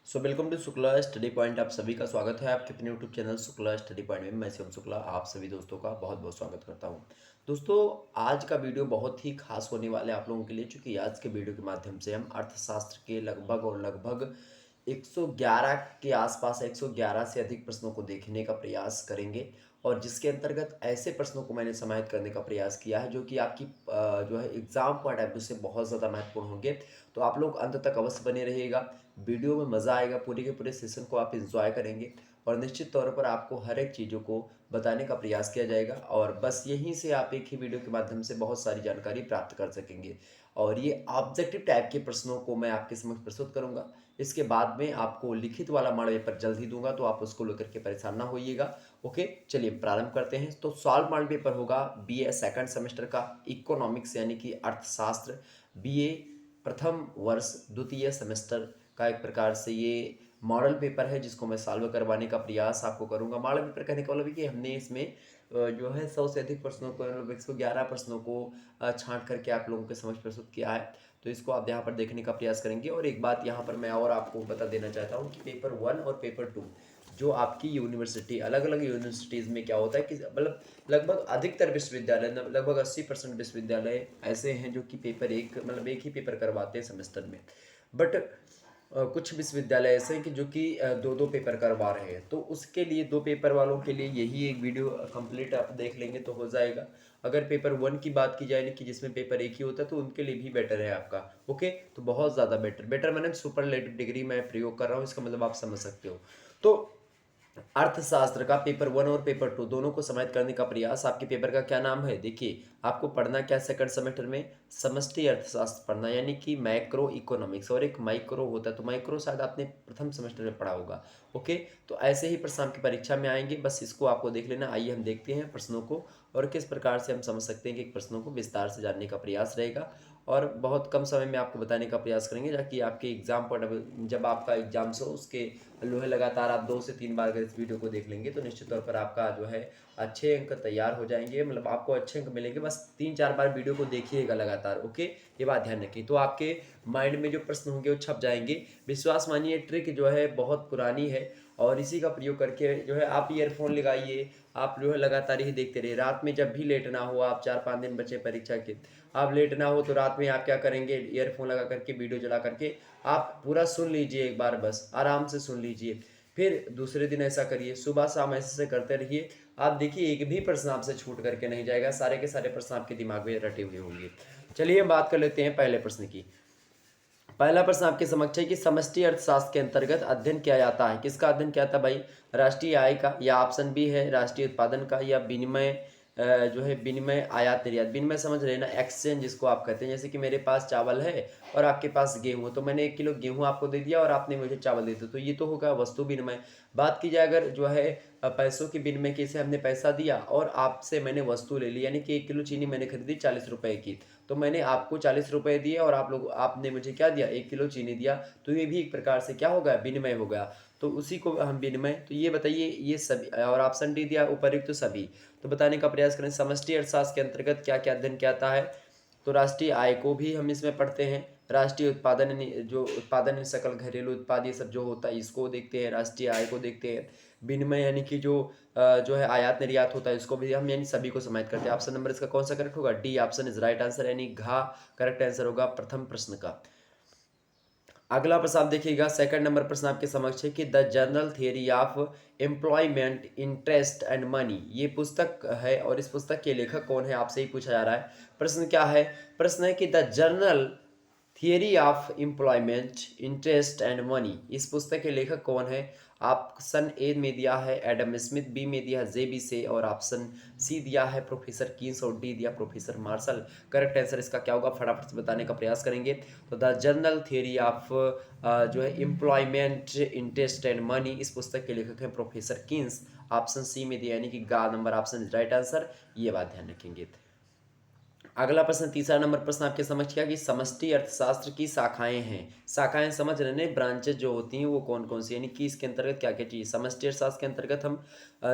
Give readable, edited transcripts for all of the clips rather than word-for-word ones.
Welcome to Shukla study point. आप सभी का स्वागत है आपके अपने YouTube channel Shukla study point में। मैं शिवम शुक्ला आप सभी दोस्तों का बहुत बहुत स्वागत करता हूं। दोस्तों, आज का वीडियो बहुत ही खास होने वाला है आप लोगों के लिए, क्योंकि आज के वीडियो के माध्यम से हम अर्थशास्त्र के लगभग 111 के आसपास 111 से अधिक प्रश्नों को देखने का प्रयास करेंगे। और जिसके अंतर्गत ऐसे प्रश्नों को मैंने समाहित करने का प्रयास किया है जो कि आपकी जो है एग्जाम पॉइंट ऑफ व्यू से बहुत ज़्यादा महत्वपूर्ण होंगे। तो आप लोग अंत तक अवश्य बने रहिएगा, वीडियो में मज़ा आएगा, पूरे के पूरे सेशन को आप इंजॉय करेंगे और निश्चित तौर पर आपको हर एक चीज़ों को बताने का प्रयास किया जाएगा। और बस यहीं से आप एक ही वीडियो के माध्यम से बहुत सारी जानकारी प्राप्त कर सकेंगे। और ये ऑब्जेक्टिव टाइप के प्रश्नों को मैं आपके समक्ष प्रस्तुत करूंगा। इसके बाद में आपको लिखित वाला मॉडल पेपर जल्द ही दूंगा, तो आप उसको लेकर के परेशान ना होइएगा। ओके, चलिए प्रारंभ करते हैं। तो सॉल्व मॉडल पेपर होगा बीए सेकंड सेमेस्टर का इकोनॉमिक्स यानी कि अर्थशास्त्र, बीए प्रथम वर्ष द्वितीय सेमेस्टर का एक प्रकार से ये मॉडल पेपर है जिसको मैं सॉल्व करवाने का प्रयास आपको करूंगा। मॉडल पेपर कहने का मतलब कि हमने इसमें जो है 100 से अधिक प्रश्नों को, मतलब 111 प्रश्नों को छांट करके आप लोगों के समझ प्रस्तुत किया है। तो इसको आप यहाँ पर देखने का प्रयास करेंगे। और एक बात यहाँ पर मैं और आपको बता देना चाहता हूँ कि पेपर 1 और पेपर 2 जो आपकी यूनिवर्सिटी, अलग अलग यूनिवर्सिटीज़ में क्या होता है कि मतलब लगभग अधिकतर विश्वविद्यालय, लगभग 80% विश्वविद्यालय ऐसे हैं जो कि पेपर एक, मतलब एक ही पेपर करवाते हैं सेमेस्टर में। बट कुछ विश्वविद्यालय ऐसे हैं कि जो कि दो दो पेपर करवा रहे हैं। तो उसके लिए दो पेपर वालों के लिए यही एक वीडियो कंप्लीट आप देख लेंगे तो हो जाएगा। अगर पेपर 1 की बात की जाए कि जिसमें पेपर एक ही होता है, तो उनके लिए भी बेटर है आपका। ओके, तो बहुत ज़्यादा बेटर मैंने सुपरलेटिव डिग्री मैं प्रयोग कर रहा हूँ, इसका मतलब आप समझ सकते हो। तो अर्थशास्त्र का पेपर 1 और पेपर 2 दोनों को समाहित करने का प्रयास। आपके पेपर का क्या नाम है, देखिए आपको पढ़ना क्या सेकंड सेमेस्टर में, समष्टि अर्थशास्त्र पढ़ना यानी कि मैक्रो इकोनॉमिक्स। और एक माइक्रो होता है, तो माइक्रो शायद आपने प्रथम सेमेस्टर में पढ़ा होगा। ओके, तो ऐसे ही प्रश्न आपकी परीक्षा में आएंगे, बस इसको आपको देख लेना। आइए हम देखते हैं प्रश्नों को और किस प्रकार से हम समझ सकते हैं कि प्रश्नों को विस्तार से जानने का प्रयास रहेगा। और बहुत कम समय में आपको बताने का प्रयास करेंगे, ताकि आपके एग्जाम पर जब आपका एग्जाम्स हो उसके लोहे लगातार आप 2 से 3 बार अगर इस वीडियो को देख लेंगे तो निश्चित तौर पर आपका जो है अच्छे अंक तैयार हो जाएंगे, मतलब आपको अच्छे अंक मिलेंगे। बस 3-4 बार वीडियो को देखिएगा लगातार। ओके, ये बात ध्यान रखिए, तो आपके माइंड में जो प्रश्न होंगे वो छप जाएंगे। विश्वास मानिए, ट्रिक जो है बहुत पुरानी है और इसी का प्रयोग करके जो है आप ईयरफोन लगाइए, आप जो है लगातार ही देखते रहिए। रात में जब भी लेट ना हो, आप 4-5 दिन बचे परीक्षा के, आप लेट ना हो तो रात में आप क्या करेंगे, ईयरफोन लगा करके वीडियो चला करके आप पूरा सुन लीजिए, एक बार बस आराम से सुन लीजिए। फिर दूसरे दिन ऐसा करिए, सुबह शाम ऐसे करते रहिए। आप देखिए एक भी प्रश्न आपसे छूट करके नहीं जाएगा, सारे के सारे प्रश्न आपके दिमाग में रटे हुए होंगे। चलिए बात कर लेते हैं पहले प्रश्न की। पहला प्रश्न आपके समक्ष है कि समष्टि अर्थशास्त्र के अंतर्गत अध्ययन किया जाता है। किसका अध्ययन किया जाता है भाई, राष्ट्रीय आय का, या ऑप्शन बी है राष्ट्रीय उत्पादन का, या विनिमय जो है विनिमय आयात निर्यात। विनिमय समझ रहे ना, एक्सचेंज जिसको आप कहते हैं। जैसे कि मेरे पास चावल है और आपके पास गेहूं, तो मैंने 1 किलो गेहूं आपको दे दिया और आपने मुझे चावल दे दिया, तो ये तो होगा वस्तु विनिमय। बात की जाए अगर जो है पैसों की विनिमय की, से हमने पैसा दिया और आपसे मैंने वस्तु ले ली, यानी कि 1 किलो चीनी मैंने खरीदी 40 रुपए की, तो मैंने आपको 40 रुपए दिए और आपने मुझे क्या दिया, 1 किलो चीनी दिया। तो ये भी एक प्रकार से क्या होगा, विनिमय हो गया। तो उसी को हम विनिमय, तो ये बताइए ये सभी, और ऑप्शन डी दिया उपर्युक्त तो सभी। तो बताने का प्रयास करें समष्टि अर्थशास्त्र के अंतर्गत क्या क्या अध्ययन किया जाता है। तो राष्ट्रीय आय को भी हम इसमें पढ़ते हैं, राष्ट्रीय उत्पादन जो उत्पादन सकल घरेलू उत्पाद ये सब जो होता है इसको देखते हैं, राष्ट्रीय आय को देखते हैं, विनिमय यानी कि जो है आयात निर्यात होता है इसको भी हम यानी सभी को समाहित करते हैं। ऑप्शन नंबर इसका कौन सा करेक्ट होगा, D option is right answer, यानी घा करेक्ट आंसर होगा प्रथम प्रश्न का। अगला प्रश्न आप देखिएगा, सेकंड नंबर प्रश्न आपके समक्ष है कि the general theory of employment interest and money, ये पुस्तक है और इस पुस्तक के लेखक कौन है, आपसे ही पूछा जा रहा है। प्रश्न क्या है, प्रश्न है कि the general theory of employment interest and money, इस पुस्तक के लेखक कौन है। ऑप्शन ए में दिया है एडम स्मिथ, बी में दिया है जेबी से, और ऑप्शन सी दिया है प्रोफेसर कीन्स, और डी दिया प्रोफेसर मार्शल। करेक्ट आंसर इसका क्या होगा, फटाफट से बताने का प्रयास करेंगे। तो द जर्नल थियरी ऑफ जो है एम्प्लॉयमेंट इंटरेस्ट एंड मनी, इस पुस्तक के लेखक हैं प्रोफेसर कीन्स। ऑप्शन सी में दिया यानी कि गा नंबर ऑप्शन राइट आंसर, ये बात ध्यान रखेंगे। अगला प्रश्न, तीसरा नंबर प्रश्न आपके समझ क्या कि समष्टि अर्थशास्त्र की शाखाएं हैं। शाखाएं समझ रहे हैं, ब्रांचेज जो होती हैं वो कौन कौन सी, यानी कि इसके अंतर्गत क्या क्या चीज़। समष्टि अर्थशास्त्र के अंतर्गत हम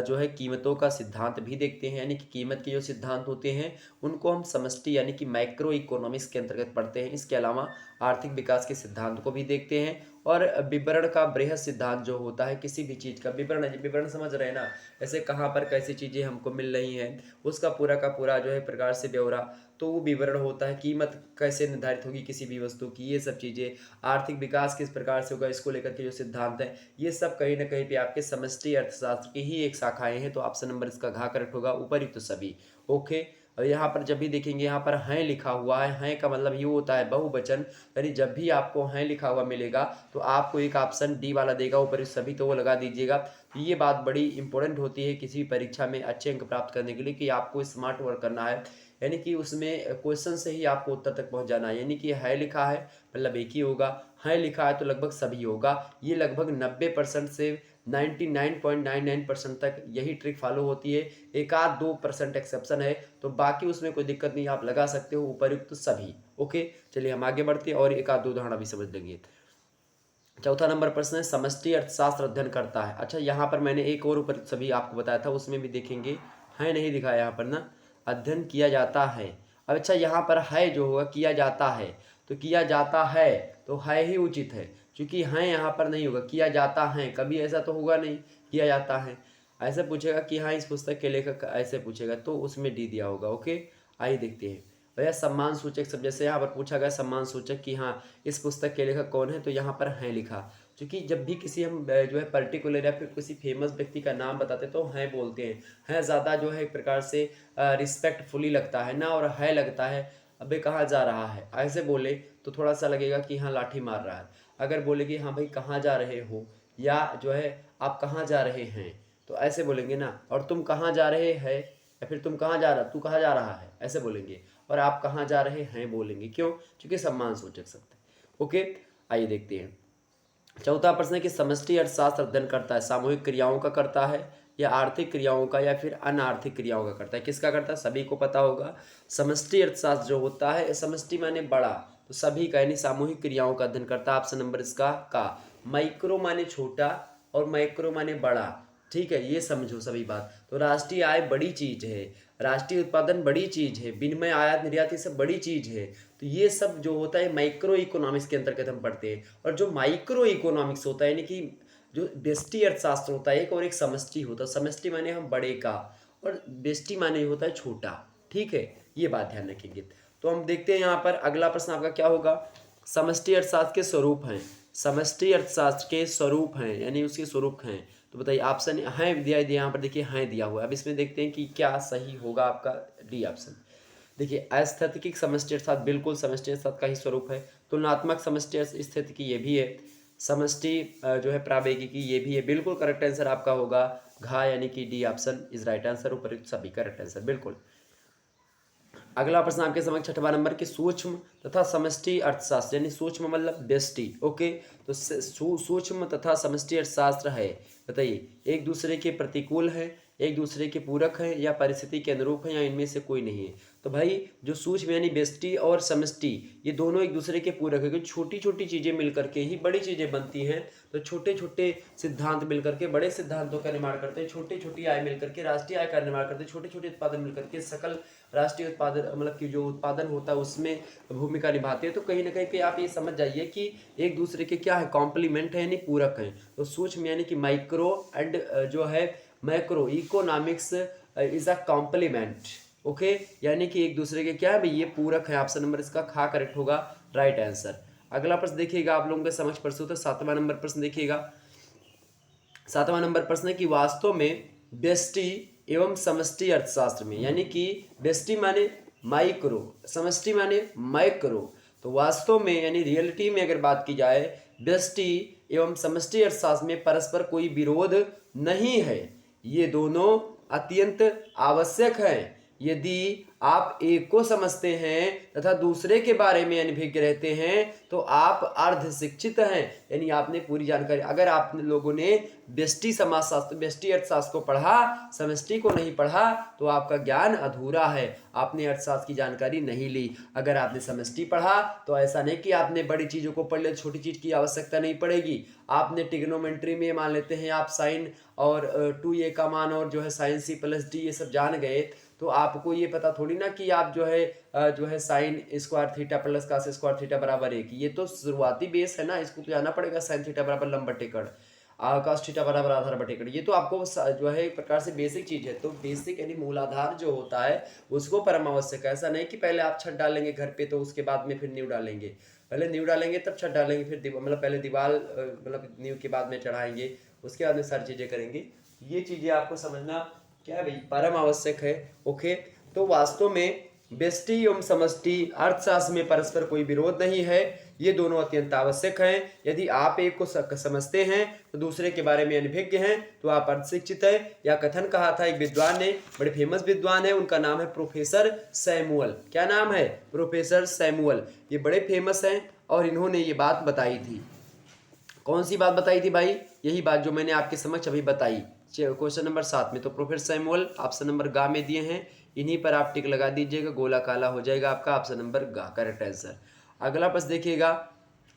जो है कीमतों का सिद्धांत भी देखते हैं, यानी कि कीमत के जो सिद्धांत होते हैं उनको हम समष्टि यानी कि माइक्रो इकोनॉमिक्स के अंतर्गत पढ़ते हैं। इसके अलावा आर्थिक विकास के सिद्धांत को भी देखते हैं और विवरण का बृहद सिद्धांत जो होता है किसी भी चीज़ का विवरण, विवरण समझ रहे हैं ना, ऐसे कहाँ पर कैसी चीज़ें हमको मिल रही हैं उसका पूरा का पूरा जो है प्रकार से ब्यौरा, तो वो विवरण होता है। कीमत कैसे निर्धारित होगी किसी भी वस्तु की, ये सब चीज़ें, आर्थिक विकास किस प्रकार से होगा इसको लेकर के जो सिद्धांत है, ये सब कहीं ना कहीं पे आपके समष्टि अर्थशास्त्र की ही एक शाखाएं हैं। तो ऑप्शन नंबर इसका घ करेक्ट होगा, उपयुक्त सभी। ओके। और यहाँ पर जब भी देखेंगे यहाँ पर हैं लिखा हुआ है, हैं का मतलब ये होता है बहुवचन, यानी जब भी आपको हैं लिखा हुआ मिलेगा तो आपको एक ऑप्शन डी वाला देगा ऊपर सभी, तो वो लगा दीजिएगा। तो ये बात बड़ी इंपॉर्टेंट होती है किसी भी परीक्षा में अच्छे अंक प्राप्त करने के लिए कि आपको स्मार्ट वर्क करना है, यानी कि उसमें क्वेश्चन से ही आपको उत्तर तक पहुंच जाना है। यानी कि है लिखा है मतलब एक ही होगा, है लिखा है तो लगभग सभी होगा। ये लगभग 90% से 99.99% तक यही ट्रिक फॉलो होती है। एक आध 2% एक्सेप्शन है, तो बाकी उसमें कोई दिक्कत नहीं, आप लगा सकते हो उपयुक्त सभी। ओके, चलिए हम आगे बढ़ते हैं और एक आध दो उदाहरण भी समझ लेंगे। चौथा नंबर प्रश्न है समष्टि अर्थशास्त्र अध्ययन करता है। अच्छा, यहाँ पर मैंने एक और ऊपर सभी आपको बताया था, उसमें भी देखेंगे है नहीं दिखाया यहाँ पर ना, अध्ययन किया जाता है। अब अच्छा यहाँ पर है जो होगा किया जाता है, तो किया जाता है तो है ही उचित है, क्योंकि है यहाँ पर नहीं होगा, किया जाता है कभी ऐसा तो होगा नहीं, किया जाता है। ऐसे पूछेगा कि हाँ इस पुस्तक के लेखक, ऐसे पूछेगा तो उसमें डी दिया होगा। ओके, आइए देखते हैं भैया सम्मान सूचक सब, जैसे यहाँ पर पूछा गया सम्मान सूचक कि हाँ इस पुस्तक के लेखक कौन है, तो यहाँ पर हैं लिखा, क्योंकि जब भी किसी हम जो है पर्टिकुलर या फिर किसी फेमस व्यक्ति का नाम बताते तो हैं बोलते हैं ज़्यादा जो है एक प्रकार से रिस्पेक्टफुली लगता है ना, और है लगता है अबे कहाँ जा रहा है, ऐसे बोले तो थोड़ा सा लगेगा कि हाँ लाठी मार रहा है। अगर बोले कि हाँ भाई कहाँ जा रहे हो, या जो है आप कहाँ जा रहे हैं, तो ऐसे बोलेंगे ना, और तुम कहाँ जा रहे हैं, या फिर तुम कहाँ जा रहा, तू कहाँ जा रहा है, ऐसे बोलेंगे। और आप कहाँ जा रहे हैं बोलेंगे, क्यों, क्योंकि सम्मान सूचक शब्द है। ओके, आइए देखते हैं। चौथा प्रश्न है कि समष्टि अर्थशास्त्र अध्ययन करता है सामूहिक क्रियाओं का करता है, या आर्थिक क्रियाओं का, या फिर अनार्थिक क्रियाओं का करता है, किसका करता है, सभी को पता होगा। समष्टि अर्थशास्त्र जो होता है, समष्टि माने बड़ा, तो सभी का यानी सामूहिक क्रियाओं का अध्ययन करता है। ऑप्शन नंबर इसका का। माइक्रो माने छोटा और मैक्रो माने बड़ा, ठीक है, ये समझो सभी बात। तो राष्ट्रीय आय बड़ी चीज है, राष्ट्रीय उत्पादन बड़ी चीज है, विनिमय आयात निर्यात ये सब बड़ी चीज है। तो ये सब जो होता है माइक्रो इकोनॉमिक्स के अंतर्गत हम पढ़ते हैं। और जो माइक्रो इकोनॉमिक्स होता है यानी कि जो व्यष्टि अर्थशास्त्र होता है एक, और एक समष्टि होता है। समष्टि माने हम बड़े का, और व्यष्टि माने होता है छोटा, ठीक है, ये बात ध्यान रखेंगे। तो हम देखते हैं यहाँ पर अगला प्रश्न आपका क्या होगा। समष्टि अर्थशास्त्र के स्वरूप हैं, समष्टि अर्थशास्त्र के स्वरूप हैं यानी उसके स्वरूप हैं, तो बताइए। ऑप्शन है दिया दिया यहाँ पर, देखिए हैं दिया हुआ है। अब इसमें देखते हैं कि क्या सही होगा आपका डी ऑप्शन। देखिए अस्थैतिक समष्टि अर्थशास्त्र बिल्कुल समष्टि अर्थशास्त्र का ही स्वरूप है। तुलनात्मक समष्टि स्थितिकी ये भी है। समष्टि जो है प्रावैगिकी ये भी है। बिल्कुल करेक्ट आंसर आपका होगा घा, यानी कि D option is right answer, उपयुक्त सभी करेक्ट आंसर बिल्कुल। अगला प्रश्न आपके समक्ष छठवां नंबर की सूक्ष्म तथा समष्टि अर्थशास्त्र, यानी सूक्ष्म मतलब व्यष्टि। ओके, तो सूक्ष्म तथा समष्टि अर्थशास्त्र है, बताइए एक दूसरे के प्रतिकूल है, एक दूसरे के पूरक है, या परिस्थिति के अनुरूप है, या इनमें से कोई नहीं है। तो भाई जो सूक्ष्म यानी व्यष्टि और समष्टि ये दोनों एक दूसरे के पूरक है, क्योंकि छोटी छोटी चीजें मिलकर के ही बड़ी चीजें बनती हैं। तो छोटे छोटे सिद्धांत मिलकर के बड़े सिद्धांतों का निर्माण करते हैं, छोटी छोटी आय मिलकर के राष्ट्रीय आय का निर्माण करते हैं, छोटे छोटे उत्पादन मिलकर के सकल राष्ट्रीय उत्पादन मतलब कि जो उत्पादन होता है उसमें भूमिका निभाते हैं। तो कहीं ना कहीं पे आप ये समझ जाइए कि एक दूसरे के क्या है, कॉम्प्लीमेंट है यानी पूरक है। तो सूक्ष्म यानी कि माइक्रो एंड जो है macro economics is a compliment. Okay, यानी कि एक दूसरे के क्या है भाई, ये पूरक है। ऑप्शन नंबर इसका खा करेक्ट होगा, राइट आंसर। अगला प्रश्न देखिएगा आप लोगों के समक्ष प्रस्तुत है, 7वां नंबर प्रश्न देखिएगा। 7वां नंबर प्रश्न है कि वास्तव में व्यष्टि एवं समष्टि अर्थशास्त्र में, यानी कि व्यष्टि माने माइक्रो, समष्टि माने माइक्रो, तो वास्तव में यानी रियलिटी में अगर बात की जाए व्यष्टि एवं समष्टि अर्थशास्त्र में परस्पर कोई विरोध नहीं है, ये दोनों अत्यंत आवश्यक है। यदि आप एक को समझते हैं तथा दूसरे के बारे में अनभिज्ञ रहते हैं तो आप अर्ध शिक्षित हैं, यानी आपने पूरी जानकारी। अगर आप लोगों ने व्यष्टि समाजशास्त्र व्यष्टि अर्थशास्त्र को पढ़ा, समष्टि को नहीं पढ़ा, तो आपका ज्ञान अधूरा है, आपने अर्थशास्त्र की जानकारी नहीं ली। अगर आपने समष्टि पढ़ा तो ऐसा नहीं कि आपने बड़ी चीज़ों को पढ़ लिया, छोटी चीज़ की आवश्यकता नहीं पड़ेगी। आपने ट्रिग्नोमेट्री में मान लेते हैं आप साइन और 2a का मान और जो है साइन c + d ये सब जान गए, तो आपको ये पता थोड़ी ना कि आप जो है sine square theta plus cos square theta बराबर 1, ये तो शुरुआती बेस है ना, इसको तो जाना पड़ेगा। साइन थीटा बराबर लंब बटे कर्ण, cos थीटा बराबर आधार बटे कर्ण, ये तो आपको जो है एक प्रकार से बेसिक चीज है। तो बेसिक यानी मूलाधार जो होता है उसको परम आवश्यक है। ऐसा नहीं कि पहले आप छत डालेंगे घर पे तो उसके बाद में फिर नींव डालेंगे, पहले नींव डालेंगे तब छत डालेंगे, फिर मतलब पहले दीवार मतलब नींव के बाद में चढ़ाएंगे, उसके बाद में सारी चीजें करेंगे। ये चीजें आपको समझना क्या है भाई, परम आवश्यक है। ओके, तो वास्तव में व्यष्टि एवं समष्टि अर्थशास्त्र में परस्पर कोई विरोध नहीं है, ये दोनों अत्यंत आवश्यक हैं। यदि आप एक को समझते हैं तो दूसरे के बारे में अनभिज्ञ हैं तो आप अशिक्षित है। या कथन कहा था एक विद्वान ने, बड़े फेमस विद्वान है, उनका नाम है प्रोफेसर सैमुअल। क्या नाम है? Professor Samuel. ये बड़े फेमस हैं और इन्होंने ये बात बताई थी। कौन सी बात बताई थी भाई? यही बात जो मैंने आपके समक्ष अभी बताई क्वेश्चन नंबर 7 में। तो प्रोफेसर सैमुअल ऑप्शन नंबर गा में दिए हैं, इन्हीं पर आप टिक लगा दीजिएगा, गोला काला हो जाएगा आपका। ऑप्शन नंबर गा करेक्ट आंसर। अगला प्रश्न देखिएगा,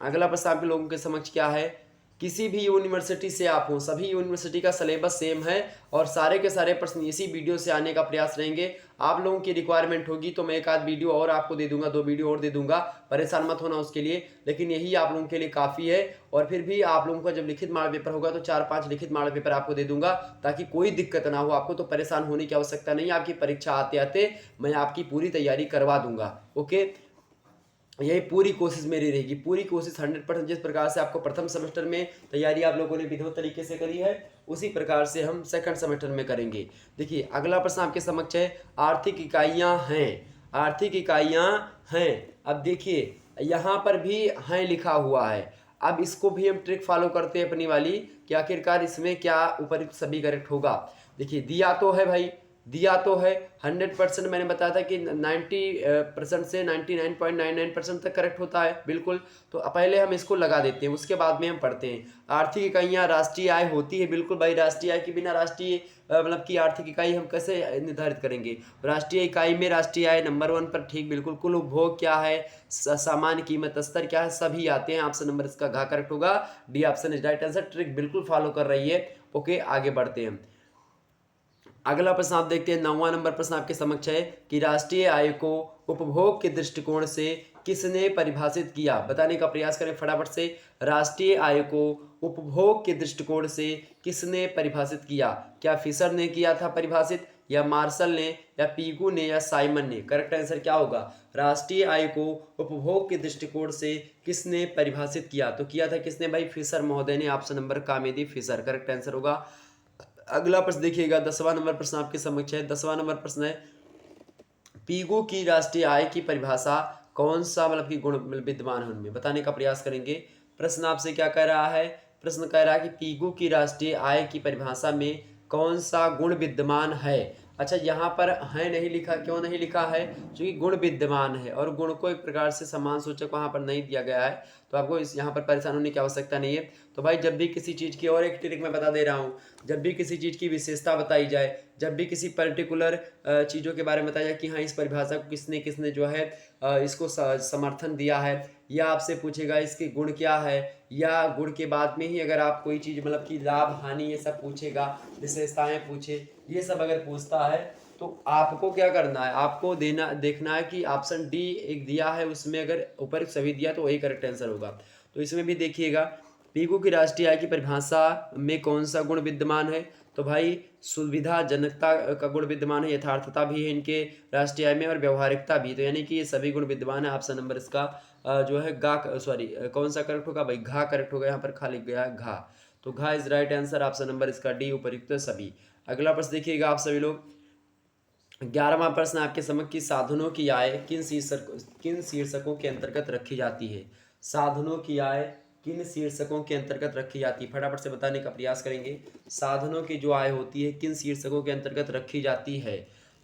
अगला प्रश्न आपके लोगों के समक्ष क्या है? किसी भी यूनिवर्सिटी से आप हो, सभी यूनिवर्सिटी का सिलेबस सेम है और सारे के सारे प्रश्न इसी वीडियो से आने का प्रयास रहेंगे। आप लोगों की रिक्वायरमेंट होगी तो मैं एक आध वीडियो और आपको दे दूंगा, 2 वीडियो और दे दूंगा, परेशान मत होना उसके लिए, लेकिन यही आप लोगों के लिए काफ़ी है। और फिर भी आप लोगों का जब लिखित मॉडल पेपर होगा तो 4-5 लिखित मॉडल पेपर आपको दे दूंगा, ताकि कोई दिक्कत ना हो आपको। तो परेशान होने की आवश्यकता नहीं है, आपकी परीक्षा आते आते मैं आपकी पूरी तैयारी करवा दूंगा। ओके, यही पूरी कोशिश मेरी रहेगी, पूरी कोशिश 100%। जिस प्रकार से आपको प्रथम सेमेस्टर में तैयारी आप लोगों ने विधिवत तरीके से करी है, उसी प्रकार से हम सेकंड सेमेस्टर में करेंगे। देखिए अगला प्रश्न आपके समक्ष है, आर्थिक इकाइयां हैं, आर्थिक इकाइयां हैं। अब देखिए यहाँ पर भी हैं लिखा हुआ है। अब इसको भी हम ट्रिक फॉलो करते हैं अपनी वाली कि आखिरकार इसमें क्या उपयुक्त सभी करेक्ट होगा। देखिए दिया तो है भाई, दिया तो है 100%। मैंने बताया था कि 90% से 99.99% तक करेक्ट होता है बिल्कुल। तो पहले हम इसको लगा देते हैं, उसके बाद में हम पढ़ते हैं। आर्थिक इकाइयाँ राष्ट्रीय आय होती है, बिल्कुल भाई। राष्ट्रीय आय के बिना राष्ट्रीय मतलब की आर्थिक इकाई हम कैसे निर्धारित करेंगे? राष्ट्रीय इकाई में राष्ट्रीय आय नंबर 1 पर, ठीक बिल्कुल। कुल उपभोग क्या है, सामान्य कीमत स्तर क्या है, सभी आते हैं। ऑप्शन नंबर इसका घ करेक्ट होगा, D option is right answer. Trick बिल्कुल फॉलो कर रही है। ओके, आगे बढ़ते हैं। अगला प्रश्न आप देखते हैं, 9वां नंबर प्रश्न आपके समक्ष है कि राष्ट्रीय आय को उपभोग के दृष्टिकोण से किसने परिभाषित किया? बताने का प्रयास करें फटाफट से। राष्ट्रीय आय को उपभोग के दृष्टिकोण से किसने परिभाषित किया? क्या फिशर ने किया था परिभाषित, या मार्शल ने, या पीगू ने, या साइमन ने? करेक्ट आंसर क्या होगा? राष्ट्रीय आय को उपभोग के दृष्टिकोण से किसने परिभाषित किया? तो किया था किसने भाई? फिशर महोदय ने। ऑप्शन नंबर का में दी फिशर, करेक्ट आंसर होगा। अगला प्रश्न देखिएगा, 10वां नंबर प्रश्न आपके समक्ष है। 10वां नंबर प्रश्न है, पीगू की राष्ट्रीय आय की परिभाषा कौन सा मतलब कि गुण विद्यमान है उनमें? बताने का प्रयास करेंगे। प्रश्न आपसे क्या कह रहा है? प्रश्न कह रहा है कि पीगू की राष्ट्रीय आय की परिभाषा में कौन सा गुण विद्यमान है? अच्छा, यहाँ पर है नहीं लिखा, क्यों नहीं लिखा है? क्योंकि गुण विद्यमान है और गुण को एक प्रकार से समान सूचक वहाँ पर नहीं दिया गया है, तो आपको इस यहाँ पर परेशान होने की आवश्यकता नहीं है। तो भाई जब भी किसी चीज़ की, और एक ट्रिक मैं बता दे रहा हूँ, जब भी किसी चीज़ की विशेषता बताई जाए, जब भी किसी पर्टिकुलर चीज़ों के बारे में बताया जाए कि हाँ इस परिभाषा को किसने किसने जो है इसको समर्थन दिया है, या आपसे पूछेगा इसके गुण क्या है, या गुण के बाद में ही अगर आप कोई चीज़ मतलब कि लाभ हानि ये सब पूछेगा, विशेषताएं पूछे, ये सब अगर पूछता है तो आपको क्या करना है? आपको देखना है कि ऑप्शन डी एक दिया है, उसमें अगर ऊपर सभी दिया तो वही करेक्ट आंसर होगा। तो इसमें भी देखिएगा, पीगू की राष्ट्रीय आय की परिभाषा में कौन सा गुण विद्यमान है? तो भाई सुविधाजनकता का गुण विद्यमान है, यथार्थता भी है इनके राष्ट्रीय आय में, और व्यवहारिकता भी। तो यानी कि ये सभी गुण विद्यमान है। ऑप्शन नंबर इसका जो है कौन सा करेक्ट होगा भाई? घा करेक्ट होगा, यहाँ पर खा लिख गया है घा, तो घा is right answer. Option number इसका डी उपयुक्त सभी। अगला प्रश्न देखिएगा आप सभी लोग, 11वां प्रश्न आपके समक्ष की साधनों की आय किन शीर्षकों के अंतर्गत रखी जाती है? साधनों की आय किन शीर्षकों के अंतर्गत रखी जाती है? फटाफट से बताने का प्रयास करेंगे। साधनों की जो आय होती है किन शीर्षकों के अंतर्गत रखी जाती है?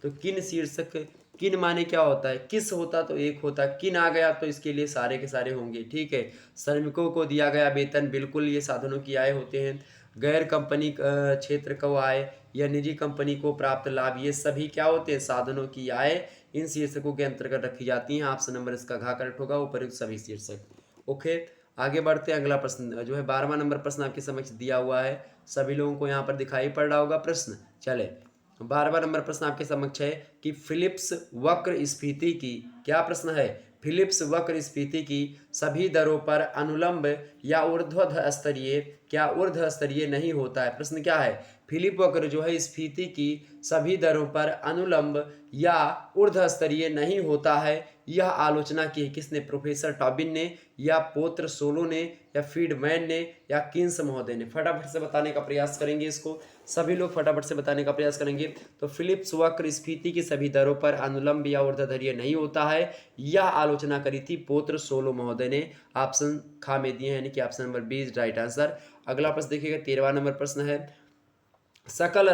तो किन शीर्षक, किन माने क्या होता है? किस होता तो एक होता, किन आ गया तो इसके लिए सारे के सारे होंगे, ठीक है। श्रमिकों को दिया गया वेतन, बिल्कुल ये साधनों की आय होते हैं। गैर कंपनी क्षेत्र को आय या निजी कंपनी को प्राप्त लाभ, ये सभी क्या होते हैं? साधनों की आय इन शीर्षकों के अंतर्गत रखी जाती हैं। ऑप्शन नंबर इसका घ करेक्ट होगा, उपयुक्त सभी शीर्षक। ओके, आगे बढ़ते हैं। अगला प्रश्न जो है 12वां नंबर प्रश्न आपके समक्ष दिया हुआ है, सभी लोगों को यहाँ पर दिखाई पड़ रहा होगा प्रश्न। चले 12वां नंबर प्रश्न आपके समक्ष है कि फिलिप्स वक्र स्फीति की, क्या प्रश्न है, फिलिप्स वक्र स्फीति की सभी दरों पर अनुलंब या ऊर्ध्व स्तरीय, क्या ऊर्ध्व स्तरीय नहीं होता है। प्रश्न क्या है, फिलिप वक्र जो है स्फीति की सभी दरों पर अनुलंब या ऊर्ध्व स्तरीय नहीं होता है। यह आलोचना की किसने, प्रोफेसर टॉबिन ने या पोत्र सोलो ने या फीडमैन ने या किन्स महोदय ने। फटाफट से बताने का प्रयास करेंगे इसको, सभी लोग फटाफट से बताने का प्रयास करेंगे। तो फिलिप्स वक्र स्फीति की सभी दरों पर अनुलंब या ऊर्ध्वधरीय नहीं होता है, यह आलोचना करी थी पोत्र सोलो महोदय ने। ऑप्शन खा में दिए हैं, यानी कि option number B is right answer. अगला प्रश्न देखिएगा, 13वां नंबर प्रश्न है, सकल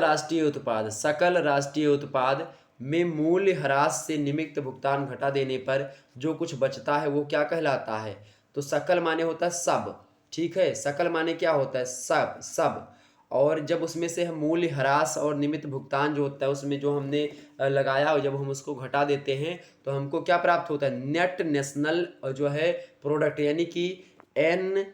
राष्ट्रीय उत्पाद में मूल्य ह्रास से निमित्त भुगतान घटा देने पर जो कुछ बचता है वो क्या कहलाता है। तो सकल माने होता है सब, ठीक है, सकल माने क्या होता है, सब सब। और जब उसमें से हम मूल्य ह्रास और निमित्त भुगतान जो होता है उसमें जो हमने लगाया और जब हम उसको घटा देते हैं तो हमको क्या प्राप्त होता है, नेट नेशनल जो है प्रोडक्ट, यानी कि N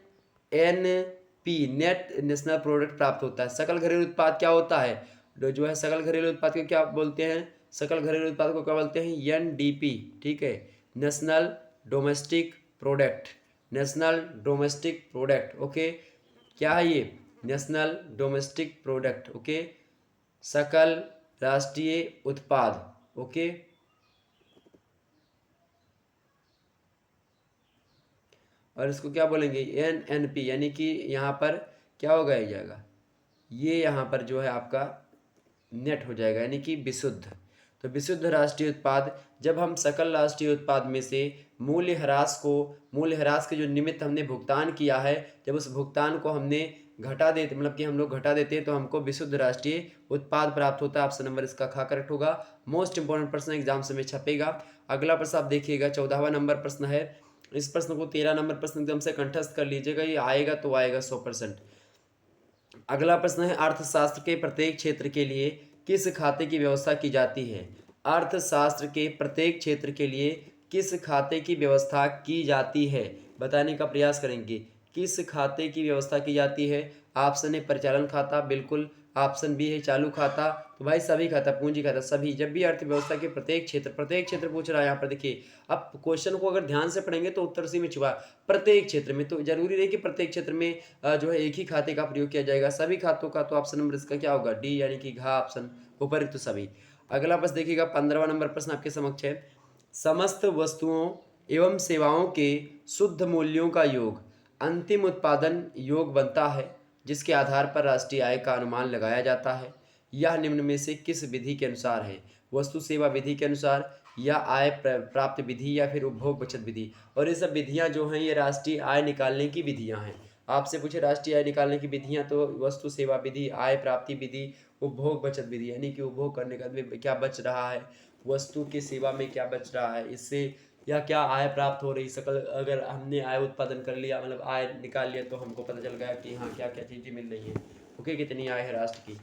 N P, net national product प्राप्त होता है। सकल घरेलू उत्पाद क्या होता है, जो है सकल घरेलू उत्पाद को क्या बोलते हैं, सकल घरेलू उत्पाद को क्या बोलते हैं, एनडीपी, ठीक है, national domestic product, national domestic product, okay, क्या है ये, नेशनल डोमेस्टिक प्रोडक्ट, ओके, सकल राष्ट्रीय उत्पाद, ओके। और इसको क्या बोलेंगे, एनएनपी, यानी कि यहाँ पर क्या होगा, ये जाएगा, ये यहाँ पर जो है आपका नेट हो जाएगा, यानी कि विशुद्ध। तो विशुद्ध राष्ट्रीय उत्पाद, जब हम सकल राष्ट्रीय उत्पाद में से मूल्य ह्रास के जो निमित्त हमने भुगतान किया है, जब उस भुगतान को हमने घटा देते, मतलब कि हम लोग घटा देते हैं तो हमको विशुद्ध राष्ट्रीय उत्पाद प्राप्त होता है। ऑप्शन नंबर इसका खा करेक्ट होगा। मोस्ट इंपॉर्टेंट प्रश्न एग्जाम्स में छपेगा। अगला प्रश्न आप देखिएगा, 14वां नंबर प्रश्न है। इस प्रश्न को 13 नंबर प्रश्न एकदम से कंठस्थ कर लीजिएगा, ये आएगा तो आएगा 100%। अगला प्रश्न है, अर्थशास्त्र के प्रत्येक क्षेत्र के लिए किस खाते की व्यवस्था की जाती है। अर्थशास्त्र के प्रत्येक क्षेत्र के लिए किस खाते की व्यवस्था की जाती है, बताने का प्रयास करेंगे। किस खाते की व्यवस्था की जाती है। ऑप्शन है परिचालन खाता, बिल्कुल। ऑप्शन बी है चालू खाता। तो भाई सभी खाता, पूंजी खाता, सभी। जब भी अर्थव्यवस्था के प्रत्येक क्षेत्र पूछ रहा है, यहाँ पर देखिए, अब क्वेश्चन को अगर ध्यान से पढ़ेंगे तो उत्तर उसी में छुपा है। प्रत्येक क्षेत्र में, तो जरूरी नहीं कि प्रत्येक क्षेत्र में जो है एक ही खाते का प्रयोग किया जाएगा, सभी खातों का। तो ऑप्शन नंबर इसका क्या होगा, डी, यानी कि घा ऑप्शन, उपयुक्त सभी। अगला प्रश्न देखिएगा, 15वां नंबर प्रश्न आपके समक्ष है। समस्त वस्तुओं एवं सेवाओं के शुद्ध मूल्यों का योग अंतिम उत्पादन योग बनता है, जिसके आधार पर राष्ट्रीय आय का अनुमान लगाया जाता है। यह निम्न में से किस विधि के अनुसार है, वस्तु सेवा विधि के अनुसार, या आय प्राप्त विधि, या फिर उपभोग बचत विधि। और ये सब विधियां जो हैं ये राष्ट्रीय आय निकालने की विधियां हैं। आपसे पूछे राष्ट्रीय आय निकालने की विधियां, तो वस्तु सेवा विधि, आय प्राप्ति विधि, उपभोग बचत विधि, यानी कि उपभोग करने का क्या बच रहा है, वस्तु की सेवा में क्या बच रहा है, इससे या क्या आय प्राप्त हो रही। सकल अगर हमने आय उत्पादन कर लिया, मतलब आय निकाल लिया, तो हमको पता चल गया कि हाँ क्या क्या चीज़ें मिल रही हैं, ओके, कितनी आय है राष्ट्र की।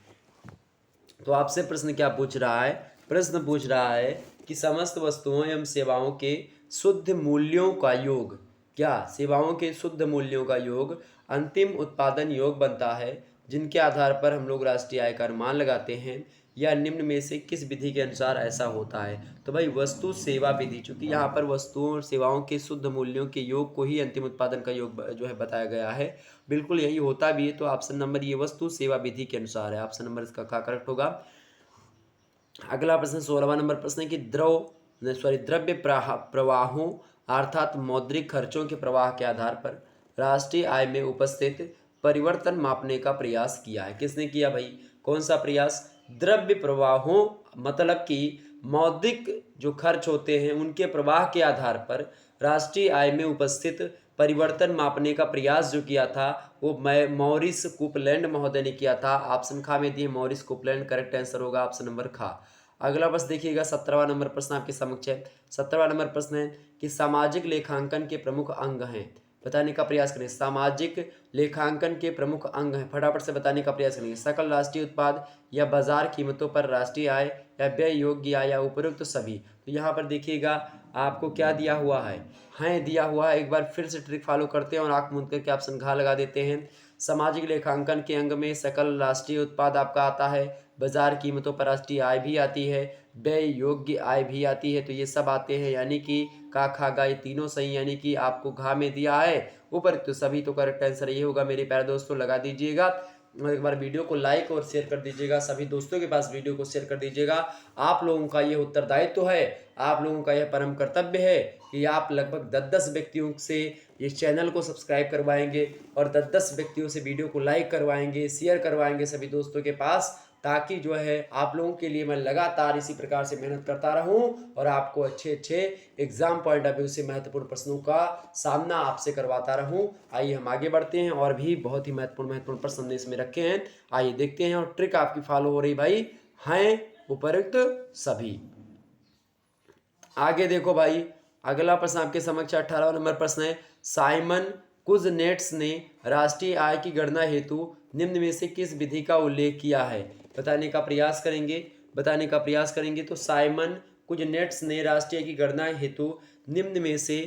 तो आपसे प्रश्न क्या पूछ रहा है, प्रश्न पूछ रहा है कि समस्त वस्तुओं एवं सेवाओं के शुद्ध मूल्यों का योग, क्या सेवाओं के शुद्ध मूल्यों का योग अंतिम उत्पादन योग बनता है, जिनके आधार पर हम लोग राष्ट्रीय आय का अनुमान लगाते हैं, या निम्न में से किस विधि के अनुसार ऐसा होता है। तो भाई वस्तु सेवा विधि, चूंकि यहाँ पर वस्तुओं और सेवाओं के शुद्ध मूल्यों के योग को ही अंतिम उत्पादन का योग जो है बताया गया है, बिल्कुल यही होता भी है। तो ऑप्शन नंबर ये वस्तु सेवा विधि के अनुसार है, ऑप्शन नंबर इसका क्या करेक्ट होगा। अगला प्रश्न 16वां नंबर प्रश्न है कि द्रव्य प्रवाहों अर्थात मौद्रिक खर्चों के प्रवाह के आधार पर राष्ट्रीय आय में उपस्थित परिवर्तन मापने का प्रयास किया है। किसने किया भाई, कौन सा प्रयास, द्रव्य प्रवाहों, मतलब कि मौद्रिक जो खर्च होते हैं उनके प्रवाह के आधार पर राष्ट्रीय आय में उपस्थित परिवर्तन मापने का प्रयास जो किया था वो मॉरिस कुपलैंड महोदय ने किया था। ऑप्शन खा में दिए मॉरिस कुपलैंड, करेक्ट आंसर होगा ऑप्शन नंबर खा। अगला प्रश्न देखिएगा, 17वां नंबर प्रश्न आपके समक्ष है। 17वां नंबर प्रश्न है कि सामाजिक लेखांकन के प्रमुख अंग हैं, बताने का प्रयास करें। सामाजिक लेखांकन के प्रमुख अंग हैं, फटाफट से बताने का प्रयास करेंगे। सकल राष्ट्रीय उत्पाद, या बाजार कीमतों पर राष्ट्रीय आय, या व्यय योग्य आय, या उपरोक्त सभी। तो यहाँ पर देखिएगा आपको क्या दिया हुआ है, दिया हुआ है। एक बार फिर से ट्रिक फॉलो करते हैं और आंख मूंद करके ऑप्शन घा लगा देते हैं। सामाजिक लेखांकन के अंग में सकल राष्ट्रीय उत्पाद आपका आता है, बाजार कीमतों पर राष्ट्रीय आय भी आती है, व्यय योग्य आय भी आती है। तो ये सब आते हैं, यानी कि का खा गा ये तीनों सही, यानी कि आपको घा में दिया है ऊपर, तो सभी तो करेक्ट आंसर ये होगा मेरे प्यारे दोस्तों। लगा दीजिएगा और एक बार वीडियो को लाइक और शेयर कर दीजिएगा, सभी दोस्तों के पास वीडियो को शेयर कर दीजिएगा। आप लोगों का यह उत्तरदायित्व है, आप लोगों का यह परम कर्तव्य है कि आप लगभग 10-10 व्यक्तियों से इस चैनल को सब्सक्राइब करवाएंगे और 10-10 व्यक्तियों से वीडियो को लाइक करवाएंगे, शेयर करवाएंगे सभी दोस्तों के पास, ताकि जो है आप लोगों के लिए मैं लगातार इसी प्रकार से मेहनत करता रहूं और आपको अच्छे अच्छे एग्जाम पॉइंट ऑफ व्यू से महत्वपूर्ण प्रश्नों का सामना आपसे करवाता रहूं। आइए हम आगे बढ़ते हैं, और भी बहुत ही महत्वपूर्ण प्रश्न हमने इसमें रखे हैं, आइए देखते हैं। और ट्रिक आपकी फॉलो हो रही भाई, हैं उपयुक्त सभी। आगे देखो भाई, अगला प्रश्न आपके समक्ष 18वां नंबर प्रश्न है, साइमन कुजनेट्स ने राष्ट्रीय आय की गणना हेतु निम्न में से किस विधि का उल्लेख किया है? बताने का प्रयास करेंगे। तो साइमन कुजनेट्स ने राष्ट्रीय आय की गणना हेतु निम्न में से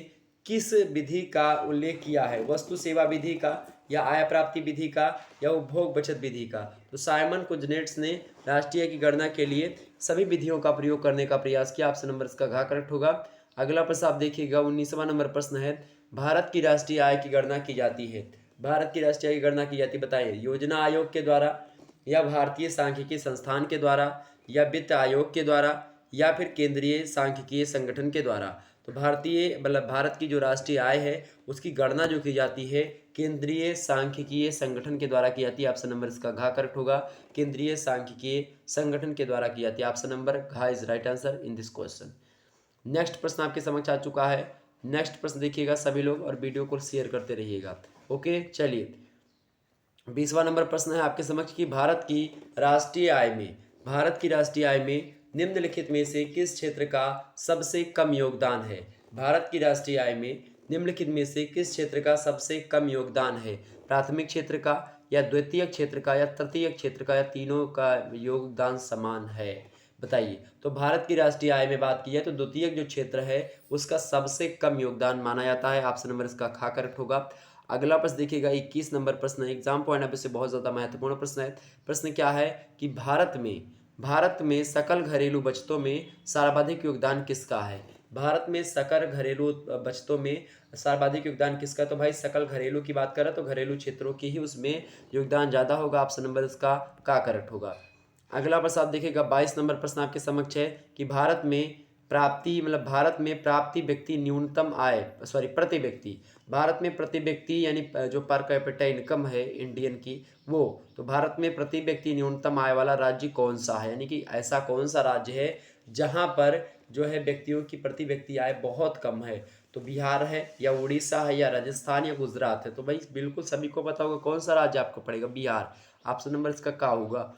किस विधि का उल्लेख किया है? वस्तु सेवा विधि का, या आय प्राप्ति विधि का, या उपभोग बचत विधि का? तो साइमन कुजनेट्स ने राष्ट्रीय आय की गणना के लिए सभी विधियों का प्रयोग करने का प्रयास किया। ऑप्शन नंबर इसका घ करेक्ट होगा। अगला प्रश्न आप देखिएगा, 19वां नंबर प्रश्न है, भारत की राष्ट्रीय आय की गणना की जाती है। भारत की राष्ट्रीय आय की गणना की जाती है, बताइए। योजना आयोग के द्वारा, या भारतीय सांख्यिकी संस्थान के द्वारा, या वित्त आयोग के द्वारा, या फिर केंद्रीय सांख्यिकीय संगठन के द्वारा? तो भारत की जो राष्ट्रीय आय है उसकी गणना जो की जाती है केंद्रीय सांख्यिकीय संगठन के द्वारा की जाती है। ऑप्शन नंबर इसका घ करेक्ट होगा, केंद्रीय सांख्यिकीय संगठन के द्वारा की जाती है। ऑप्शन नंबर घ is right answer in this question. Next प्रश्न आपके समक्ष आ चुका है। नेक्स्ट प्रश्न देखिएगा सभी लोग, और वीडियो को शेयर करते रहिएगा। ओके, चलिए 20वां नंबर प्रश्न है आपके समक्ष कि भारत की राष्ट्रीय आय में निम्नलिखित में से किस क्षेत्र का सबसे कम योगदान है? भारत की राष्ट्रीय आय में निम्नलिखित में से किस क्षेत्र का सबसे कम योगदान है? प्राथमिक क्षेत्र का, या द्वितीयक क्षेत्र का, या तृतीयक क्षेत्र का, या तीनों का योगदान समान है? बताइए। तो भारत की राष्ट्रीय आय में बात की जाए तो द्वितीयक जो क्षेत्र है उसका सबसे कम योगदान माना जाता है। ऑप्शन नंबर इसका खा करेक्ट होगा। अगला प्रश्न देखिएगा, 21 नंबर प्रश्न है, एग्जाम पॉइंट ऑफ व्यू से बहुत ज़्यादा महत्वपूर्ण प्रश्न है। प्रश्न क्या है कि भारत में सकल घरेलू बचतों में सर्वाधिक योगदान किसका है? भारत में सकल घरेलू बचतों में सर्वाधिक योगदान किसका? तो भाई सकल घरेलू की बात करें तो घरेलू क्षेत्रों की ही उसमें योगदान ज़्यादा होगा। ऑप्शन नंबर इसका का करेक्ट होगा। अगला प्रश्न आप देखिएगा, 22 नंबर प्रश्न आपके समक्ष है कि भारत में प्रति व्यक्ति न्यूनतम आय प्रति व्यक्ति, भारत में प्रति व्यक्ति यानी जो पर कैपिटा इनकम है इंडियन की वो, तो भारत में प्रति व्यक्ति न्यूनतम आय वाला राज्य कौन सा है? यानी कि ऐसा कौन सा राज्य है जहां पर जो है व्यक्तियों की प्रति व्यक्ति आय बहुत कम है? तो बिहार है, या उड़ीसा है, या राजस्थान, या गुजरात है? तो भाई बिल्कुल सभी को पता होगा कौन सा राज्य आपको पड़ेगा, बिहार। ऑप्शन नंबर इसका का होगा।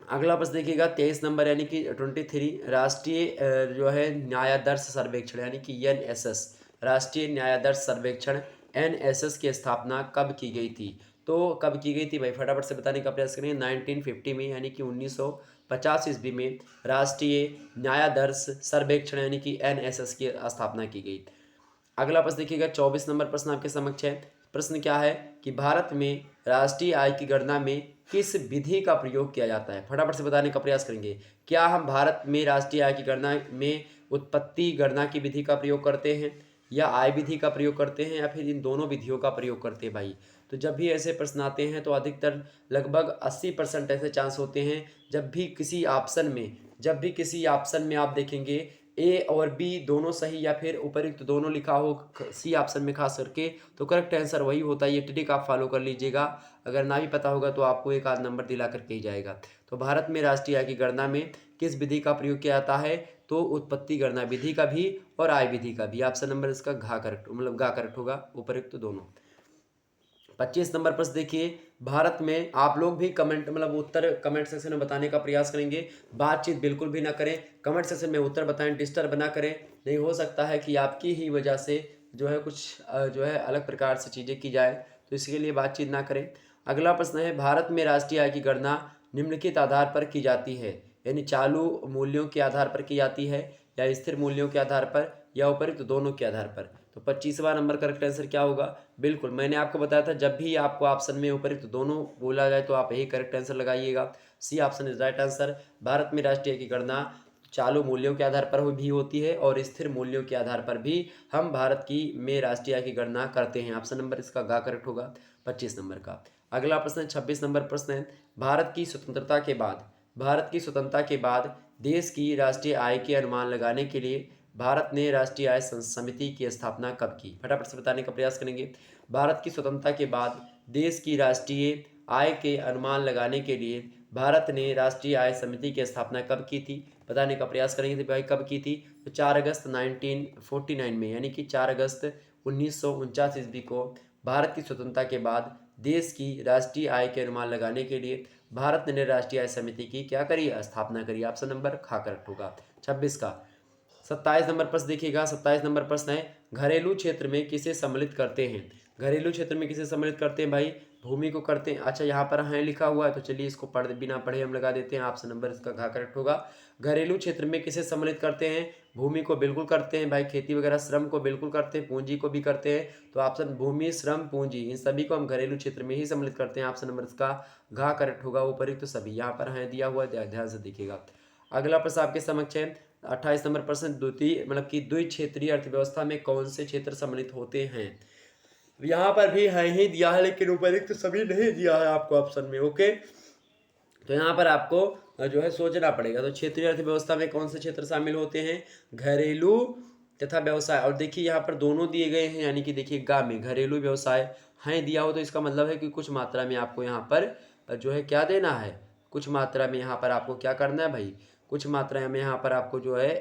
अगला प्रश्न देखिएगा, 23 नंबर यानी कि 23, राष्ट्रीय जो है न्यायाधीश सर्वेक्षण यानी कि एनएसएस, राष्ट्रीय न्यायाधीश सर्वेक्षण एनएसएस की स्थापना कब की गई थी? तो कब की गई थी भाई, फटाफट से बताने का प्रयास करेंगे। 1950 में, यानी कि 1950 ईस्वी में राष्ट्रीय न्यायाधीश सर्वेक्षण यानी कि एनएसएस की स्थापना की गई। अगला प्रश्न देखिएगा, 24 नंबर प्रश्न आपके समक्ष है। प्रश्न क्या है कि भारत में राष्ट्रीय आय की गणना में किस विधि का प्रयोग किया जाता है? फटाफट से बताने का प्रयास करेंगे। क्या हम भारत में राष्ट्रीय आय की गणना में उत्पत्ति गणना की विधि का प्रयोग करते हैं, या आय विधि का प्रयोग करते हैं, या फिर इन दोनों विधियों का प्रयोग करते हैं भाई? तो जब भी ऐसे प्रश्न आते हैं तो अधिकतर लगभग 80% ऐसे चांस होते हैं जब भी किसी ऑप्शन में आप देखेंगे ए और बी दोनों सही या फिर उपयुक्त दोनों लिखा हो सी ऑप्शन में खास करके, तो करेक्ट आंसर वही होता है। ये ट्रिक आप फॉलो कर लीजिएगा, अगर ना भी पता होगा तो आपको एक आध नंबर दिला करके ही जाएगा। तो भारत में राष्ट्रीय आय की गणना में किस विधि का प्रयोग किया जाता है? तो उत्पत्ति गणना विधि का भी और आय विधि का भी। ऑप्शन नंबर इसका घा करेक्ट होगा, उपयुक्त दोनों। 25 नंबर प्रश्न देखिए, भारत में आप लोग भी उत्तर कमेंट सेक्शन में बताने का प्रयास करेंगे, बातचीत बिल्कुल भी ना करें, कमेंट सेक्शन में उत्तर बताएं, डिस्टर्ब ना करें। नहीं हो सकता है कि आपकी ही वजह से जो है कुछ जो है अलग प्रकार से चीज़ें की जाए, तो इसके लिए बातचीत ना करें। अगला प्रश्न है, भारत में राष्ट्रीय आय की गणना निम्नलिखित आधार पर की जाती है, यानी चालू मूल्यों के आधार पर की जाती है, या स्थिर मूल्यों के आधार पर, या उपरोक्त दोनों के आधार पर। तो 25वां नंबर करेक्ट आंसर क्या होगा? बिल्कुल, मैंने आपको बताया था जब भी आपको ऑप्शन में उपरोक्त दोनों बोला जाए तो आप यही करेक्ट आंसर लगाइएगा। C option is right answer. Bharat में राष्ट्रीय आय की गणना चालू मूल्यों के आधार पर भी होती है और स्थिर मूल्यों के आधार पर भी हम भारत की में राष्ट्रीय आय की गणना करते हैं। ऑप्शन नंबर इसका ग करेक्ट होगा 25 नंबर का। अगला प्रश्न 26 नंबर प्रश्न है, भारत की स्वतंत्रता के बाद देश की राष्ट्रीय आय के अनुमान लगाने के लिए भारत ने राष्ट्रीय आय समिति की स्थापना कब की? फटाफट से बताने का प्रयास करेंगे। भारत की स्वतंत्रता के बाद देश की राष्ट्रीय आय के अनुमान लगाने के लिए भारत ने राष्ट्रीय आय समिति की स्थापना कब की थी? बताने का प्रयास करेंगे तो भाई कब की थी? तो 4 अगस्त 1949 में, यानी कि 4 अगस्त 1949 ईस्वी को भारत की स्वतंत्रता के बाद देश की राष्ट्रीय आय के अनुमान लगाने के लिए भारत ने राष्ट्रीय आय समिति की क्या करी? स्थापना करी। ऑप्शन नंबर खा करेक्ट होगा 26 का। 27 नंबर प्रश्न देखिएगा। 27 नंबर प्रश्न है, घरेलू क्षेत्र में किसे सम्मिलित करते हैं? घरेलू क्षेत्र में किसे सम्मिलित करते हैं भाई? भूमि को करते हैं। अच्छा, यहाँ पर है लिखा हुआ है तो चलिए इसको बिना पढ़े हम लगा देते हैं। ऑप्शन नंबर इसका घा करेक्ट होगा। घरेलू क्षेत्र में किसे सम्मिलित करते हैं? भूमि को बिल्कुल करते हैं भाई, खेती वगैरह श्रम को बिल्कुल करते हैं, पूंजी को भी करते हैं। तो ऑप्शन भूमि, श्रम, पूंजी, इन सभी को हम घरेलू क्षेत्र में ही सम्मिलित करते हैं। ऑप्शन नंबर इसका घा करेक्ट होगा। उपयुक्त सभी यहाँ पर है दिया हुआ, ध्यान से देखिएगा। अगला प्रश्न आपके समक्ष है 28 नंबर प्रश्न, द्विक्षेत्रीय अर्थव्यवस्था में कौन से क्षेत्र सम्मिलित होते हैं? यहाँ पर भी है ही दिया है लेकिन उपयुक्त सभी नहीं दिया है आपको ऑप्शन में। ओके, तो यहाँ पर आपको जो है सोचना पड़ेगा। तो क्षेत्रीय अर्थव्यवस्था में कौन से क्षेत्र शामिल होते हैं? घरेलू तथा व्यवसाय। और देखिए यहाँ पर दोनों दिए गए हैं, यानी कि देखिए गा में घरेलू व्यवसाय हैं दिया हो तो इसका मतलब है कि कुछ मात्रा में आपको यहाँ पर जो है क्या देना है? कुछ मात्रा में यहाँ पर आपको क्या करना है भाई? कुछ मात्रा में यहाँ पर आपको जो है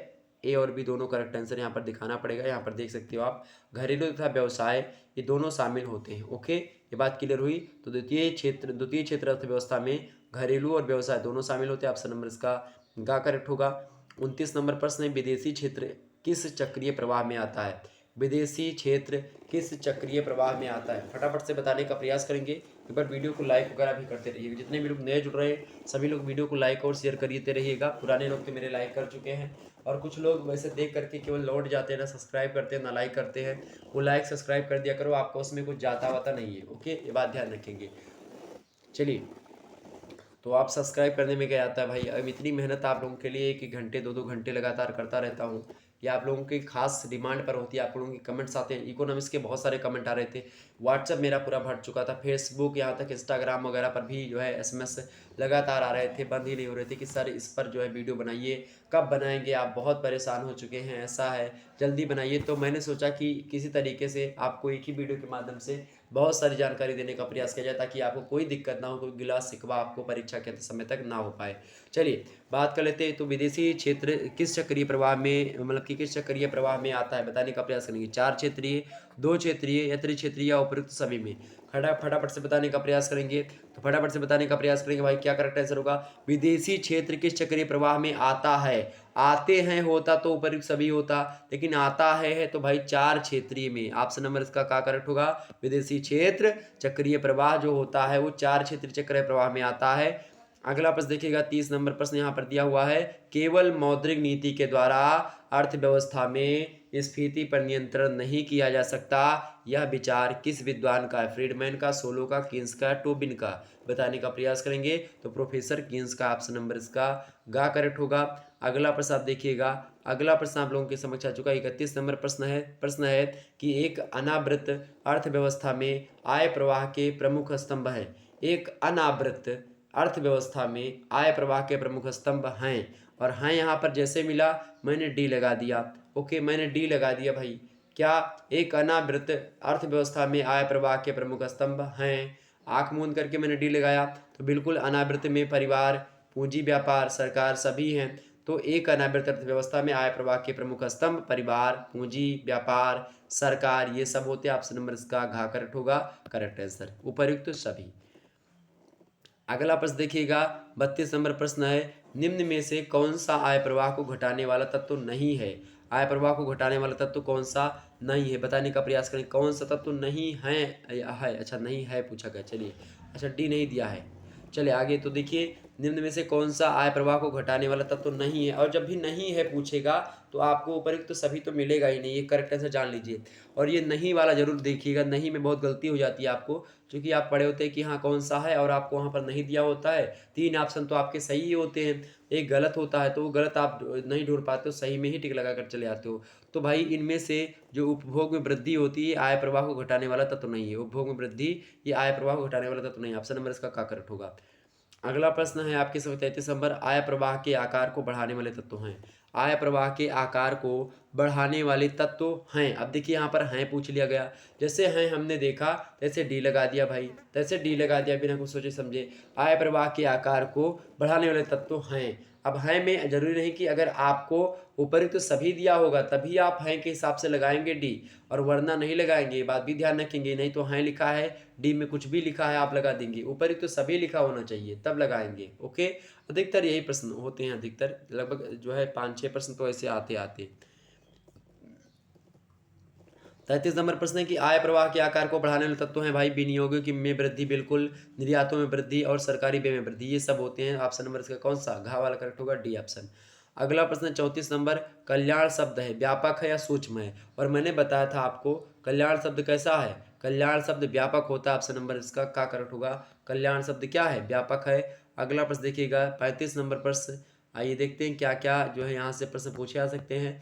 ए और बी दोनों करेक्ट आंसर यहाँ पर दिखाना पड़ेगा। यहाँ पर देख सकते हो आप, घरेलू तथा व्यवसाय ये दोनों शामिल होते हैं। ओके, ये बात क्लियर हुई। तो द्वितीय क्षेत्र अर्थव्यवस्था में घरेलू और व्यवसाय दोनों शामिल होते हैं। ऑप्शन नंबर इसका गा करेक्ट होगा। 29 नंबर प्रश्न है, विदेशी क्षेत्र किस चक्रीय प्रवाह में आता है? विदेशी क्षेत्र किस चक्रीय प्रवाह में आता है? फटाफट से बताने का प्रयास करेंगे। एक बार वीडियो को लाइक वगैरह भी करते रहिएगा। जितने भी लोग नए जुड़ रहे हैं सभी लोग वीडियो को लाइक और शेयर करते रहिएगा। पुराने लोग तो मेरे लाइक कर चुके हैं और कुछ लोग वैसे देख करके केवल लौट जाते हैं, ना सब्सक्राइब करते हैं ना लाइक करते हैं। वो लाइक सब्सक्राइब कर दिया करो, आपको उसमें कुछ जाता वाता नहीं है। ओके, ये बात ध्यान रखेंगे। चलिए, तो आप सब्सक्राइब करने में क्या आता है भाई? अब इतनी मेहनत आप लोगों के लिए 1-1 घंटे 2-2 घंटे लगातार करता रहता हूँ। ये आप लोगों की खास डिमांड पर होती है। आप लोगों के कमेंट्स आते हैं, इकोनॉमिक्स के बहुत सारे कमेंट आ रहे थे। व्हाट्सएप मेरा पूरा भर चुका था, फेसबुक यहाँ तक इंस्टाग्राम वगैरह पर भी जो है एसएमएस लगातार आ रहे थे, बंद ही नहीं हो रहे थे कि सर इस पर जो है वीडियो बनाइए, कब बनाएंगे, आप बहुत परेशान हो चुके हैं, ऐसा है, जल्दी बनाइए। तो मैंने सोचा कि किसी तरीके से आपको एक ही वीडियो के माध्यम से बहुत सारी जानकारी देने का प्रयास किया जाए ताकि आपको कोई दिक्कत ना हो, कोई गिला शिकवा आपको परीक्षा के समय तक ना हो पाए। चलिए बात कर लेते हैं। तो विदेशी क्षेत्र किस चक्रीय प्रवाह में, मतलब कि किस चक्रीय प्रवाह में आता है? बताने का प्रयास करेंगे। 4 क्षेत्रीय, 2 क्षेत्रीय या त्रिक्षेत्रीय या उपयुक्त सभी में? फटाफट से बताने का प्रयास करेंगे। तो फटाफट से बताने का प्रयास करेंगे भाई, क्या करेक्ट आंसर होगा? विदेशी क्षेत्र किस चक्रीय प्रवाह में आता है? आते हैं होता तो उपयुक्त सभी होता, लेकिन आता है तो भाई 4 क्षेत्रीय में। ऑप्शन नंबर इसका क्या करेक्ट होगा? विदेशी क्षेत्र चक्रीय प्रवाह जो होता है वो 4 क्षेत्रीय चक्रीय प्रवाह में आता है। अगला प्रश्न देखिएगा, 30 नंबर प्रश्न यहाँ पर दिया हुआ है, केवल मौद्रिक नीति के द्वारा अर्थव्यवस्था में स्फीति पर नियंत्रण नहीं किया जा सकता। यह विचार किस विद्वान का है? फ्रीडमैन का, सोलो का, कीन्स का, टोबिन का? बताने का प्रयास करेंगे। तो प्रोफेसर कीन्स का ऑप्शन नंबर इसका गा करेक्ट होगा। अगला प्रश्न आप देखिएगा। अगला प्रश्न आप लोगों के समक्ष आ चुका है। 31 नंबर प्रश्न है कि एक अनावृत अर्थव्यवस्था में आय प्रवाह के प्रमुख स्तंभ है। एक अनावृत अर्थव्यवस्था में आय प्रवाह के प्रमुख स्तंभ हैं, और हैं यहाँ पर जैसे मिला मैंने डी लगा दिया। ओके, मैंने डी लगा दिया भाई। क्या एक अनावृत अर्थव्यवस्था में आय प्रवाह के प्रमुख स्तंभ हैं? आंख मूंद करके मैंने डी लगाया तो बिल्कुल अनावृत में परिवार, पूंजी, व्यापार, सरकार सभी हैं। तो एक अनावृत अर्थव्यवस्था में आय प्रवाह के प्रमुख स्तंभ परिवार, पूंजी, व्यापार, सरकार ये सब होते हैं। ऑप्शन नंबर इसका घा करेक्ट होगा, करेक्ट आंसर उपयुक्त सभी। अगला प्रश्न देखिएगा, 32 नंबर प्रश्न है, निम्न में से कौन सा आय प्रवाह को घटाने वाला तत्व नहीं है? आय प्रवाह को घटाने वाला तत्व कौन सा नहीं है? बताने का प्रयास करें। कौन सा तत्व नहीं है? अच्छा नहीं है पूछा गया। चलिए, अच्छा डी नहीं दिया है। चलिए आगे। तो देखिए निम्न में से कौन सा आय प्रवाह को घटाने वाला तत्व नहीं है। और जब भी नहीं है पूछेगा तो आपको उपयुक्त तो सभी तो मिलेगा ही नहीं, ये करेक्ट आंसर जान लीजिए। और ये नहीं वाला जरूर देखिएगा, नहीं में बहुत गलती हो जाती है आपको, क्योंकि आप पढ़े होते हैं कि हाँ कौन सा है और आपको वहाँ पर नहीं दिया होता है। 3 ऑप्शन तो आपके सही ही होते हैं, एक गलत होता है, तो वो गलत आप नहीं ढूंढ पाते हो, सही में ही टिक लगा कर चले आते हो। तो भाई इनमें से जो उपभोग में वृद्धि होती है आय प्रवाह को घटाने वाला तत्व नहीं है। उपभोग में वृद्धि ये आय प्रवाह को घटाने वाला तत्व नहीं है। ऑप्शन नंबर इसका का करेक्ट होगा। अगला प्रश्न है आपके समय 33 नंबर, आय प्रवाह के आकार को बढ़ाने वाले तत्व हैं। आय प्रवाह के आकार को बढ़ाने वाले तत्व हैं। अब देखिए यहाँ पर हैं पूछ लिया गया, जैसे हैं हमने देखा तैसे डी लगा दिया भाई, तैसे डी लगा दिया बिना कुछ सोचे समझे। आय प्रवाह के आकार को बढ़ाने वाले तत्व हैं। अब हैं में जरूरी नहीं कि अगर आपको उपयुक्त तो सभी दिया होगा तभी आप हैं के हिसाब से लगाएंगे डी, और वरना नहीं लगाएंगे, ये बात भी ध्यान रखेंगे। नहीं तो हैं लिखा है, डी में कुछ भी लिखा है आप लगा देंगे, उपयुक्त तो सभी लिखा होना चाहिए तब लगाएंगे। ओके, अधिकतर यही प्रश्न होते हैं, अधिकतर लगभग जो है 5-6 प्रश्न तो ऐसे आते आते। 33 नंबर प्रश्न है कि आय प्रवाह के आकार को बढ़ाने वाले तत्व हैं भाई, विनियोगों की में वृद्धि, बिल्कुल, निर्यातों में वृद्धि और सरकारी व्यय में वृद्धि, ये सब होते हैं। ऑप्शन नंबर इसका कौन सा घा वाला करेक्ट होगा, डी ऑप्शन। अगला प्रश्न 34 नंबर, कल्याण शब्द है व्यापक है या सूक्ष्म है। और मैंने बताया था आपको कल्याण शब्द कैसा है, कल्याण शब्द व्यापक होता है। ऑप्शन नंबर इसका का करेक्ट होगा, कल्याण शब्द क्या है, व्यापक है। अगला प्रश्न देखिएगा 35 नंबर प्रश्न, आइए देखते हैं क्या क्या जो है यहाँ से प्रश्न पूछे जा सकते हैं।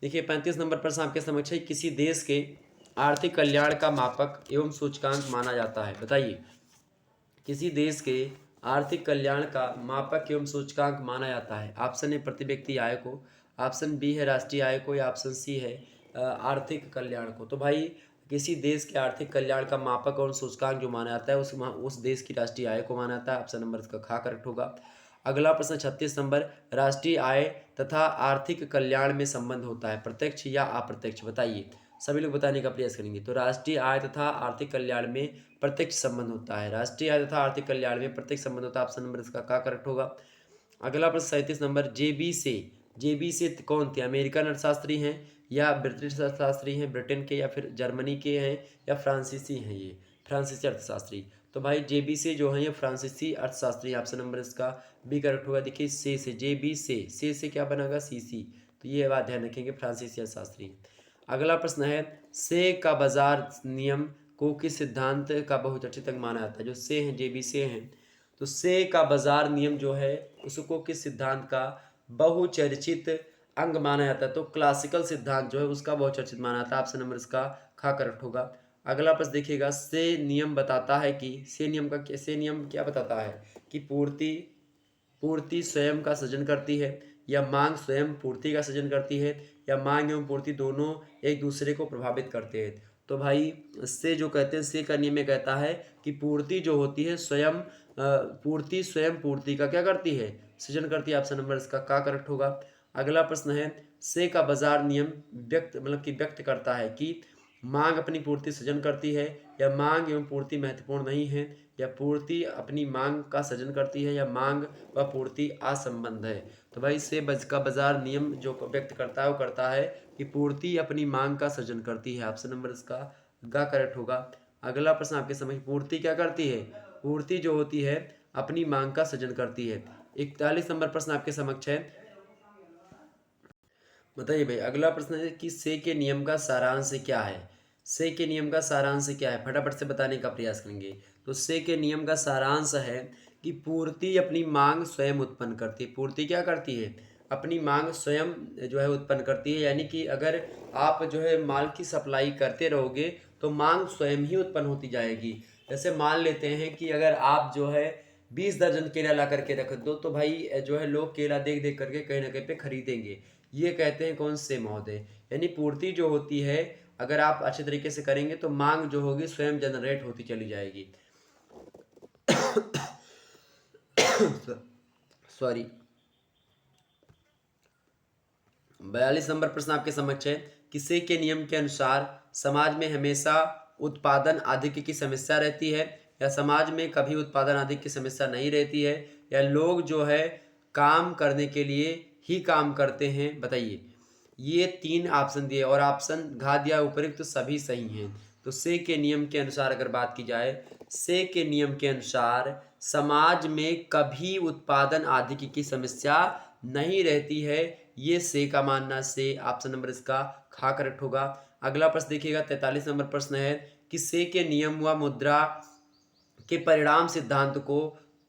देखिए 35 नंबर प्रश्न आपके समक्ष है, किसी देश के आर्थिक कल्याण का मापक एवं सूचकांक माना जाता है। बताइए, किसी देश के आर्थिक कल्याण का मापक एवं सूचकांक माना जाता है। ऑप्शन ए प्रति व्यक्ति आय को, ऑप्शन बी है राष्ट्रीय आय को, या ऑप्शन सी है आर्थिक कल्याण को। तो भाई किसी देश के आर्थिक कल्याण का मापक और सूचकांक जो माना जाता है उस देश की राष्ट्रीय आय को माना जाता है। ऑप्शन नंबर इसका खा करेक्ट होगा। अगला प्रश्न 36 नंबर, राष्ट्रीय आय तथा आर्थिक कल्याण में संबंध होता है प्रत्यक्ष या अप्रत्यक्ष। बताइए, सभी लोग बताने का प्रयास करेंगे। तो राष्ट्रीय आय तथा आर्थिक कल्याण में प्रत्यक्ष संबंध होता है, राष्ट्रीय आय तथा आर्थिक कल्याण में प्रत्यक्ष संबंध होता है। ऑप्शन नंबर इसका का करेक्ट होगा। अगला प्रश्न 37 नंबर, जेबी से कौन थे, अमेरिकन अर्थशास्त्री हैं या ब्रिटिश अर्थशास्त्री हैं, ब्रिटेन के या फिर जर्मनी के हैं या फ्रांसीसी हैं, ये फ्रांसीसी अर्थशास्त्री। तो भाई जेबी से जो है ये फ्रांसीसी अर्थशास्त्री। ऑप्शन नंबर इसका बी करेक्ट होगा। देखिए से जेबी से क्या बनेगा, सी। तो ये बात ध्यान रखेंगे, फ्रांसीसी अर्थशास्त्री। अगला प्रश्न है, से का बाजार नियम को किस सिद्धांत का बहुचर्चित अंग माना जाता है। जो से हैं, जेबी से हैं, तो से का बाजार नियम जो है उसको किस सिद्धांत का बहुचर्चित अंग माना जाता है। तो क्लासिकल सिद्धांत जो है उसका बहुचर्चित माना जाता है। ऑप्शन नंबर इसका खा करेक्ट होगा। अगला प्रश्न देखिएगा, से नियम बताता है कि से नियम क्या बताता है कि पूर्ति स्वयं का सृजन करती है, या मांग स्वयं पूर्ति का सृजन करती है, या मांग एवं पूर्ति दोनों एक दूसरे को प्रभावित करते हैं। तो भाई से जो कहते हैं, से का नियम ये कहता है कि पूर्ति जो होती है स्वयं पूर्ति स्वयं पूर्ति का क्या करती है, सृजन करती है। ऑप्शन नंबर इसका का करेक्ट होगा। अगला प्रश्न है, से का बाजार नियम व्यक्त करता है कि मांग अपनी पूर्ति सृजन करती है, या मांग एवं पूर्ति महत्वपूर्ण नहीं है, या पूर्ति अपनी मांग का सृजन करती है, या मांग व पूर्ति असंबंध है। तो भाई से का बाजार नियम जो व्यक्त करता है वो करता है कि पूर्ति अपनी मांग का सृजन करती है। ऑप्शन नंबर इसका गा करेक्ट होगा। अगला प्रश्न आपके समझ, पूर्ति क्या करती है, पूर्ति जो होती है अपनी मांग का सृजन करती है। 41 नंबर प्रश्न आपके समक्ष है, बताइए भाई। अगला प्रश्न है कि से के नियम का सारांश क्या है। से के नियम का सारांश क्या है, फटाफट से बताने का प्रयास करेंगे। तो से के नियम का सारांश है कि पूर्ति अपनी मांग स्वयं उत्पन्न करती है। पूर्ति क्या करती है, अपनी मांग स्वयं जो है उत्पन्न करती है। यानी कि अगर आप जो है माल की सप्लाई करते रहोगे तो मांग स्वयं ही उत्पन्न होती जाएगी। जैसे मान लेते हैं कि अगर आप जो है 20 दर्जन केला ला करके रख दो, तो भाई जो है लोग केला देख देख करके कहीं ना कहीं पे खरीदेंगे। ये कहते हैं कौन से महोदय, यानी पूर्ति जो होती है अगर आप अच्छे तरीके से करेंगे तो मांग जो होगी स्वयं जनरेट होती चली जाएगी। सॉरी। 42 नंबर प्रश्न आपके समक्ष है, किसे के नियम के अनुसार समाज में हमेशा उत्पादन आधिक्य की समस्या रहती है, या समाज में कभी उत्पादन आधिक्य की समस्या नहीं रहती है, या लोग जो है काम करने के लिए ही काम करते हैं। बताइए, ये 3 ऑप्शन दिए और ऑप्शन घा दिया उपयुक्त तो सभी सही हैं। तो से के नियम के अनुसार अगर बात की जाए, से के नियम के अनुसार समाज में कभी उत्पादन आदि की समस्या नहीं रहती है। ये से का मानना से, ऑप्शन नंबर इसका खा करेक्ट होगा। अगला प्रश्न देखिएगा 43 नंबर प्रश्न है कि से के नियम व मुद्रा के परिणाम सिद्धांत को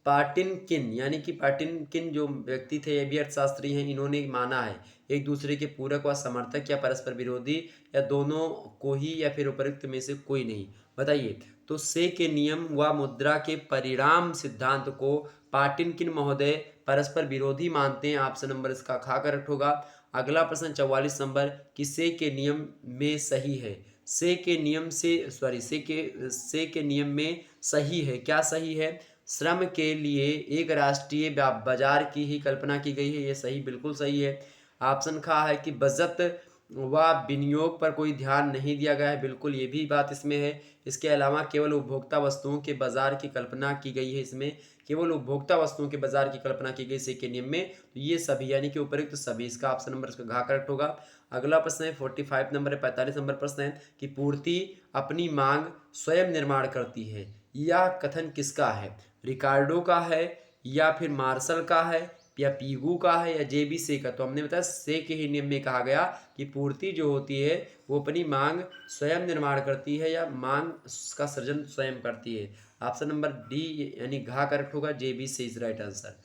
पाटिनकिन यानी कि पाटिनकिन जो व्यक्ति थे, ये भी अर्थशास्त्री हैं, इन्होंने माना है। एक दूसरे के पूरक व समर्थक या परस्पर विरोधी या दोनों को ही या फिर उपयुक्त में से कोई नहीं। बताइए। तो से के नियम व मुद्रा के परिणाम सिद्धांत को पाटिनकिन महोदय परस्पर विरोधी मानते हैं। ऑप्शन नंबर इसका खा करेक्ट होगा। अगला प्रश्न 44 नंबर कि से के नियम में सही है। से के नियम से सॉरी से के नियम में सही है। क्या सही है? श्रम के लिए एक राष्ट्रीय बाजार की ही कल्पना की गई है। ये सही, बिल्कुल सही है। ऑप्शन खा है कि बचत व विनियोग पर कोई ध्यान नहीं दिया गया है। बिल्कुल, ये भी बात इसमें है। इसके अलावा केवल उपभोक्ता वस्तुओं के बाजार की कल्पना की गई है। इसमें केवल उपभोक्ता वस्तुओं के बाजार की कल्पना की गई से के नियम में। तो ये सभी यानी कि उपयुक्त सभी, इसका ऑप्शन नंबर इसका घा करेक्ट होगा। अगला प्रश्न है 45 नंबर है, 45 नंबर प्रश्न है कि पूर्ति अपनी मांग स्वयं निर्माण करती है। यह कथन किसका है? रिकार्डो का है या फिर मार्शल का है या पीगू का है या जेबी से का? तो हमने बताया से के ही नियम में कहा गया कि पूर्ति जो होती है वो अपनी मांग स्वयं निर्माण करती है या मांग का सृजन स्वयं करती है। ऑप्शन नंबर डी यानी घा करेक्ट होगा। जेबी से इज राइट आंसर।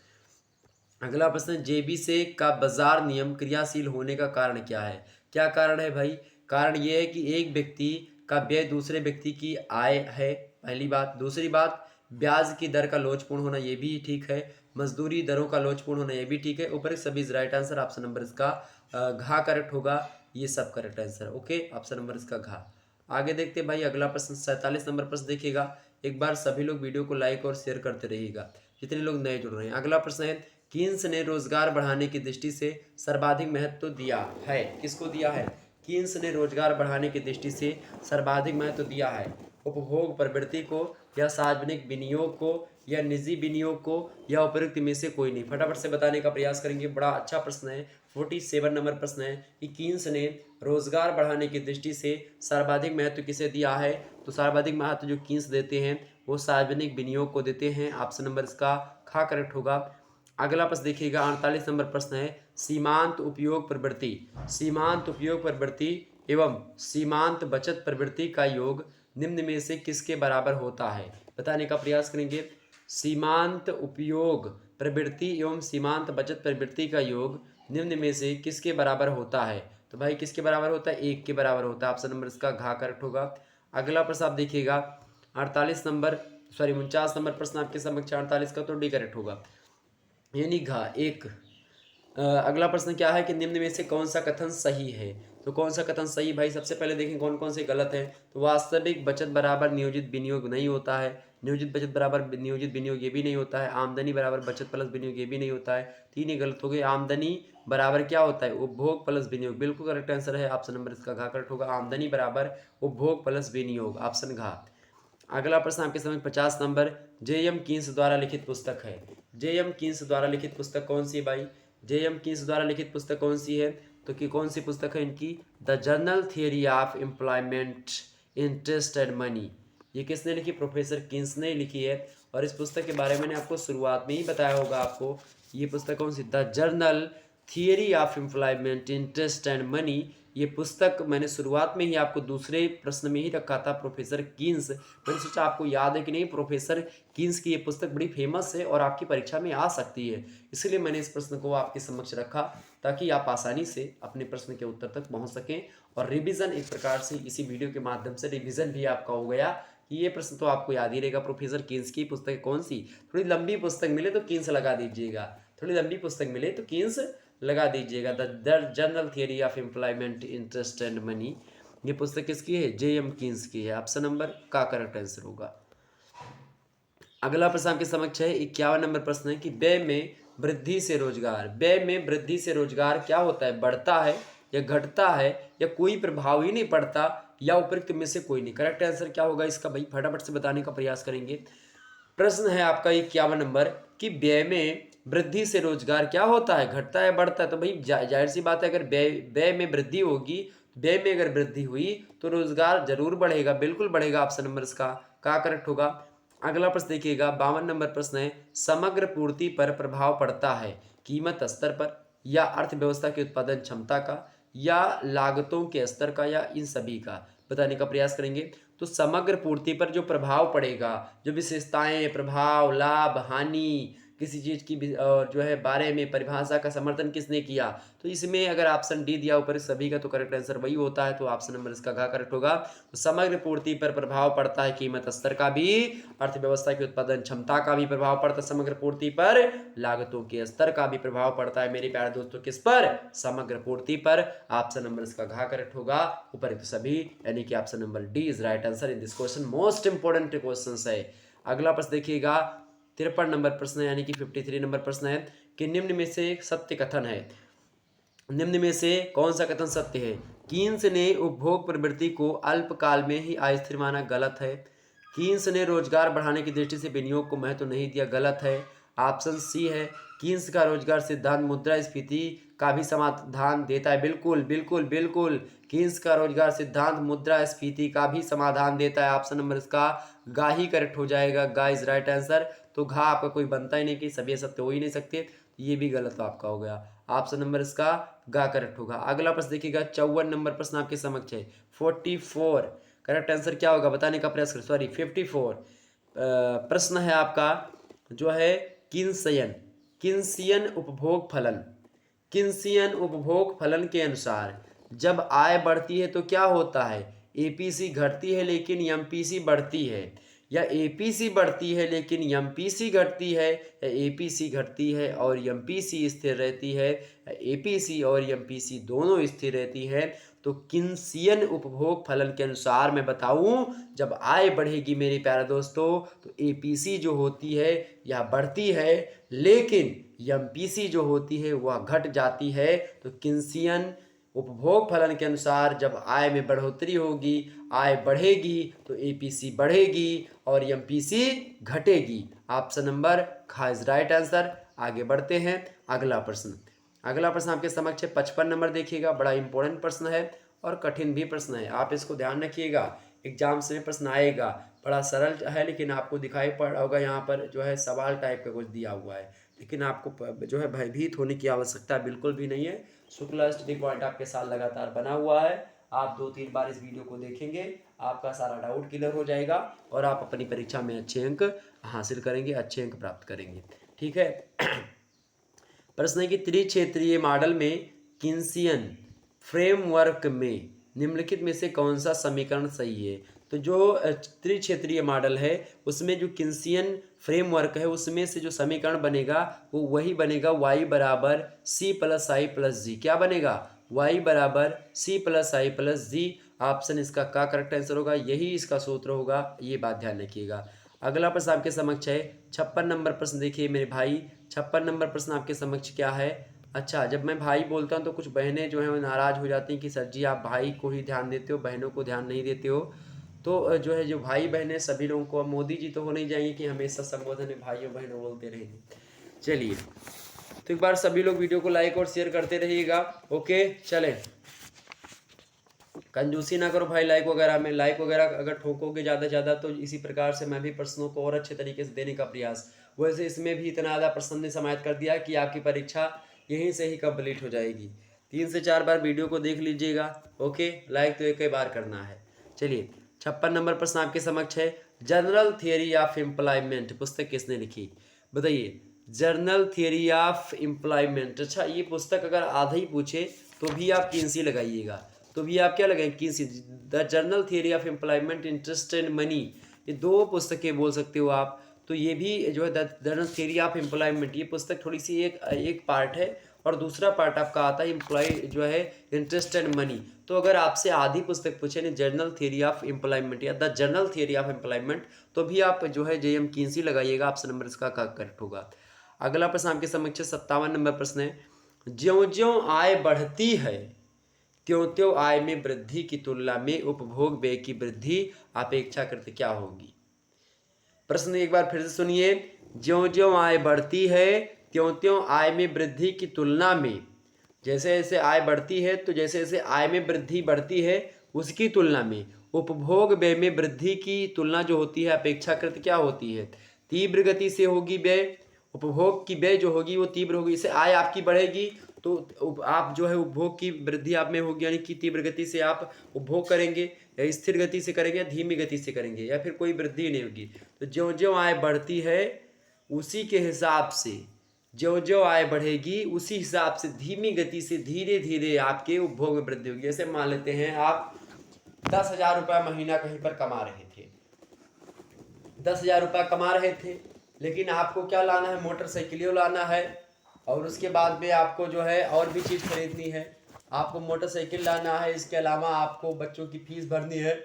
अगला प्रश्न, जेबी से का बाजार नियम क्रियाशील होने का कारण क्या है? क्या कारण है भाई? कारण यह है कि एक व्यक्ति का व्यय दूसरे व्यक्ति की आय है, पहली बात। दूसरी बात, ब्याज की दर का लोचपूर्ण होना, ये भी ठीक है। मजदूरी दरों का लोचपूर्ण होना, ये भी ठीक है। ऊपर सभी is right answer. Option number इसका घा करेक्ट होगा। ये सब correct answer. Okay, option number इसका घा। आगे देखते हैं भाई अगला प्रश्न 47 नंबर प्रश्न देखिएगा। एक बार सभी लोग वीडियो को लाइक और शेयर करते रहिएगा जितने लोग नए जुड़ रहे हैं। अगला प्रश्न है, कीन्स ने रोजगार बढ़ाने की दृष्टि से सर्वाधिक महत्व दिया है। किसको दिया है? कीन्स ने रोजगार बढ़ाने की दृष्टि से सर्वाधिक महत्व दिया है। उपभोग प्रवृत्ति को या सार्वजनिक विनियोग को या निजी विनियोग को या उपयुक्त में से कोई नहीं। फटाफट से बताने का प्रयास करेंगे। बड़ा अच्छा प्रश्न है। 47 नंबर प्रश्न है कि कीन्स ने रोजगार बढ़ाने की दृष्टि से सर्वाधिक महत्व किसे दिया है? तो सर्वाधिक महत्व जो कीन्स देते हैं वो सार्वजनिक विनियोग को देते हैं। ऑप्शन नंबर इसका खा करेक्ट होगा। अगला प्रश्न देखिएगा 48 नंबर प्रश्न है, सीमांत उपयोग प्रवृत्ति, सीमांत उपयोग प्रवृत्ति एवं सीमांत बचत प्रवृत्ति का योग निम्न में से किसके बराबर होता है? बताने का प्रयास करेंगे। सीमांत उपयोग प्रवृत्ति एवं सीमांत बचत प्रवृत्ति का योग निम्न में से किसके बराबर होता है? तो भाई किसके बराबर होता है? 1 के बराबर होता है। ऑप्शन नंबर इसका घा करेक्ट होगा। अगला प्रश्न आप देखिएगा 48 नंबर 49 नंबर प्रश्न आपके समक्ष 48 का, तो डी करेक्ट होगा यानी घा 1। अगला प्रश्न क्या है कि निम्न में से कौन सा कथन सही है? तो कौन सा कथन सही भाई? सबसे पहले देखें कौन कौन से गलत है। तो वास्तविक बचत बराबर नियोजित विनियोग नहीं होता है। नियोजित बचत बराबर नियोजित विनियोग, ये भी नहीं होता है। आमदनी बराबर बचत प्लस विनियोग, ये भी नहीं होता है। 3 ही गलत हो गए। आमदनी बराबर क्या होता है? उपभोग प्लस विनियोग, बिल्कुल करेक्ट आंसर है। ऑप्शन नंबर इसका घा करेक्ट होगा। आमदनी बराबर उपभोग प्लस विनियोग, ऑप्शन घा। अगला प्रश्न आपके समझ 50 नंबर, जे.एम. कीन्स द्वारा लिखित पुस्तक है। जे.एम. कीन्स द्वारा लिखित पुस्तक कौन सी है भाई? जे.एम. कीन्स द्वारा लिखित पुस्तक कौन सी है? तो कि कौन सी पुस्तक है इनकी? The general theory of employment, interest and money. ये किसने लिखी? प्रोफेसर कीन्स ने लिखी है। और इस पुस्तक के बारे में मैंने आपको शुरुआत में ही बताया होगा आपको। ये पुस्तक कौन सी? The general theory of employment, interest and money. ये पुस्तक मैंने शुरुआत में ही आपको दूसरे प्रश्न में ही रखा था, प्रोफेसर कीन्स। मैंने सोचा आपको याद है कि नहीं, प्रोफेसर कीन्स की ये पुस्तक बड़ी फेमस है और आपकी परीक्षा में आ सकती है, इसलिए मैंने इस प्रश्न को आपके समक्ष रखा ताकि आप आसानी से अपने प्रश्न के उत्तर तक पहुंच सकें। और रिवीजन एक प्रकार से इसी वीडियो के माध्यम से रिवीजन भी आपका हो गया कि ये प्रश्न तो आपको याद ही रहेगा। प्रोफेसर कीन्स की पुस्तक कौन सी? थोड़ी लंबी पुस्तक मिले तो कीन्स लगा दीजिएगा, थोड़ी लंबी पुस्तक मिले तो कीन्स लगा दीजिएगा। The general theory of employment, interest and money. ये पुस्तक किसकी है? जे.एम. कीन्स की है। ऑप्शन नंबर का करेक्ट आंसर होगा। अगला प्रश्न आपके समक्ष है 51 नंबर प्रश्न है कि व्यय में वृद्धि से रोजगार, व्यय में वृद्धि से रोजगार क्या होता है? बढ़ता है या घटता है या कोई प्रभाव ही नहीं पड़ता या उपयुक्त में से कोई नहीं? करेक्ट आंसर क्या होगा इसका भाई? फटाफट से बताने का प्रयास करेंगे। प्रश्न है आपका 51 नंबर कि व्यय में वृद्धि से रोजगार क्या होता है? घटता है, बढ़ता है? तो भाई जाहिर सी बात है, अगर व्यय में वृद्धि होगी, व्यय में अगर वृद्धि हुई तो रोजगार जरूर बढ़ेगा, बिल्कुल बढ़ेगा। ऑप्शन नंबर इसका का करेक्ट होगा। अगला प्रश्न देखिएगा, 52 नंबर प्रश्न है, समग्र पूर्ति पर प्रभाव पड़ता है कीमत स्तर पर, या अर्थव्यवस्था की उत्पादन क्षमता का, या लागतों के स्तर का, या इन सभी का। बताने का प्रयास करेंगे। तो समग्र पूर्ति पर जो प्रभाव पड़ेगा, जो विशेषताएं, प्रभाव, लाभ, हानि, किसी चीज़ की जो है बारे में परिभाषा का समर्थन किसने किया, तो इसमें अगर ऑप्शन डी दिया ऊपर सभी का, तो करेक्ट आंसर वही होता है। तो ऑप्शन नंबर इसका घ करेक्ट होगा। तो समग्र पूर्ति पर प्रभाव पड़ता है कीमत स्तर का भी, अर्थव्यवस्था की उत्पादन क्षमता का भी प्रभाव पड़ता है समग्र पूर्ति पर, लागतों के स्तर का भी प्रभाव पड़ता है मेरे प्यारे दोस्तों किस पर, समग्र पूर्ति पर। ऑप्शन नंबर इसका घ करेक्ट होगा, ऊपर तो सभी, यानी कि option number D is right answer in this question. Most important question है। अगला प्रश्न देखिएगा, 53 नंबर प्रश्न है, यानी कि 53 नंबर प्रश्न है कि निम्न में से एक सत्य कथन है, निम्न में से कौन सा कथन सत्य है। कीन्स ने उपभोग प्रवृत्ति को अल्पकाल में ही अस्थिर माना, गलत है। कीन्स ने रोजगार बढ़ाने की दृष्टि से विनियोग को महत्व नहीं दिया, गलत है। ऑप्शन सी है, कीन्स का रोजगार सिद्धांत मुद्रास्फीति का भी समाधान देता है, बिल्कुल बिल्कुल बिल्कुल। कीन्स का रोजगार सिद्धांत मुद्रास्फीति का भी समाधान देता है। ऑप्शन नंबर इसका गा ही करेक्ट हो जाएगा, गा इज राइट आंसर। तो घा आपका कोई बनता ही नहीं, कि सभी सत्य हो ही नहीं सकते, ये भी गलत आपका हो गया। ऑप्शन नंबर इसका गा करेक्ट होगा। अगला प्रश्न देखिएगा, 54 नंबर प्रश्न आपके समक्ष है, 44 करेक्ट आंसर क्या होगा बताने का प्रयास करें, सॉरी 54 प्रश्न है आपका जो है किन्सियन, किन्सियन उपभोग फलन, किन्सियन उपभोग फलन के अनुसार जब आय बढ़ती है तो क्या होता है, एपीसी घटती है लेकिन एमपीसी बढ़ती है, या एपीसी बढ़ती है लेकिन एमपीसी घटती है, या एपीसी घटती है और एमपीसी स्थिर रहती है, या एपीसी और एमपीसी दोनों स्थिर रहती है। तो किन्सियन उपभोग फलन के अनुसार मैं बताऊं, जब आय बढ़ेगी मेरे प्यारे दोस्तों तो एपीसी जो होती है यह बढ़ती है, लेकिन एमपीसी जो होती है वह घट जाती है। तो किन्सियन उपभोग फलन के अनुसार जब आय में बढ़ोतरी होगी, आय बढ़ेगी तो एपीसी बढ़ेगी और एमपीसी घटेगी। ऑप्शन नंबर खा इज राइट आंसर। आगे बढ़ते हैं, अगला प्रश्न, अगला प्रश्न आपके समक्ष है 55 नंबर देखिएगा, बड़ा इंपॉर्टेंट प्रश्न है और कठिन भी प्रश्न है, आप इसको ध्यान रखिएगा, एग्जाम से प्रश्न आएगा। बड़ा सरल है लेकिन आपको दिखाई पड़ रहा होगा यहाँ पर जो है सवाल टाइप का कुछ दिया हुआ है, लेकिन आपको जो है भयभीत होने की आवश्यकता बिल्कुल भी नहीं है। शुक्ला स्टडी पॉइंट आपके साथ लगातार बना हुआ है, आप 2-3 बार इस वीडियो को देखेंगे, आपका सारा डाउट क्लियर हो जाएगा और आप अपनी परीक्षा में अच्छे अंक हासिल करेंगे, अच्छे अंक प्राप्त करेंगे, ठीक है। प्रश्न है कि त्रिक्षेत्रीय मॉडल में किन्सियन फ्रेमवर्क में निम्नलिखित में से कौन सा समीकरण सही है। तो जो त्रिक्षेत्रीय मॉडल है उसमें जो किन्सियन फ्रेमवर्क है उसमें से जो समीकरण बनेगा वो वही बनेगा, y बराबर सी प्लस आई प्लस जी। क्या बनेगा, y बराबर सी प्लस आई प्लस जी। ऑप्शन इसका का करेक्ट आंसर होगा, यही इसका सूत्र होगा, ये बात ध्यान रखिएगा। अगला प्रश्न आपके समक्ष है 56 नंबर प्रश्न देखिए मेरे भाई, 56 नंबर प्रश्न आपके समक्ष क्या है। अच्छा, जब मैं भाई बोलता हूँ तो कुछ बहनें जो हैं वो नाराज़ हो जाती हैं कि सर जी आप भाई को ही ध्यान देते हो, बहनों को ध्यान नहीं देते हो। तो जो है जो भाई बहनें सभी लोगों को, मोदी जी तो हो नहीं जाएंगे कि हमेशा संबोधन में भाइयों बहनों बोलते रहेंगे। चलिए, तो एक बार सभी लोग वीडियो को लाइक और शेयर करते रहिएगा। ओके, चले, कंजूसी ना करो भाई, लाइक वगैरह में, लाइक वगैरह अगर ठोकोगे ज़्यादा ज़्यादा तो इसी प्रकार से मैं भी प्रश्नों को और अच्छे तरीके से देने का प्रयास, वैसे इसमें भी इतना ज़्यादा प्रश्न ने समाहित कर दिया कि आपकी परीक्षा यहीं से ही कंप्लीट हो जाएगी। 3 से 4 बार वीडियो को देख लीजिएगा। ओके, लाइक तो एक ही बार करना है। चलिए, 56 नंबर प्रश्न आपके समक्ष है, जर्नल थियरी ऑफ एम्प्लॉयमेंट पुस्तक किसने लिखी, बताइए। जर्नल थियरी ऑफ एम्प्लॉयमेंट, अच्छा ये पुस्तक अगर आधा ही पूछे तो भी आप किन्सी लगाइएगा, तो भी आप क्या लगाएंगे Kinsey. The general theory of employment, interest and money, ये 2 पुस्तकें बोल सकते हो आप। तो ये भी जो है the general theory of employment, ये पुस्तक थोड़ी सी एक पार्ट है और दूसरा पार्ट आपका आता है एम्प्लॉय जो है इंटरेस्ट एंड मनी। तो अगर आपसे आधी पुस्तक पूछे नहीं जर्नल थियरी ऑफ एम्प्लॉयमेंट या the general theory of employment, तो भी आप जो है जेएम किन्सी लगाइएगा, ऑप्शन नंबर इसका करेक्ट होगा। अगला प्रश्न आपके समक्ष 57 नंबर प्रश्न है, ज्यों ज्यों आय बढ़ती है त्यों त्यों आय में वृद्धि की तुलना में उपभोग व्यय की वृद्धि अपेक्षाकृत क्या होगी। प्रश्न एक बार फिर से सुनिए, ज्यों ज्यों आय बढ़ती है त्यों त्यों आय में वृद्धि की तुलना में, जैसे जैसे आय बढ़ती है तो जैसे जैसे आय में वृद्धि बढ़ती है उसकी तुलना में उपभोग व्यय में वृद्धि की तुलना जो होती है अपेक्षाकृत क्या होती है, तीव्र गति से होगी व्यय। उपभोग की व्यय जो होगी वो तीव्र होगी, इससे आय आपकी बढ़ेगी तो आप जो है उपभोग की वृद्धि आप में होगी, यानी कि तीव्र गति से आप उपभोग करेंगे, या स्थिर गति से करेंगे या धीमी गति से करेंगे, या फिर कोई वृद्धि नहीं होगी। तो ज्यों ज्यों आय बढ़ती है उसी के हिसाब से, ज्यों ज्यों आय बढ़ेगी उसी हिसाब से धीमी गति से धीरे धीरे आपके उपभोग में वृद्धि होगी। जैसे मान लेते हैं आप 10,000 रुपया महीना कहीं पर कमा रहे थे, 10,000 रुपया कमा रहे थे, लेकिन आपको क्या लाना है, मोटरसाइकिल लाना है, और उसके बाद में आपको जो है और भी चीज़ खरीदनी है, आपको मोटरसाइकिल लाना है, इसके अलावा आपको बच्चों की फीस भरनी है,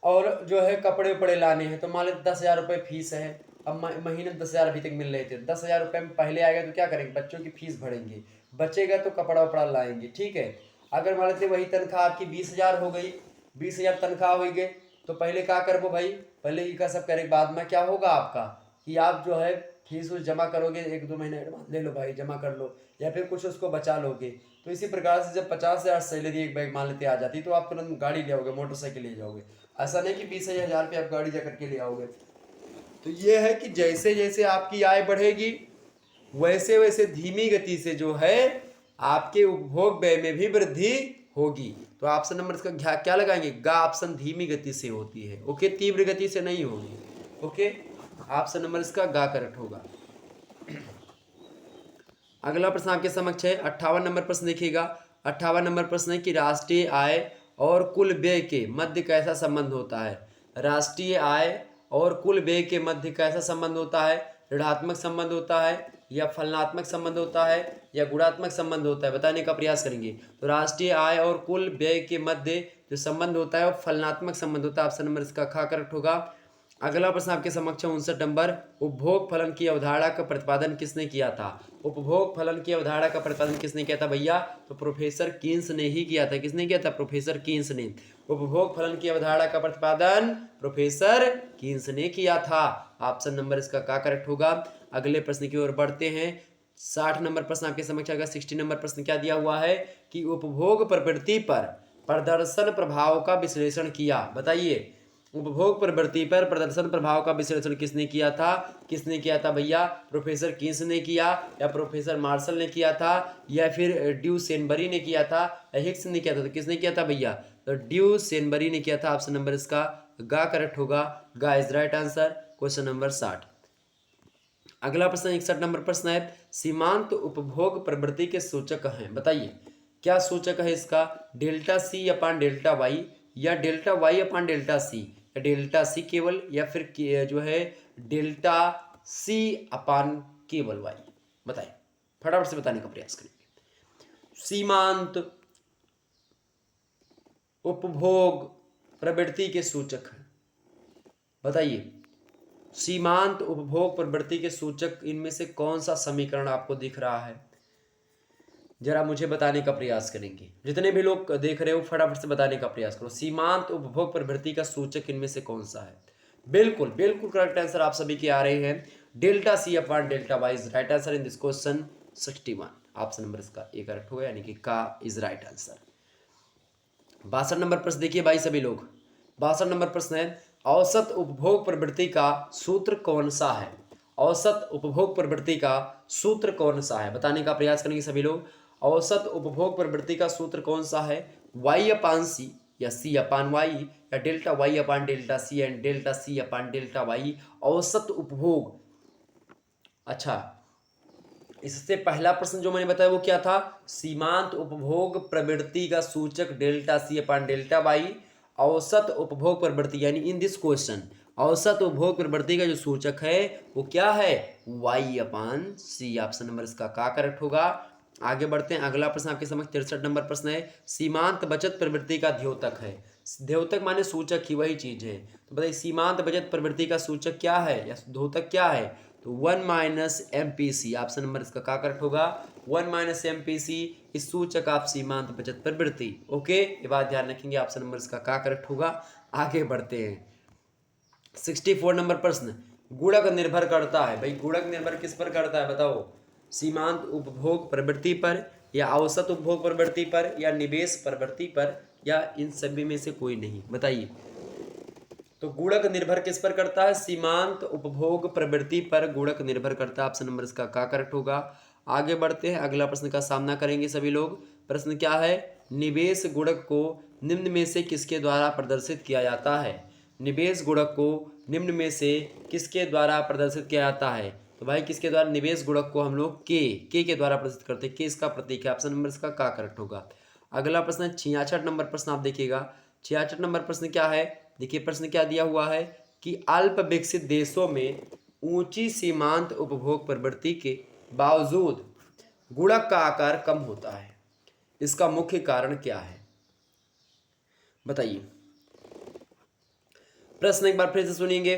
और जो है कपड़े उपड़े लाने हैं। तो मान लेते 10,000 रुपये फीस है, अब महीने में 10,000 अभी तक मिल रहे थे, 10,000 रुपये में पहले आएगा तो क्या करेंगे, बच्चों की फीस भरेंगे, बचेगा तो कपड़ा उपड़ा लाएंगे, ठीक है। अगर मान लेते वही तनख्वाह आपकी 20,000 हो गई, 20,000 तनख्वाह हो गई, तो पहले क्या करो भाई, पहले ये का सब करे, बाद में क्या होगा आपका कि आप जो है फीस उस जमा करोगे, 1-2 महीने एडवांस ले लो भाई, जमा कर लो, या फिर कुछ उसको बचा लोगे। तो इसी प्रकार से जब 50,000 सैलरी एक बैग मान लेते आ जाती तो आप तुरंत गाड़ी ले आओगे, मोटरसाइकिल ले जाओगे, ऐसा नहीं कि 20,000 पे आप गाड़ी जा करके ले आओगे। तो ये है कि जैसे जैसे आपकी आय बढ़ेगी वैसे वैसे धीमी गति से जो है आपके उपभोग व्यय में भी वृद्धि होगी। तो ऑप्शन नंबर इसका क्या लगाएंगे, गा ऑप्शन धीमी गति से होती है, ओके, तीव्र गति से नहीं होगी, ओके। ऑप्शन नंबर इसका गा करेक्ट होगा। अगला प्रश्न आपके समक्ष है 58 नंबर प्रश्न देखिएगा। 58 नंबर प्रश्न है कि राष्ट्रीय आय और कुल व्यय के मध्य कैसा संबंध होता है। राष्ट्रीय आय और कुल व्यय के मध्य कैसा संबंध होता है, ऋणात्मक संबंध होता है या फलनात्मक संबंध होता है या गुणात्मक संबंध होता है, बताने का प्रयास करेंगे। तो राष्ट्रीय आय और कुल व्यय के मध्य जो संबंध होता है वो फलनात्मक संबंध होता है, ऑप्शन नंबर इसका ख करेक्ट होगा। अगला प्रश्न आपके समक्ष 59 नंबर, उपभोग फलन की अवधारणा का प्रतिपादन किसने किया था। उपभोग फलन की अवधारणा का प्रतिपादन किसने किया था भैया, तो प्रोफेसर कीन्स ने ही किया था। किसने किया था, प्रोफेसर कीन्स ने। उपभोग फलन की अवधारणा का प्रतिपादन प्रोफेसर कीन्स ने किया था, ऑप्शन नंबर इसका का करेक्ट होगा। अगले प्रश्न की ओर बढ़ते हैं। 60 नंबर प्रश्न आपके समक्ष आएगा। 60 नंबर प्रश्न क्या दिया हुआ है कि उपभोग प्रवृत्ति पर प्रदर्शन प्रभाव का विश्लेषण किया, बताइए। उपभोग प्रवृत्ति पर प्रदर्शन प्रभाव का विश्लेषण किसने किया था, किसने किया था भैया, प्रोफेसर कीन्स ने किया या प्रोफेसर मार्शल ने किया था या फिर ड्यू सेनबरी ने किया था या हिक्स ने किया था। तो किसने किया था भैया, तो ड्यू सेनबरी ने किया था, ऑप्शन नंबर इसका गा करेक्ट होगा। गा is right answer, question number 60। अगला प्रश्न 61 नंबर प्रश्न है, सीमांत उपभोग प्रवृत्ति के सूचक हैं, बताइए क्या सूचक है इसका, delta C upon delta Y या delta Y upon delta C या डेल्टा सी केवल या फिर जो है डेल्टा सी अपान केवल वाई, बताइए, फटाफट से बताने का प्रयास करेंगे। सीमांत उपभोग प्रवृत्ति के सूचक है, बताइए सीमांत उपभोग प्रवृत्ति के सूचक इनमें से कौन सा समीकरण आपको दिख रहा है, जरा मुझे बताने का प्रयास करेंगे। जितने भी लोग देख रहे हो फटाफट से बताने का प्रयास करो, सीमांत उपभोग प्रवृत्ति का सूचक इनमें से कौन सा है। बिल्कुल बिल्कुल करेक्ट आंसर आप सभी के आ रहे हैं, delta C upon delta Y is right answer in this question 61, option number इसका ए करेक्ट होगा, यानी कि का इज राइट आंसर। 62 नंबर प्रश्न देखिए भाई सभी लोग, 62 नंबर प्रश्न है, औसत उपभोग प्रवृत्ति का सूत्र कौन सा है। औसत उपभोग प्रवृत्ति का सूत्र कौन सा है, बताने का प्रयास करेंगे सभी लोग। औसत उपभोग प्रवृत्ति का सूत्र कौन सा है, वाई अपान सी या सी अपान वाई या delta Y upon delta C and delta C upon delta Y, औसत उपभोग। अच्छा, इससे पहला प्रश्न जो मैंने बताया वो क्या था, सीमांत उपभोग प्रवृत्ति का सूचक delta C upon delta Y, औसत उपभोग प्रवृत्ति यानी इन दिस क्वेश्चन औसत उपभोग प्रवृत्ति का जो सूचक है वो क्या है, वाई अपान सी, ऑप्शन नंबर इसका का करेक्ट होगा। आगे बढ़ते हैं, अगला प्रश्न आपके समक्ष 63 नंबर प्रश्न है, सीमांत बचत प्रवृत्ति का द्योतक है। द्योतक माने सूचक ही वही चीज है, तो बताइए सीमांत बचत प्रवृत्ति का सूचक क्या है या द्योतक क्या है, तो 1 माइनस MPC, ऑप्शन नंबर इसका का करेक्ट होगा। 1 माइनस MPC इस सूचक आप सीमांत बचत प्रवृत्ति, ओके, ये बात ध्यान रखेंगे, ऑप्शन नंबर इसका का करेक्ट होगा। आगे बढ़ते हैं 64 नंबर प्रश्न, गुणक निर्भर करता है, भाई गुणक निर्भर किस पर करता है बताओ, सीमांत उपभोग प्रवृत्ति पर या औसत उपभोग प्रवृत्ति पर या निवेश प्रवृत्ति पर या इन सभी में से कोई नहीं? बताइए। तो गुणक निर्भर किस पर करता है? सीमांत उपभोग प्रवृत्ति पर गुणक निर्भर करता है। ऑप्शन नंबर इसका का करेक्ट होगा। आगे बढ़ते हैं, अगला प्रश्न का सामना करेंगे सभी लोग। प्रश्न क्या है? निवेश गुणक को निम्न में से किसके द्वारा प्रदर्शित किया जाता है? निवेश गुणक को निम्न में से किसके द्वारा प्रदर्शित किया जाता है? तो भाई किसके द्वारा? निवेश गुणक को हम लोग के द्वारा प्रदर्शित करते हैं। के इसका प्रतीक है। ऑप्शन नंबर इसका का करेक्ट होगा। अगला प्रश्न 66 नंबर प्रश्न आप देखिएगा। 66 नंबर प्रश्न क्या है? देखिए प्रश्न क्या दिया हुआ है कि अल्प विकसित देशों में ऊंची सीमांत उपभोग प्रवृत्ति के बावजूद गुणक का आकार कम होता है। इसका मुख्य कारण क्या है? बताइए। प्रश्न एक बार फिर से सुनिएंगे।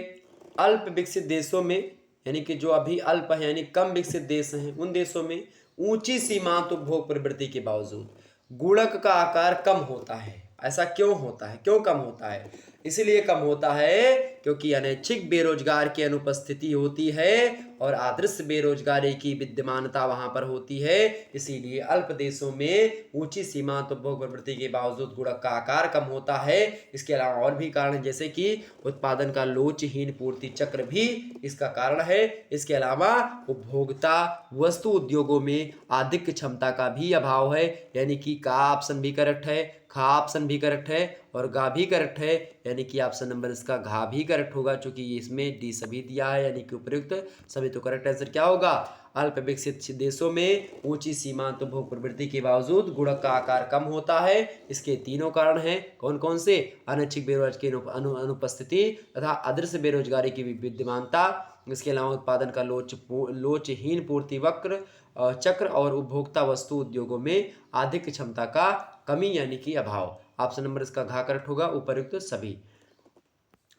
अल्प विकसित देशों में, यानी कि जो अभी अल्प है यानी कम विकसित देश हैं, उन देशों में ऊंची सीमांत उपभोग प्रवृत्ति के बावजूद गुणक का आकार कम होता है। ऐसा क्यों होता है? क्यों कम होता है? इसलिए कम होता है क्योंकि अनैच्छिक बेरोजगार की अनुपस्थिति होती है और आदर्श बेरोजगारी की विद्यमानता वहां पर होती है। इसीलिए अल्प देशों में ऊंची सीमांत उपभोग प्रवृत्ति के बावजूद गुणक का आकार कम होता है। इसके अलावा और भी कारण, जैसे कि उत्पादन का लोचहीन पूर्ति चक्र भी इसका कारण है। इसके अलावा उपभोक्ता वस्तु उद्योगों में आधिक्य क्षमता का भी अभाव है, यानी कि का ऑप्शन भी करेक्ट है, खा ऑप्शन भी करेक्ट है और गा भी करेक्ट है, यानी कि ऑप्शन नंबर इसका घा भी करेक्ट होगा, क्योंकि इसमें डी सभी दिया है, यानी कि उपयुक्त सभी। तो करेक्ट आंसर क्या होगा? अल्प विकसित देशों में ऊंची सीमांत उपभोग प्रवृत्ति के बावजूद गुणक का आकार कम होता है। इसके तीनों कारण हैं। कौन कौन से? अनैच्छिक बेरोजगारी की अनुपस्थिति तथा अदृश्य बेरोजगारी की विद्यमानता। इसके अलावा उत्पादन का लोचहीन पूर्ति वक्र चक्र और उपभोक्ता वस्तु उद्योगों में आधिक्य क्षमता का कमी, यानी कि अभाव। ऑप्शन नंबर इसका घा करेक्ट होगा, उपयुक्त सभी।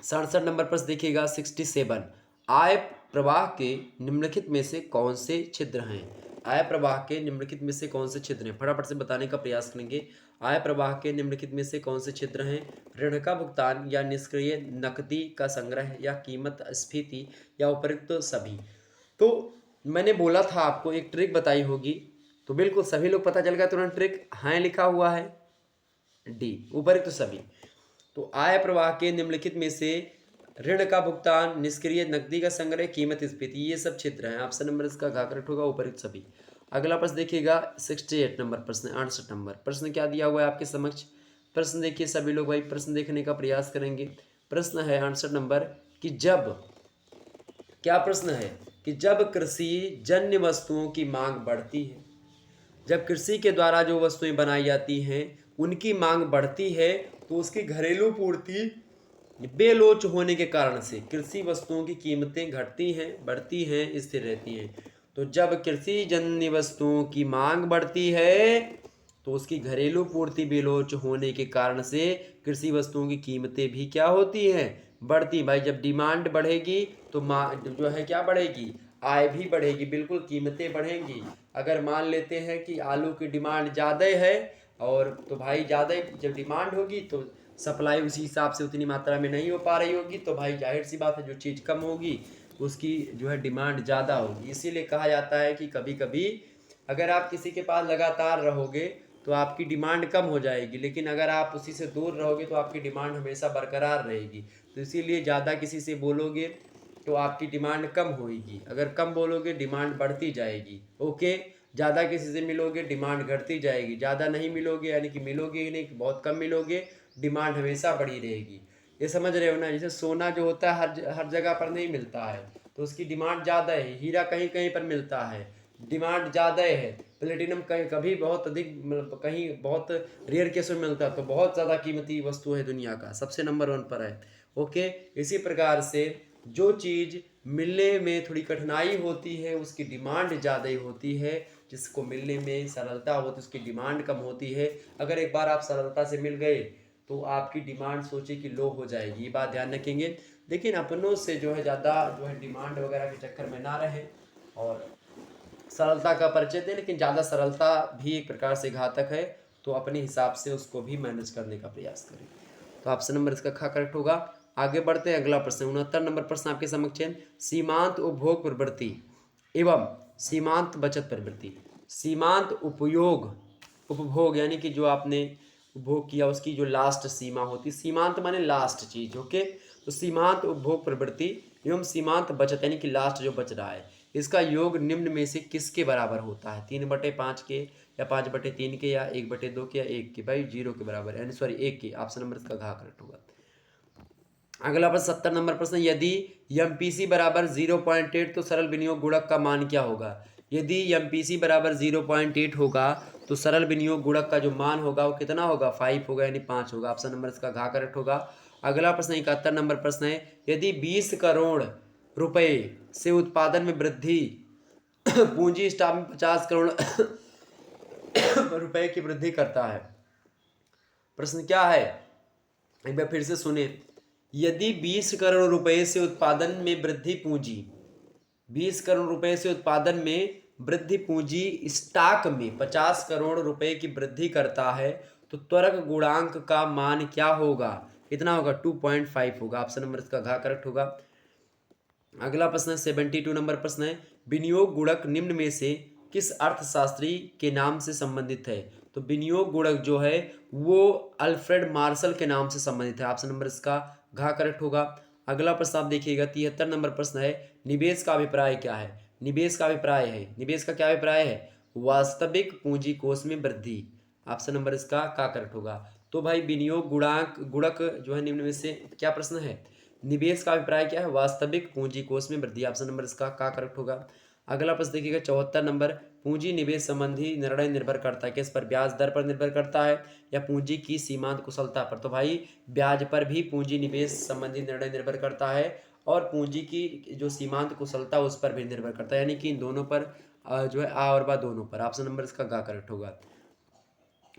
67 नंबर प्रश्न देखिएगा। 67 आय प्रवाह के निम्नलिखित में से कौन से छिद्र हैं? आय प्रवाह के निम्नलिखित में से कौन से छिद्र हैं? फटाफट से बताने का प्रयास करेंगे। आय प्रवाह के निम्नलिखित में से कौन से छिद्र हैं? ऋण का भुगतान या निष्क्रिय नकदी का संग्रह या कीमत स्फीति या उपयुक्त सभी। तो मैंने बोला था आपको, एक ट्रिक बताई होगी, तो बिल्कुल सभी लोग पता चल गया तुरंत ट्रिक। हाँ लिखा हुआ है डी, उपयुक्त सभी। तो आय प्रवाह के निम्नलिखित में से ऋण का भुगतान, निष्क्रिय नकदी का संग्रह, कीमत स्फीति, ये सब छिद्र हैं। ऑप्शन नंबर इसका घा करेक्ट होगा, उपयुक्त सभी। अगला प्रश्न देखिएगा। 68 नंबर प्रश्न, 68 नंबर प्रश्न क्या दिया हुआ है आपके समक्ष? प्रश्न देखिए सभी लोग, भाई प्रश्न देखने का प्रयास करेंगे। प्रश्न है 68 नंबर कि जब, क्या प्रश्न है कि जब कृषि जन्य वस्तुओं की मांग बढ़ती है, जब कृषि के द्वारा जो वस्तुएं बनाई जाती हैं उनकी मांग बढ़ती है, तो उसकी घरेलू पूर्ति बेलोच होने के कारण से कृषि वस्तुओं की कीमतें घटती हैं, बढ़ती हैं, स्थिर रहती हैं। तो जब कृषि जन्य वस्तुओं की मांग बढ़ती है तो उसकी घरेलू पूर्ति बेलोच होने के कारण से कृषि वस्तुओं की कीमतें भी क्या होती हैं? बढ़ती। भाई जब डिमांड बढ़ेगी तो जो है क्या बढ़ेगी? आय भी बढ़ेगी, बिल्कुल कीमतें बढ़ेंगी। अगर मान लेते हैं कि आलू की डिमांड ज़्यादा है और तो भाई ज़्यादा जब डिमांड होगी तो सप्लाई उसी हिसाब से उतनी मात्रा में नहीं हो पा रही होगी, तो भाई जाहिर सी बात है जो चीज़ कम होगी उसकी जो है डिमांड ज़्यादा होगी। इसीलिए कहा जाता है कि कभी कभी अगर आप किसी के पास लगातार रहोगे तो आपकी डिमांड कम हो जाएगी, लेकिन अगर आप उसी से दूर रहोगे तो आपकी डिमांड हमेशा बरकरार रहेगी। तो इसीलिए ज़्यादा किसी से बोलोगे तो आपकी डिमांड कम होगी, अगर कम बोलोगे डिमांड बढ़ती जाएगी। ओके, ज़्यादा किसी से मिलोगे डिमांड घटती जाएगी, ज़्यादा नहीं मिलोगे यानी कि मिलोगे ही नहीं, बहुत कम मिलोगे, डिमांड हमेशा बढ़ी रहेगी। ये समझ रहे हो ना? जैसे सोना जो होता है हर जगह पर नहीं मिलता है तो उसकी डिमांड ज़्यादा है। हीरा कहीं कहीं पर मिलता है, डिमांड ज़्यादा है। प्लेटिनम कहीं कभी बहुत अधिक, मतलब कहीं बहुत रेयर केस में मिलता है, तो बहुत ज़्यादा कीमती वस्तु है, दुनिया का सबसे नंबर 1 पर है। ओके, इसी प्रकार से जो चीज़ मिलने में थोड़ी कठिनाई होती है उसकी डिमांड ज़्यादा ही होती है, जिसको मिलने में सरलता होती है उसकी डिमांड कम होती है। अगर एक बार आप सरलता से मिल गए तो आपकी डिमांड सोचे कि लो हो जाएगी, ये बात ध्यान रखेंगे। लेकिन अपनों से जो है ज़्यादा जो है डिमांड वगैरह के चक्कर में ना रहे और सरलता का परिचय दें, लेकिन ज़्यादा सरलता भी एक प्रकार से घातक है, तो अपने हिसाब से उसको भी मैनेज करने का प्रयास करें। तो ऑप्शन नंबर इसका खा करेक्ट होगा। आगे बढ़ते हैं, अगला प्रश्न 69 नंबर प्रश्न आपके समक्ष है। सीमांत उपभोग प्रवृत्ति एवं सीमांत बचत प्रवृत्ति। सीमांत उपभोग यानी कि जो आपने उपभोग किया उसकी जो लास्ट सीमा होती, सीमांत माने लास्ट चीज, ओके। तो सीमांत उपभोग प्रवृत्ति एवं सीमांत बचत यानी कि लास्ट जो बच रहा है, इसका योग निम्न में से किसके बराबर होता है? 3/5 के, या 5/3 के, या 1/2 के, या 1 के? भाई 0 के बराबर, यानी सॉरी 1 के। ऑप्शन नंबर इसका घ करेक्ट होगा। अगला प्रश्न 70 नंबर प्रश्न, यदि एमपीसी बराबर 0.8 तो सरल विनियोग गुणक का मान क्या होगा? यदि एमपीसी बराबर 0.8 होगा तो सरल विनियोग गुणक का जो मान होगा वो कितना होगा? 5 होगा, यानी 5 होगा। ऑप्शन नंबर इसका घ करेक्ट होगा। अगला प्रश्न 71 नंबर प्रश्न है, यदि 20 करोड़ रुपए से उत्पादन में वृद्धि पूंजी स्टॉक में 50 करोड़ रुपए की वृद्धि करता है। प्रश्न क्या है, एक बार फिर से सुने। यदि 20 करोड़ रुपए से उत्पादन में वृद्धि पूंजी 20 करोड़ रुपए से उत्पादन में वृद्धि पूंजी स्टॉक में 50 करोड़ रुपए की वृद्धि करता है तो त्वरक गुणांक का मान क्या होगा? कितना होगा? 2.5 होगा। ऑप्शन नंबर इसका घ करेक्ट होगा। अगला प्रश्न है 72 नंबर प्रश्न है, विनियोग गुणक निम्न में से किस अर्थशास्त्री के नाम से संबंधित है? तो विनियोग गुणक जो है वो अल्फ्रेड मार्शल के नाम से संबंधित है। ऑप्शन नंबर इसका घ करेक्ट होगा। अगला प्रश्न आप देखिएगा 73 नंबर प्रश्न है, निवेश का अभिप्राय क्या है? निवेश का अभिप्राय है, निवेश का क्या अभिप्राय है? वास्तविक पूंजी कोष में वृद्धि। ऑप्शन नंबर इसका का करेक्ट होगा। तो भाई विनियोग गुणक जो है निम्न में से क्या प्रश्न है? निवेश का अभिप्राय क्या है? वास्तविक पूंजी कोष में वृद्धि। ऑप्शन नंबर इसका का करेक्ट होगा। अगला प्रश्न देखिएगा 74 नंबर, पूंजी निवेश संबंधी निर्णय निर्भर करता है किस पर? ब्याज दर पर निर्भर करता है या पूंजी की सीमांत कुशलता पर? तो भाई ब्याज पर भी पूंजी निवेश संबंधी निर्णय निर्भर करता है और पूंजी की जो सीमांत कुशलता उस पर भी निर्भर करता है, यानी कि इन दोनों पर जो है आ और बा दोनों पर। ऑप्शन नंबर इसका गा करेक्ट होगा।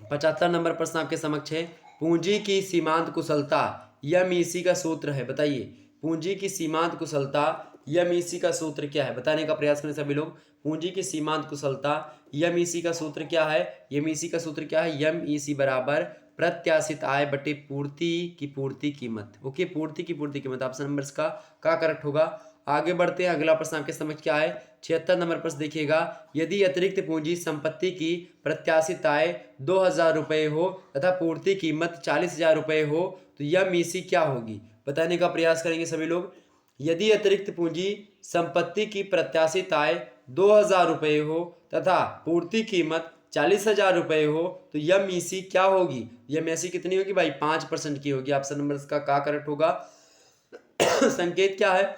75 नंबर प्रश्न आपके समक्ष है, पूंजी की सीमांत कुशलता एमईसी का सूत्र है, बताइए। पूंजी की सीमांत कुशलता एमईसी का सूत्र क्या है? बताने का प्रयास करें सभी लोग। पूंजी की सीमांत कुशलता एमईसी का सूत्र क्या है? एमईसी का सूत्र क्या है? एमईसी बराबर प्रत्याशित आय बटे पूर्ति कीमत। ओके, पूर्ति की कीमत। ऑप्शन नंबर इसका का करेक्ट होगा। आगे बढ़ते हैं, अगला प्रश्न आपके समझ क्या है? 76 नंबर प्रश्न देखिएगा, यदि अतिरिक्त पूंजी संपत्ति की प्रत्याशित आय 2,000 रुपये हो तथा पूर्ति कीमत 40,000 रुपये हो तो यह मीसी क्या होगी? बताने का प्रयास करेंगे सभी लोग। यदि अतिरिक्त पूंजी संपत्ति की प्रत्याशित आय 2,000 रुपये हो तथा पूर्ति कीमत 40,000 रुपये हो तो यह मीसी क्या होगी? यह मीसी कितनी होगी भाई? 5% की होगी। ऑप्शन नंबर इसका का करेक्ट होगा। संकेत क्या है?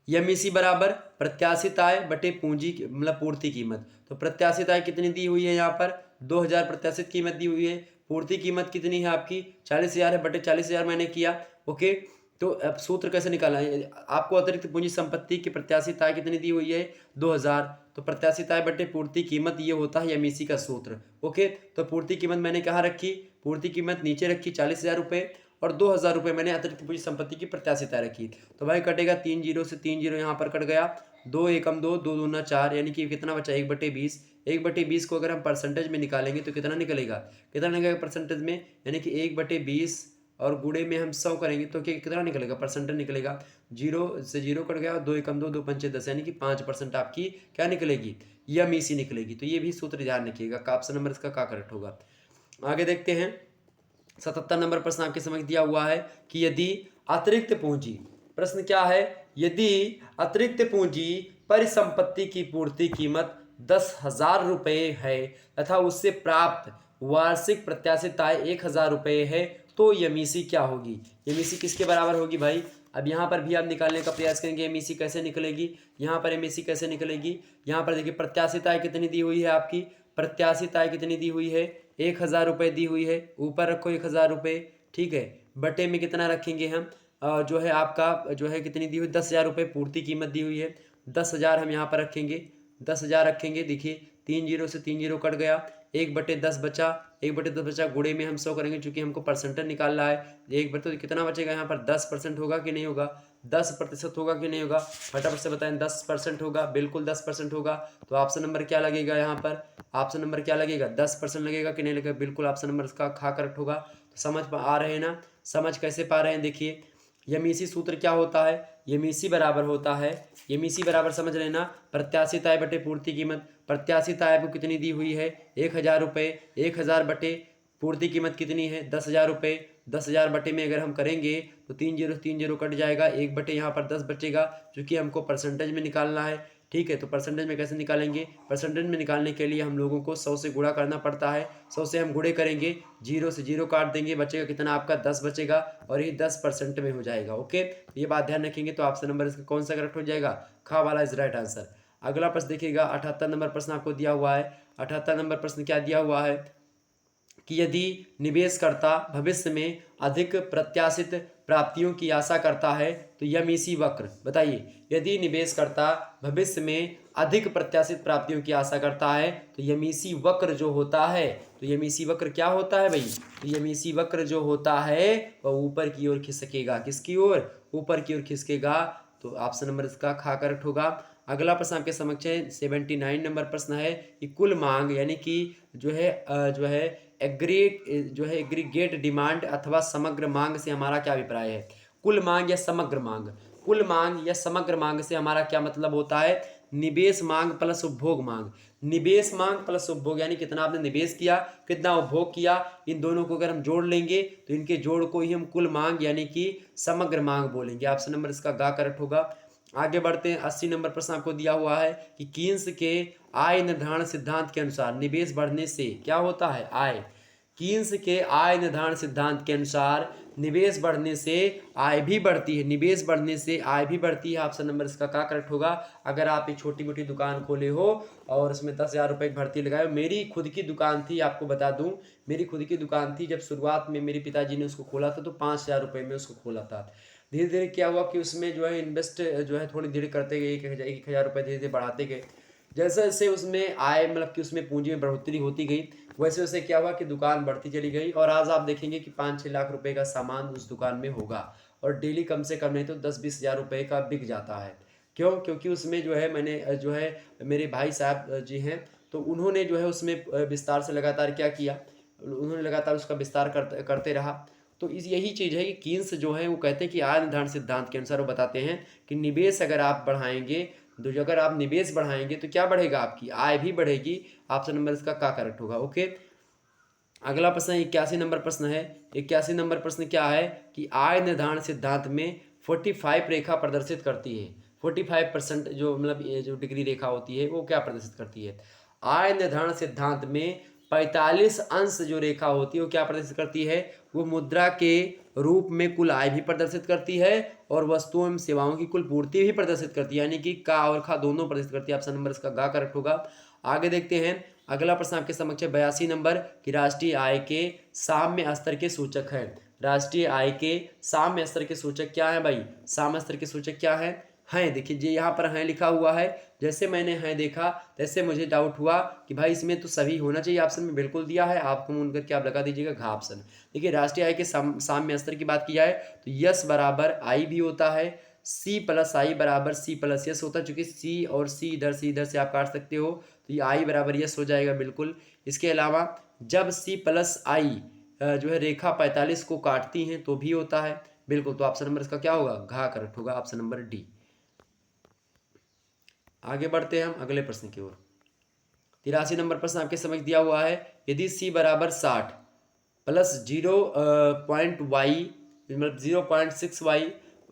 एमईसी बराबर प्रत्याशित आय बटे पूंजी मतलब पूर्ति कीमत। तो प्रत्याशित आय कितनी दी हुई है? यहाँ पर 2,000 प्रत्याशित कीमत दी हुई है। पूर्ति कीमत कितनी है आपकी? 40,000 है, बटे 40,000 मैंने किया। ओके, तो अब सूत्र कैसे निकालना है? आपको अतिरिक्त पूंजी संपत्ति की प्रत्याशित आय कितनी दी हुई है? 2,000। तो प्रत्याशित आय बटे पूर्ति कीमत ये होता है एमईसी का सूत्र। ओके, तो पूर्ति कीमत मैंने कहाँ रखी? पूर्ति कीमत नीचे रखी 40,000 रुपये और 2,000 रुपये मैंने अतिरिक्त पूंजी संपत्ति की प्रत्याशित आय रखी। तो भाई कटेगा 3 जीरो से 3 जीरो यहाँ पर कट गया। 2 एकम 2, 2 दूना 4, यानी कि कितना बचा? 1/20। 1/20 को अगर हम परसेंटेज में निकालेंगे तो कितना निकलेगा? कितना निकलेगा परसेंटेज में? यानी कि 1/20 और गुणे में हम 100 करेंगे तो कितना निकलेगा? परसेंटेज निकलेगा। 0 से 0 कट गया, 2 एकम 2, 2 पंचे 10, यानी कि 5% आपकी क्या निकलेगी? एमईसी निकलेगी। तो ये भी सूत्र ध्यान रखिएगा। का ऑप्शन नंबर इसका का करेक्ट होगा। आगे देखते हैं 77 नंबर प्रश्न आपके समझ दिया हुआ है कि यदि अतिरिक्त पूंजी, प्रश्न क्या है? यदि अतिरिक्त पूंजी परिसंपत्ति की पूर्ति कीमत 10,000 रुपये है तथा उससे प्राप्त वार्षिक प्रत्याशित आय 1,000 रुपये है तो एमईसी क्या होगी? एमईसी किसके बराबर होगी भाई? अब यहाँ पर भी आप निकालने का प्रयास करेंगे। एमईसी कैसे निकलेगी? यहाँ पर एमईसी कैसे निकलेगी? यहाँ पर देखिए प्रत्याशित आय कितनी दी हुई है आपकी? प्रत्याशित आय कितनी दी हुई है? 1,000 रुपये दी हुई है। ऊपर रखो 1,000 रुपये, ठीक है। बटे में कितना रखेंगे हम? जो है आपका जो है कितनी दी हुई? 10,000 रुपये पूर्ति कीमत दी हुई है। 10,000 हम यहाँ पर रखेंगे। 10,000 रखेंगे। देखिए 3 जीरो से 3 जीरो कट गया। 1/10 बचा। 1/10 बचा, गुणे में हम 100 करेंगे चूंकि हमको परसेंटेज निकालना है। 1/, तो कितना बचेगा यहाँ पर? 10% होगा कि नहीं होगा? 10% होगा कि नहीं होगा? फटाफट से बताएं। 10% होगा, बिल्कुल 10% होगा। तो ऑप्शन नंबर क्या लगेगा यहाँ पर? ऑप्शन नंबर क्या लगेगा? 10% लगेगा कि नहीं लगेगा? बिल्कुल ऑप्शन नंबर इसका खा करेक्ट होगा। तो समझ आ रहे हैं ना? समझ कैसे पा रहे हैं? देखिए एमईसी सूत्र क्या होता है? एमईसी बराबर होता है, एमईसी बराबर समझ लेना, प्रत्याशित आय बटे पूर्ति कीमत। प्रत्याशित आय को कितनी दी हुई है? 1,000 रुपये। 1,000 बटे पूर्ति कीमत कितनी है 10,000 रुपये। 10,000 बटे में अगर हम करेंगे तो 3 0 कट जाएगा, 1 बटे यहाँ पर 10 बचेगा, क्योंकि हमको परसेंटेज में निकालना है। ठीक है, तो परसेंटेज में कैसे निकालेंगे? परसेंटेज में निकालने के लिए हम लोगों को 100 से गुणा करना पड़ता है। 100 से हम गुणे करेंगे, 0 से 0 काट देंगे, बचेगा कितना आपका 10 बचेगा, और ये 10% में हो जाएगा। ओके, ये बात ध्यान रखेंगे। तो ऑप्शन नंबर इसका कौन सा करेक्ट हो जाएगा? खा वाला इज राइट आंसर। अगला प्रश्न देखिएगा, 78 नंबर प्रश्न आपको दिया हुआ है। 78 नंबर प्रश्न क्या दिया हुआ है कि यदि निवेशकर्ता भविष्य में अधिक प्रत्याशित प्राप्तियों की आशा करता है तो यमीसी वक्र, बताइए, यदि निवेशकर्ता भविष्य में अधिक प्रत्याशित प्राप्तियों की आशा करता है तो यमीसी वक्र जो होता है, तो यमीसी वक्र क्या होता है भाई? तो यमीसी वक्र जो होता है वह ऊपर की ओर खिसकेगा। किसकी ओर? ऊपर की ओर खिसकेगा। तो ऑप्शन नंबर इसका खा करेक्ट होगा। अगला प्रश्न आपके समक्ष है, 79 नंबर प्रश्न है कि कुल मांग यानी कि जो है एग्रीगेट डिमांड अथवा समग्र मांग से हमारा क्या अभिप्राय है? कुल मांग या समग्र मांग? कुल मांग या समग्र मांग से हमारा क्या मतलब होता है? निवेश मांग प्लस उपभोग मांग। निवेश मांग प्लस उपभोग यानी कितना आपने निवेश किया, कितना उपभोग किया, इन दोनों को अगर हम जोड़ लेंगे तो इनके जोड़ को ही हम कुल मांग यानी कि समग्र मांग बोलेंगे। ऑप्शन नंबर इसका गा करेक्ट होगा। आगे बढ़ते हैं, 80 नंबर प्रश्न आपको दिया हुआ है कि कीन्स के आय निर्धारण सिद्धांत के अनुसार निवेश बढ़ने से क्या होता है? आय। कीन्स के आय निर्धारण सिद्धांत के अनुसार निवेश बढ़ने से आय भी बढ़ती है। निवेश बढ़ने से आय भी बढ़ती है। ऑप्शन नंबर इसका क्या करेक्ट होगा? अगर आप एक छोटी मोटी दुकान खोले हो और उसमें 10,000 रुपये की भर्ती लगाए, मेरी खुद की दुकान थी, आपको बता दूं, मेरी खुद की दुकान थी। जब शुरुआत में मेरे पिताजी ने उसको खोला था तो 5,000 रुपये में उसको खोला था। धीरे धीरे क्या हुआ कि उसमें जो है इन्वेस्ट जो है थोड़ी धीरे करते गए, 1,000 रुपये धीरे धीरे बढ़ाते गए। जैसे जैसे उसमें आय मतलब कि उसमें पूंजी में बढ़ोतरी होती गई, वैसे वैसे क्या हुआ कि दुकान बढ़ती चली गई, और आज आप देखेंगे कि 5-6 लाख रुपए का सामान उस दुकान में होगा, और डेली कम से कम नहीं तो 10-20 हज़ार रुपये का बिक जाता है। क्यों? क्योंकि उसमें जो है मैंने जो है मेरे भाई साहब जी हैं, तो उन्होंने जो है उसमें विस्तार से लगातार क्या किया, उन्होंने लगातार उसका विस्तार करते रहा। तो इस यही चीज़ है कि कीन्स जो है वो कहते हैं कि आय निर्धारण सिद्धांत के अनुसार वो बताते हैं कि निवेश अगर आप बढ़ाएंगे, तो जो अगर आप निवेश बढ़ाएंगे तो क्या बढ़ेगा? आपकी आय भी बढ़ेगी। ऑप्शन नंबर इसका क्या करेक्ट होगा? ओके, अगला प्रश्न 81 नंबर प्रश्न है। 81 नंबर प्रश्न क्या है कि आय निर्धारण सिद्धांत में 45 रेखा प्रदर्शित करती है। 45% जो मतलब ये जो डिग्री रेखा होती है वो क्या प्रदर्शित करती है? आय निर्धारण सिद्धांत में 45 अंश जो रेखा होती है वो क्या प्रदर्शित करती है? वो मुद्रा के रूप में कुल आय भी प्रदर्शित करती है और वस्तुओं एवं सेवाओं की कुल पूर्ति भी प्रदर्शित करती है, यानी कि का और खा दोनों प्रदर्शित करती है। ऑप्शन नंबर इसका गा करेक्ट होगा। आगे देखते हैं, अगला प्रश्न आपके समक्ष है 82 नंबर कि राष्ट्रीय आय के साम्य स्तर के सूचक है। राष्ट्रीय आय के साम्य स्तर के सूचक क्या है भाई? साम्य स्तर के सूचक क्या है? हैं, देखिए जी यहाँ पर हैं लिखा हुआ है। जैसे मैंने हैं देखा तैसे मुझे डाउट हुआ कि भाई इसमें तो सभी होना चाहिए, ऑप्शन में बिल्कुल दिया है, आपको मून करके आप लगा दीजिएगा घा ऑप्शन। देखिए राष्ट्रीय आय के साम्य स्तर की बात की जाए तो यस बराबर आई भी होता है, सी प्लस आई बराबर सी प्लस यस होता है, चूंकि सी और सी इधर से आप काट सकते हो, तो ये आई बराबर यस हो जाएगा बिल्कुल। इसके अलावा जब सी प्लस आई जो है रेखा 45 को काटती हैं तो भी होता है बिल्कुल। तो ऑप्शन नंबर इसका क्या होगा? घा करेक्ट होगा, ऑप्शन नंबर डी। आगे बढ़ते हैं हम अगले प्रश्न की ओर। 83 नंबर प्रश्न आपके समझ दिया हुआ है, यदि सी बराबर 60 प्लस 0.y मतलब 0.6y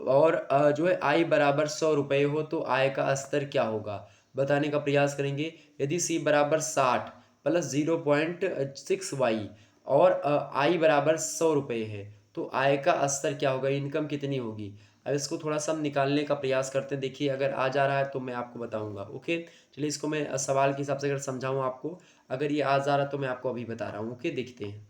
और जो है आई बराबर 100 रुपये हो तो आय का स्तर क्या होगा? बताने का प्रयास करेंगे। यदि सी बराबर 60 प्लस 0.6y और आई बराबर 100 रुपये है तो आय का स्तर क्या होगा? इनकम कितनी होगी? अब इसको थोड़ा सा हम निकालने का प्रयास करते हैं। देखिए अगर आ जा रहा है तो मैं आपको बताऊंगा। ओके, चलिए इसको मैं सवाल के हिसाब से अगर समझाऊँ आपको, अगर ये आ जा रहा है तो मैं आपको अभी बता रहा हूँ। ओके, देखते हैं।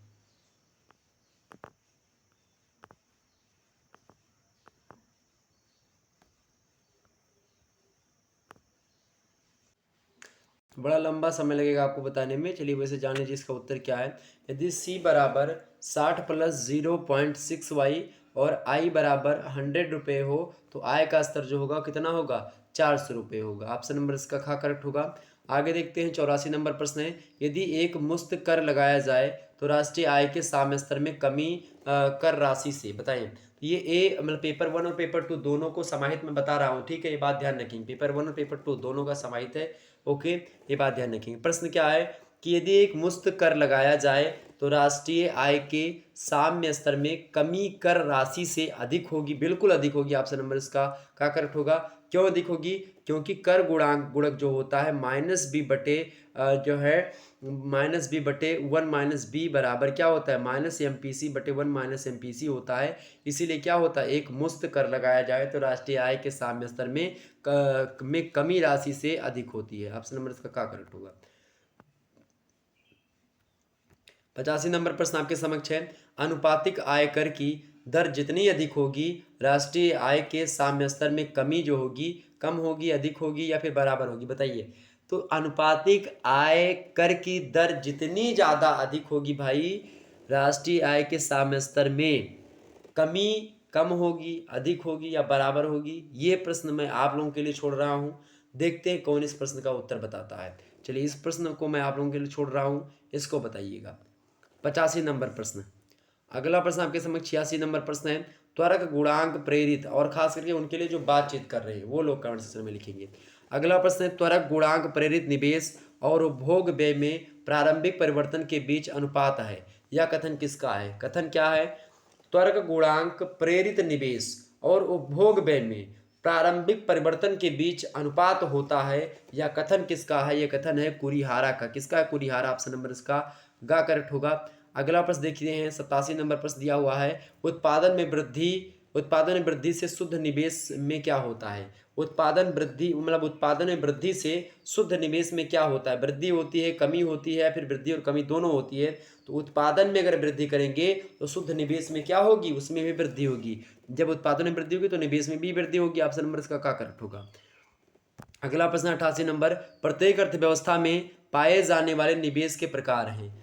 बड़ा लंबा समय लगेगा आपको बताने में, चलिए वैसे जान लीजिए इसका उत्तर क्या है। यदि c बराबर 60 प्लस 0.6y और i बराबर 100 रुपये हो तो आय का स्तर जो होगा कितना होगा? 400 रुपये होगा। ऑप्शन नंबर इसका खा करेक्ट होगा। आगे देखते हैं, 84 नंबर प्रश्न है, यदि एक मुश्त कर लगाया जाए तो राष्ट्रीय आय के साम्य स्तर में कमी कर राशि से, बताएं। ये ए मतलब पेपर 1 और पेपर 2 दोनों को समाहित में बता रहा हूँ, ठीक है, ये बात ध्यान रखेंगे। पेपर 1 और पेपर 2 दोनों का समाहित है। ओके, ये बात ध्यान रखेंगे। प्रश्न क्या है कि यदि एक मुश्त कर लगाया जाए तो राष्ट्रीय आय के साम्य स्तर में कमी कर राशि से अधिक होगी, बिल्कुल अधिक होगी। ऑप्शन नंबर इसका क्या करेक्ट होगा? क्यों अधिक होगी? क्योंकि कर गुणक जो होता है माइनस बी बटे जो है माइनस बी बटे वन माइनस बी बराबर क्या होता है? माइनस एम पी सी बटे one minus M P C होता है। इसीलिए क्या होता है? एक मुश्त कर लगाया जाए तो राष्ट्रीय आय के साम्य स्तर में कमी राशि से अधिक होती है। ऑप्शन नंबर इसका क्या करेक्ट होगा? 85 नंबर प्रश्न आपके समक्ष है। अनुपातिक आयकर की दर जितनी अधिक होगी राष्ट्रीय आय के साम्य स्तर में कमी जो होगी कम होगी, अधिक होगी या फिर बराबर होगी? बताइए। तो अनुपातिक आय कर की दर जितनी ज़्यादा अधिक होगी भाई राष्ट्रीय आय के साम्य स्तर में कमी कम होगी, अधिक होगी या बराबर होगी? ये प्रश्न मैं आप लोगों के लिए छोड़ रहा हूँ। देखते हैं कौन इस प्रश्न का उत्तर बताता है। चलिए इस प्रश्न को मैं आप लोगों के लिए छोड़ रहा हूँ, इसको बताइएगा। 85 नंबर प्रश्न। अगला प्रश्न आपके समक्ष 86 नंबर प्रश्न है। त्वरक गुणांक प्रेरित, और खास करके उनके लिए जो बातचीत कर रहे हैं वो लोग कमेंट सेक्शन में लिखेंगे। अगला प्रश्न है त्वरक गुणांक प्रेरित निवेश और उपभोग व्यय में प्रारंभिक परिवर्तन के बीच अनुपात है। यह कथन किसका है? कथन क्या है? त्वरक गुणांक प्रेरित निवेश और उपभोग व्यय में प्रारंभिक परिवर्तन के बीच अनुपात होता है। यह कथन किसका है? यह कथन है कुरिहारा का। किसका है? कुरिहारा। ऑप्शन नंबर इसका गा करेक्ट होगा। अगला प्रश्न देखिए हैं 87 नंबर प्रश्न दिया हुआ है। उत्पादन में वृद्धि से शुद्ध निवेश में क्या होता है? उत्पादन में वृद्धि से शुद्ध निवेश में क्या होता है? वृद्धि होती है, कमी होती है, फिर वृद्धि और कमी दोनों होती है। तो उत्पादन में अगर वृद्धि करेंगे तो शुद्ध निवेश में क्या होगी? उसमें भी वृद्धि होगी। जब उत्पादन में वृद्धि होगी तो निवेश में भी वृद्धि होगी। ऑप्शन नंबर इसका क्या करेक्ट होगा? अगला प्रश्न 88 नंबर। प्रत्येक अर्थव्यवस्था में पाए जाने वाले निवेश के प्रकार हैं।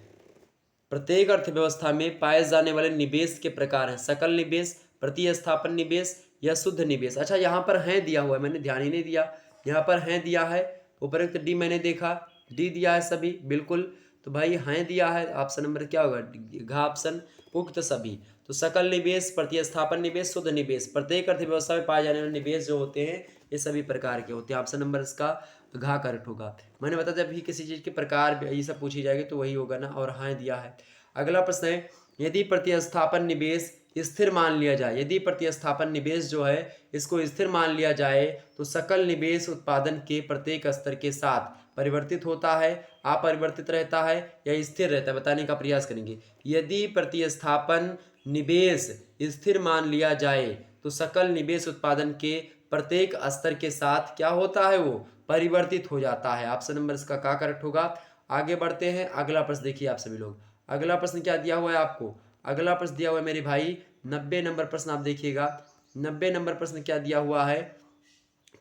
प्रत्येक अर्थव्यवस्था में पाए जाने वाले निवेश के प्रकार हैं। सकल निवेश, प्रतिस्थापन निवेश या शुद्ध निवेश। अच्छा यहाँ पर हैं दिया हुआ है, मैंने ध्यान ही नहीं दिया। यहाँ पर हैं दिया है, उपरोक्त डी मैंने देखा, डी दिया है सभी, बिल्कुल। तो भाई हैं दिया है, ऑप्शन नंबर क्या होगा? घ ऑप्शन, उक्त सभी। तो सकल निवेश, प्रतिस्थापन निवेश, शुद्ध निवेश, प्रत्येक अर्थव्यवस्था में पाए जाने वाले निवेश जो होते हैं ये सभी प्रकार के होते हैं। ऑप्शन नंबर इसका घा करेक्ट होगा। मैंने बताया जब भी किसी चीज़ के प्रकार ये सब पूछी जाएगी तो वही होगा ना, और हाँ दिया है। अगला प्रश्न है यदि प्रतिस्थापन निवेश स्थिर मान लिया जाए, यदि प्रतिस्थापन निवेश जो है इसको स्थिर मान लिया जाए तो सकल निवेश उत्पादन के प्रत्येक स्तर के साथ परिवर्तित होता है, अपरिवर्तित रहता है या स्थिर रहता है? बताने का प्रयास करेंगे। यदि प्रतिस्थापन निवेश स्थिर मान लिया जाए तो सकल निवेश उत्पादन के प्रत्येक स्तर के साथ क्या होता है? वो परिवर्तित हो जाता है। ऑप्शन नंबर इसका क्या करेक्ट होगा? आगे बढ़ते हैं। अगला प्रश्न देखिए आप सभी लोग। अगला प्रश्न क्या दिया हुआ है आपको? अगला प्रश्न दिया हुआ है मेरे भाई 90 नंबर प्रश्न, आप देखिएगा। 90 नंबर प्रश्न क्या दिया हुआ है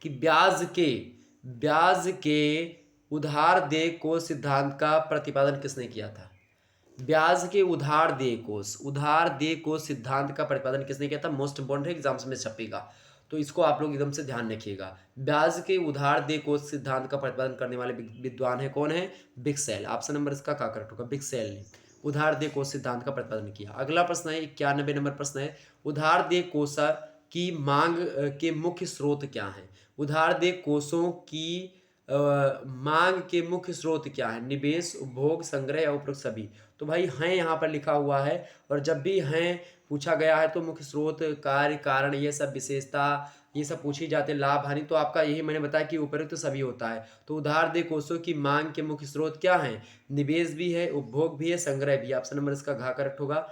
कि ब्याज के उधार देय कोष सिद्धांत का प्रतिपादन किसने किया था? ब्याज के उधार देय कोष सिद्धांत का प्रतिपादन किसने किया था? मोस्ट इंपॉर्टेंट है, एग्जाम्स में छपेगा, तो इसको आप लोग एकदम से ध्यान रखिएगा। ब्याज के उधार देय कोष सिद्धांत का प्रतिपादन करने वाले विद्वान है कौन है? बिक्सेल। ऑप्शन नंबर इसका क्या करेक्ट होगा? बिक्सेल ने उधार देय कोष सिद्धांत का प्रतिपादन किया। अगला प्रश्न है 91 नंबर प्रश्न है। उधार देय कोष की मांग के मुख्य स्रोत क्या है? उधार देय कोषों की मांग के मुख्य स्रोत क्या है? निवेश, उपभोग, संग्रह या उपरोक्त सभी? तो भाई हैं यहाँ पर लिखा हुआ है, और जब भी हैं पूछा गया है तो मुख्य स्रोत, कार्य, कारण, ये सब विशेषता ये सब पूछी जाते हैं, लाभ हानि, तो आपका यही मैंने बताया कि उपरोक्त तो सभी होता है। तो उधार देय कोषों की मांग के मुख्य स्रोत क्या हैं? निवेश भी है, उपभोग भी है, संग्रह भी है। ऑप्शन नंबर इसका घ करेक्ट होगा।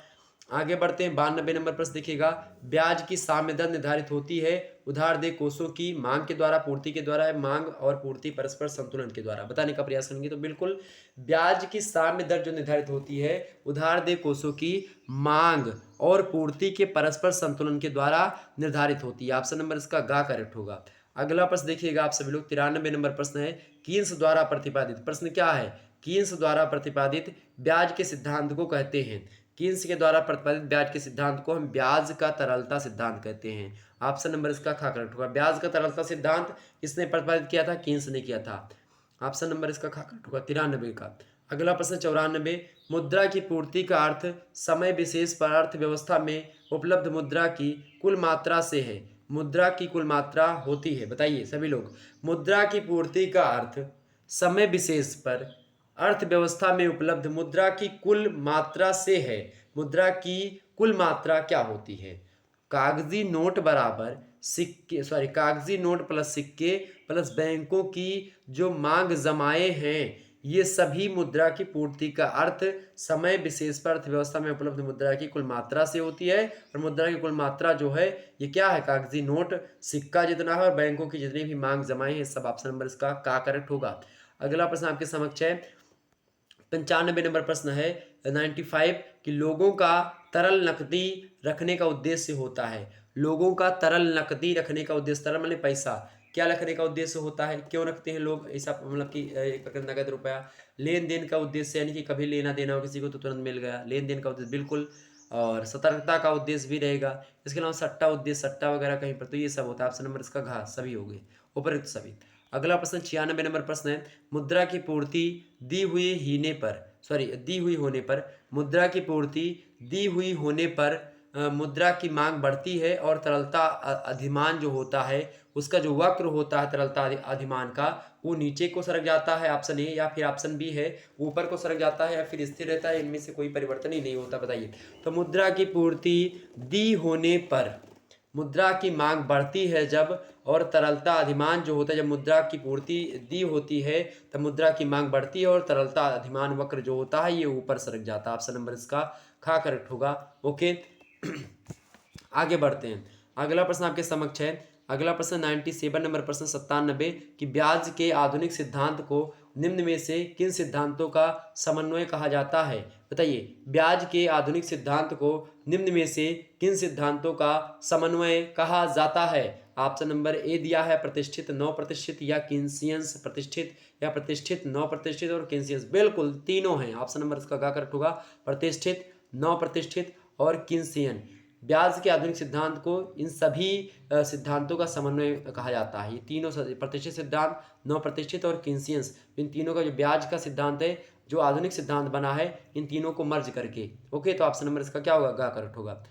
आगे बढ़ते हैं 92 नंबर प्रश्न देखिएगा। ब्याज की साम्य दर निर्धारित होती है उधार देय कोषों की मांग के द्वारा, पूर्ति के द्वारा, मांग और पूर्ति परस्पर संतुलन के द्वारा? बताने का प्रयास करेंगे। तो बिल्कुल ब्याज की साम्य दर जो निर्धारित होती है उधार देय कोषों की मांग और पूर्ति के परस्पर संतुलन के द्वारा निर्धारित होती है। ऑप्शन नंबर इसका गा करेक्ट होगा। अगला प्रश्न देखिएगा आप सभी लोग 93 नंबर प्रश्न है। कीन्स द्वारा प्रतिपादित, प्रश्न क्या है? कीन्स द्वारा प्रतिपादित ब्याज के सिद्धांत को कहते हैं। कीन्स के द्वारा प्रतिपादित ब्याज के सिद्धांत को हम ब्याज का तरलता सिद्धांत कहते हैं। ऑप्शन नंबर इसका खा करेक्ट होगा। ब्याज का तरलता सिद्धांत किसने प्रतिपादित किया था? कीन्स ने किया था। ऑप्शन नंबर इसका खा करेक्ट होगा 93 का। अगला प्रश्न 94। मुद्रा की पूर्ति का अर्थ समय विशेष पर अर्थव्यवस्था में उपलब्ध मुद्रा की कुल मात्रा से है। मुद्रा की कुल मात्रा होती है, बताइए सभी लोग। मुद्रा की पूर्ति का अर्थ समय विशेष पर अर्थव्यवस्था में उपलब्ध मुद्रा की कुल मात्रा से है। मुद्रा की कुल मात्रा क्या होती है? कागजी नोट बराबर सिक्के, सॉरी, कागजी नोट प्लस सिक्के प्लस बैंकों की जो मांग जमाए हैं, ये सभी मुद्रा की पूर्ति का अर्थ समय विशेष पर अर्थव्यवस्था में उपलब्ध मुद्रा की कुल मात्रा से होती है। और मुद्रा की कुल मात्रा जो है ये क्या है? कागजी नोट, सिक्का जितना है और बैंकों की जितनी भी मांग जमाए हैं, सब ऑप्शन नंबर इसका का करेक्ट होगा। अगला प्रश्न आपके समक्ष है, 95 नंबर प्रश्न है 95 कि लोगों का तरल नकदी रखने का उद्देश्य होता है। लोगों का तरल नकदी रखने का उद्देश्य, तरल मतलब पैसा, क्या रखने का उद्देश्य होता है? क्यों रखते हैं लोग ऐसा? मतलब कि एक प्रकार नगद रुपया, लेन देन का उद्देश्य, यानी कि कभी लेना देना हो किसी को तो तुरंत मिल गया, लेन देन का उद्देश्य बिल्कुल। और सतर्कता का उद्देश्य भी रहेगा। इसके अलावा सट्टा उद्देश्य, सट्टा वगैरह कहीं पर, तो ये सब होता है। ऑप्शन नंबर इसका घ सभी हो गए, उपयुक्त सभी। अगला प्रश्न 96 नंबर प्रश्न है, मुद्रा की पूर्ति दी हुई हीने पर, सॉरी, दी हुई होने पर, मुद्रा की पूर्ति दी हुई होने पर मुद्रा की मांग बढ़ती है और तरलता अधिमान जो होता है उसका जो वक्र होता है तरलता अधिमान का, वो नीचे को सरक जाता है, ऑप्शन ए, या फिर ऑप्शन बी है ऊपर को सरक जाता है, या फिर स्थिर रहता है, इनमें से कोई परिवर्तन ही नहीं होता। बताइए। तो मुद्रा की पूर्ति दी होने पर मुद्रा की मांग बढ़ती है जब, और तरलता अधिमान जो होता है, जब मुद्रा की पूर्ति दी होती है तब मुद्रा की मांग बढ़ती है और तरलता अधिमान वक्र जो होता है ये ऊपर सरक जाता है। ऑप्शन नंबर इसका खा करेक्ट होगा। ओके। आगे बढ़ते हैं। अगला प्रश्न आपके समक्ष है, अगला प्रश्न 97 नंबर प्रश्न 97 कि ब्याज के आधुनिक सिद्धांत को निम्न में से किन सिद्धांतों का समन्वय कहा जाता है? बताइए। ब्याज के आधुनिक सिद्धांत को निम्न में से किन सिद्धांतों का समन्वय कहा जाता है? ऑप्शन नंबर ए दिया है, प्रतिष्ठित 9% या किंसियंस प्रतिष्ठित, या प्रतिष्ठित 9% और किंसियंस। बिल्कुल तीनों हैं। ऑप्शन नंबर इसका क्या करेक्ट होगा? प्रतिष्ठित, 9% और किंसियन। ब्याज के आधुनिक सिद्धांत को इन सभी सिद्धांतों का समन्वय कहा जाता है। ये तीनों प्रतिष्ठित सिद्धांत, 9% और किंसियंस, इन तीनों का जो ब्याज का सिद्धांत है, जो आधुनिक सिद्धांत बना है, इन तीनों को मर्ज करके। ओके, तो ऑप्शन नंबर इसका क्या होगा? गा करेक्ट होगा।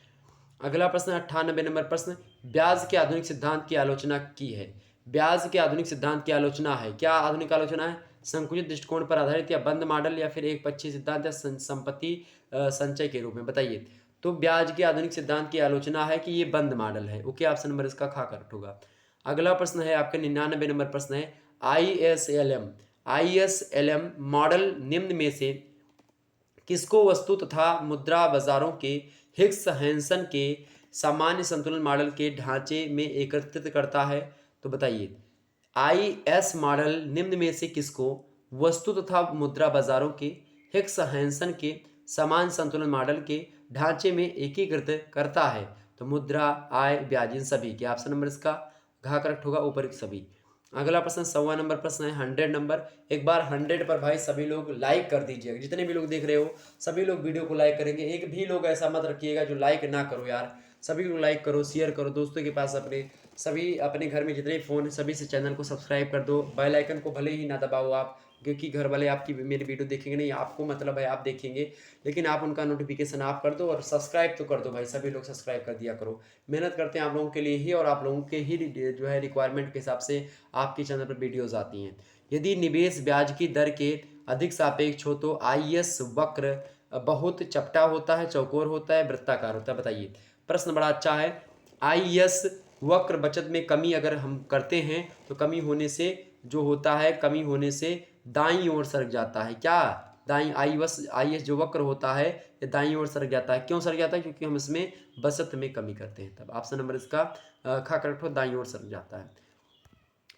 अगला प्रश्न 98 नंबर प्रश्न, ब्याज के आधुनिक सिद्धांत की आलोचना की है। ब्याज के आधुनिक सिद्धांत की आलोचना है, क्या आधुनिक आलोचना है? संकुचित दृष्टिकोण पर आधारित, या बंद मॉडल, या फिर एक पक्षीय सिद्धांत, या संपत्ति संचय के रूप में? बताइए। तो ब्याज के आधुनिक सिद्धांत की आलोचना है कि ये बंद मॉडल है। ओके, ऑप्शन नंबर इसका खा करेक्ट होगा। अगला प्रश्न है आपके 99 नंबर प्रश्न है, ISLM मॉडल निम्न में से किसको वस्तु तथा मुद्रा बाजारों के हिग्स हैंसन के सामान्य संतुलन मॉडल के ढांचे में एकत्रित करता है? तो बताइए। IS मॉडल निम्न में से किसको वस्तु तथा मुद्रा बाजारों के हिग्स हैंसन के समान संतुलन मॉडल के ढांचे में एकीकृत करता है? तो मुद्रा, आय, ब्याज, इन सभी के। ऑप्शन नंबर इसका घा करेक्ट होगा, ऊपर सभी। अगला प्रश्न 100 नंबर प्रश्न है, 100 नंबर। एक बार 100 पर भाई सभी लोग लाइक कर दीजिएगा। जितने भी लोग देख रहे हो सभी लोग वीडियो को लाइक करेंगे। एक भी लोग ऐसा मत रखिएगा जो लाइक ना करो यार। सभी लोग लाइक करो, शेयर करो दोस्तों के पास, अपने सभी अपने घर में जितने फ़ोन है सभी से चैनल को सब्सक्राइब कर दो। बेल आइकन को भले ही ना दबाओ आप, क्योंकि घर वाले आपकी मेरी वीडियो देखेंगे नहीं, आपको मतलब है आप देखेंगे, लेकिन आप उनका नोटिफिकेशन आप कर दो और सब्सक्राइब तो कर दो भाई। सभी लोग सब्सक्राइब कर दिया करो। मेहनत करते हैं आप लोगों के लिए ही, और आप लोगों के ही जो है रिक्वायरमेंट के हिसाब से आपके चैनल पर वीडियोज़ आती हैं। यदि निवेश ब्याज की दर के अधिक सापेक्ष हो तो IS वक्र बहुत चपटा होता है, चौकोर होता है, वृत्ताकार होता है? बताइए। प्रश्न बड़ा अच्छा है। IS वक्र बचत में कमी अगर हम करते हैं तो कमी होने से जो होता है, कमी होने से दाईं ओर सरक जाता है। क्या? दाईं IS जो वक्र होता है ये दाईं ओर सरक जाता है। क्यों सरक जाता है? क्योंकि हम इसमें बचत में कमी करते हैं तब। ऑप्शन नंबर इसका खा करेक्ट हो, दाईं ओर सरक जाता है।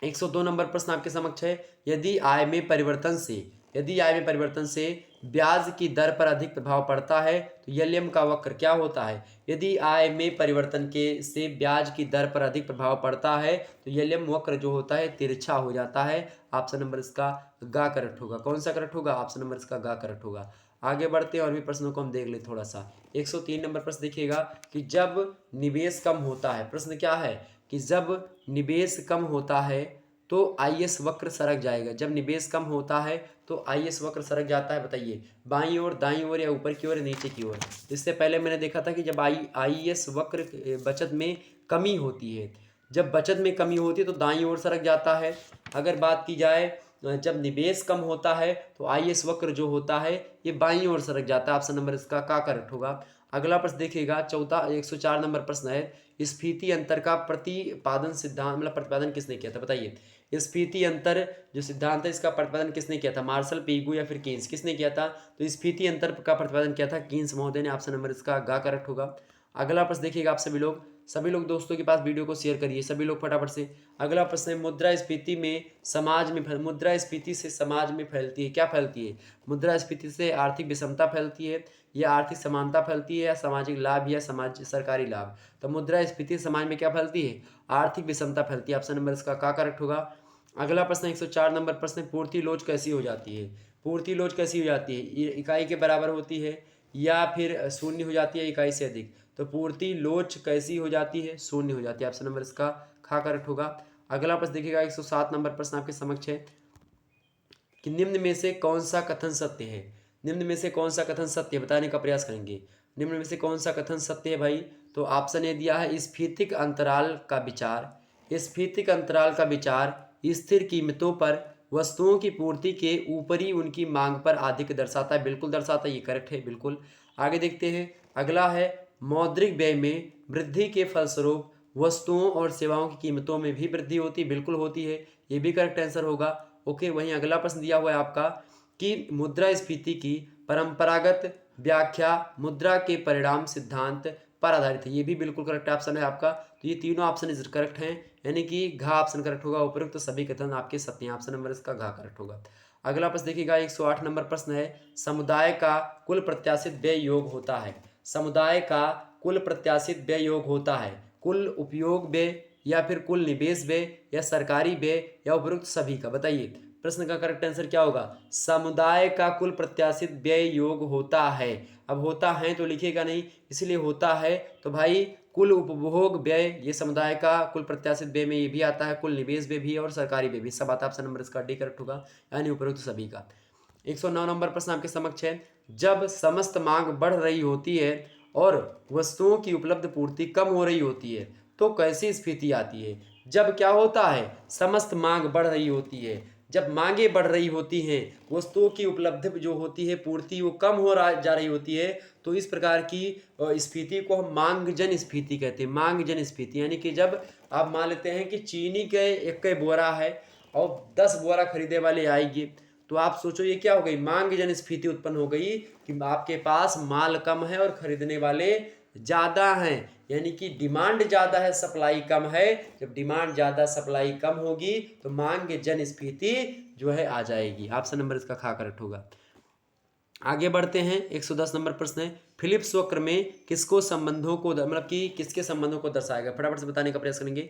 102 नंबर प्रश्न आपके समक्ष है, यदि आय में परिवर्तन से ब्याज की दर पर अधिक प्रभाव पड़ता है तो यलियम का वक्र क्या होता है? यदि आय में परिवर्तन से ब्याज की दर पर अधिक प्रभाव पड़ता है तो यलियम वक्र जो होता है तिरछा हो जाता है। ऑप्शन नंबर इसका गा करेक्ट होगा। कौन सा करेक्ट होगा? ऑप्शन नंबर इसका गा करेक्ट होगा। आगे बढ़ते हैं और भी प्रश्नों को हम देख ले थोड़ा सा। 103 नंबर प्रश्न देखिएगा कि जब निवेश कम होता है, प्रश्न क्या है कि जब निवेश कम होता है तो IS वक्र सरक जाएगा। जब निवेश कम होता है तो IS वक्र सरक जाता है। बताइए। बाईं ओर, दाईं ओर, या ऊपर की ओर, या नीचे की ओर? इससे पहले मैंने देखा था कि जब IS वक्र बचत में कमी होती है, जब बचत में कमी होती है तो दाईं ओर सरक जाता है। अगर बात की जाए जब निवेश कम होता है तो IS वक्र जो होता है ये बाईं ओर सरक जाता है। ऑप्शन नंबर इसका का करेक्ट होगा। अगला प्रश्न देखिएगा, चौथा 104 नंबर प्रश्न है, स्फीति अंतर का प्रतिपादन सिद्धांत मतलब प्रतिपादन किसने किया था, बताइए। स्फीति अंतर जो सिद्धांत है इसका प्रतिपादन किसने किया था, मार्शल, पीगू या फिर कीन्स, किसने किया था? तो स्फीति अंतर का प्रतिपादन किया था कीन्स महोदय ने। ऑप्शन नंबर इसका गा करेक्ट होगा। अगला प्रश्न देखिएगा, आप सभी लोग दोस्तों के पास वीडियो को शेयर करिए, सभी लोग फटाफट से। अगला प्रश्न है, मुद्रास्फीति में समाज में मुद्रास्फीति से समाज में फैलती है, क्या फैलती है? मुद्रास्फीति से आर्थिक विषमता फैलती है या आर्थिक समानता फैलती है या सामाजिक लाभ या समाज सरकारी लाभ? तो मुद्रास्फीति समाज में क्या फैलती है? आर्थिक विषमता फैलती है। ऑप्शन नंबर इसका का करेक्ट होगा। अगला प्रश्न 104 नंबर प्रश्न, पूर्ति लोच कैसी हो जाती है? पूर्ति लोच कैसी हो जाती है? ये इकाई के बराबर होती है या फिर शून्य हो जाती है इकाई से अधिक? तो पूर्ति लोच कैसी हो जाती है? शून्य हो जाती है। ऑप्शन नंबर इसका खा करेक्ट होगा। अगला प्रश्न देखिएगा, 107 नंबर प्रश्न आपके समक्ष है कि निम्न में से कौन सा कथन सत्य है? निम्न में से कौन सा कथन सत्य है बताने का प्रयास करेंगे। निम्न में से कौन सा कथन सत्य है भाई? तो ऑप्शन ए दिया है, स्फीतिक अंतराल का विचार। स्फीतिक अंतराल का विचार स्थिर कीमतों पर वस्तुओं की पूर्ति के ऊपरी उनकी मांग पर आधिक्य दर्शाता है। बिल्कुल दर्शाता है, ये करेक्ट है बिल्कुल। आगे देखते हैं, अगला है, मौद्रिक व्यय में वृद्धि के फलस्वरूप वस्तुओं और सेवाओं की कीमतों में भी वृद्धि होती है। बिल्कुल होती है, ये भी करेक्ट आंसर होगा। ओके, वहीं अगला प्रश्न दिया हुआ है आपका कि मुद्रास्फीति की परंपरागत व्याख्या मुद्रा के परिणाम सिद्धांत पर आधारित है। ये भी बिल्कुल करेक्ट ऑप्शन है आपका। तो ये तीनों ऑप्शन करेक्ट हैं, यानी कि घा ऑप्शन करेक्ट होगा। उपरोक्त तो सभी कथन आपके सत्य हैं। ऑप्शन नंबर इसका घा करेक्ट होगा। अगला प्रश्न देखिएगा, 108 नंबर प्रश्न है, समुदाय का कुल प्रत्याशित व्यय योग होता है। समुदाय का कुल प्रत्याशित व्यय योग होता है कुल उपयोग व्यय या फिर कुल निवेश व्यय या सरकारी व्यय या उपरोक्त सभी का, बताइए। प्रश्न का करेक्ट आंसर क्या होगा? समुदाय का कुल प्रत्याशित व्यय योग होता है। अब होता है तो लिखिएगा नहीं, इसलिए होता है तो भाई कुल उपभोग व्यय ये समुदाय का कुल प्रत्याशित व्यय में ये भी आता है, कुल निवेश व्यय भी और सरकारी व्यय भी, सब आता है। ऑप्शन नंबर इसका डी करेक्ट होगा, यानी उपरोक्त सभी का। 109 नंबर प्रश्न आपके समक्ष है, जब समस्त मांग बढ़ रही होती है और वस्तुओं की उपलब्ध पूर्ति कम हो रही होती है तो कैसी स्थिति आती है? जब क्या होता है? समस्त मांग बढ़ रही होती है, जब मांगे बढ़ रही होती हैं, वस्तुओं की उपलब्ध जो होती है पूर्ति वो कम हो रहा जा रही होती है, तो इस प्रकार की स्फीति को हम मांगजन स्फीति कहते हैं। मांगजन स्फीति यानी कि जब आप मान लेते हैं कि चीनी के एक बोरा है और 10 बोरा खरीदे वाले आएंगे, तो आप सोचो ये क्या हो गई? मांगजन स्फीति उत्पन्न हो गई कि आपके पास माल कम है और खरीदने वाले ज़्यादा हैं, यानी कि डिमांड ज़्यादा है सप्लाई कम है। जब डिमांड ज़्यादा सप्लाई कम होगी तो मांग जन स्फीति जो है आ जाएगी। ऑप्शन नंबर इसका खा करेक्ट होगा। आगे बढ़ते हैं, 110 नंबर प्रश्न है, फिलिप्स वक्र में किसको संबंधों को मतलब कि किसके संबंधों को दर्शाया गया? फटाफट से बताने का प्रयास करेंगे।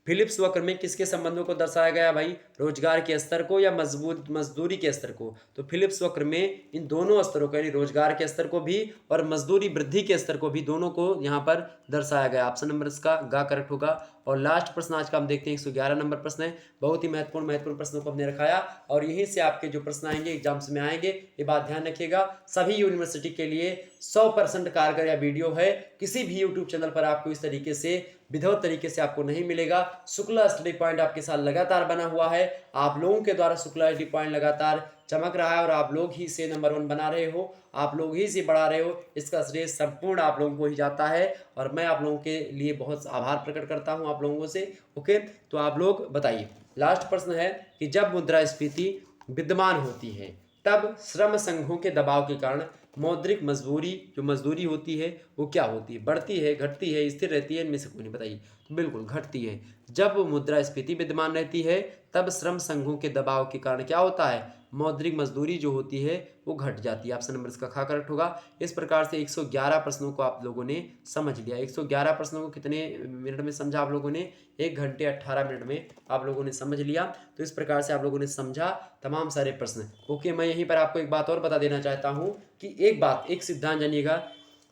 फिलिप्स वक्र में किसके संबंधों को दर्शाया गया भाई? रोजगार के स्तर को या मजदूरी के स्तर को? तो फिलिप्स वक्र में इन दोनों स्तरों को यानी रोजगार के स्तर को भी और मजदूरी वृद्धि के स्तर को भी दोनों को यहाँ पर दर्शाया गया। ऑप्शन नंबर इसका गा करेक्ट होगा। और लास्ट प्रश्न आज का हम देखते हैं, 111 नंबर प्रश्न है, बहुत ही महत्वपूर्ण प्रश्नों को हमने रखाया और यहीं से आपके जो प्रश्न आएंगे एग्जाम्स में आएंगे, ये बात ध्यान रखिएगा। सभी यूनिवर्सिटी के लिए 100% कारगर या वीडियो है, किसी भी यूट्यूब चैनल पर आपको इस तरीके से विधिवत तरीके से आपको नहीं मिलेगा। शुक्ला स्टडी पॉइंट आपके साथ लगातार बना हुआ है, आप लोगों के द्वारा शुक्ला स्टडी पॉइंट लगातार चमक रहा है और आप लोग ही से नंबर 1 बना रहे हो, आप लोग ही से बढ़ा रहे हो, इसका श्रेय संपूर्ण आप लोगों को ही जाता है और मैं आप लोगों के लिए बहुत आभार प्रकट करता हूं आप लोगों से। ओके, तो आप लोग बताइए, लास्ट प्रश्न है कि जब मुद्रास्फीति विद्यमान होती है तब श्रम संघों के दबाव के कारण मौद्रिक मजबूरी जो मजदूरी होती है वो क्या होती है? बढ़ती है, घटती है, स्थिर रहती है? इनमें से कोई नहीं, बताइए। तो बिल्कुल घटती है। जब मुद्रास्फीति विद्यमान रहती है तब श्रम संघों के दबाव के कारण क्या होता है? मौद्रिक मजदूरी जो होती है वो घट जाती है। ऑप्शन नंबर इसका खा करेक्ट होगा। इस प्रकार से 111 प्रश्नों को आप लोगों ने समझ लिया। 111 प्रश्नों को कितने मिनट में समझा आप लोगों ने? 1 घंटे 18 मिनट में आप लोगों ने समझ लिया। तो इस प्रकार से आप लोगों ने समझा तमाम सारे प्रश्न। ओके, मैं यहीं पर आपको एक बात और बता देना चाहता हूँ कि एक सिद्धांत जानिएगा,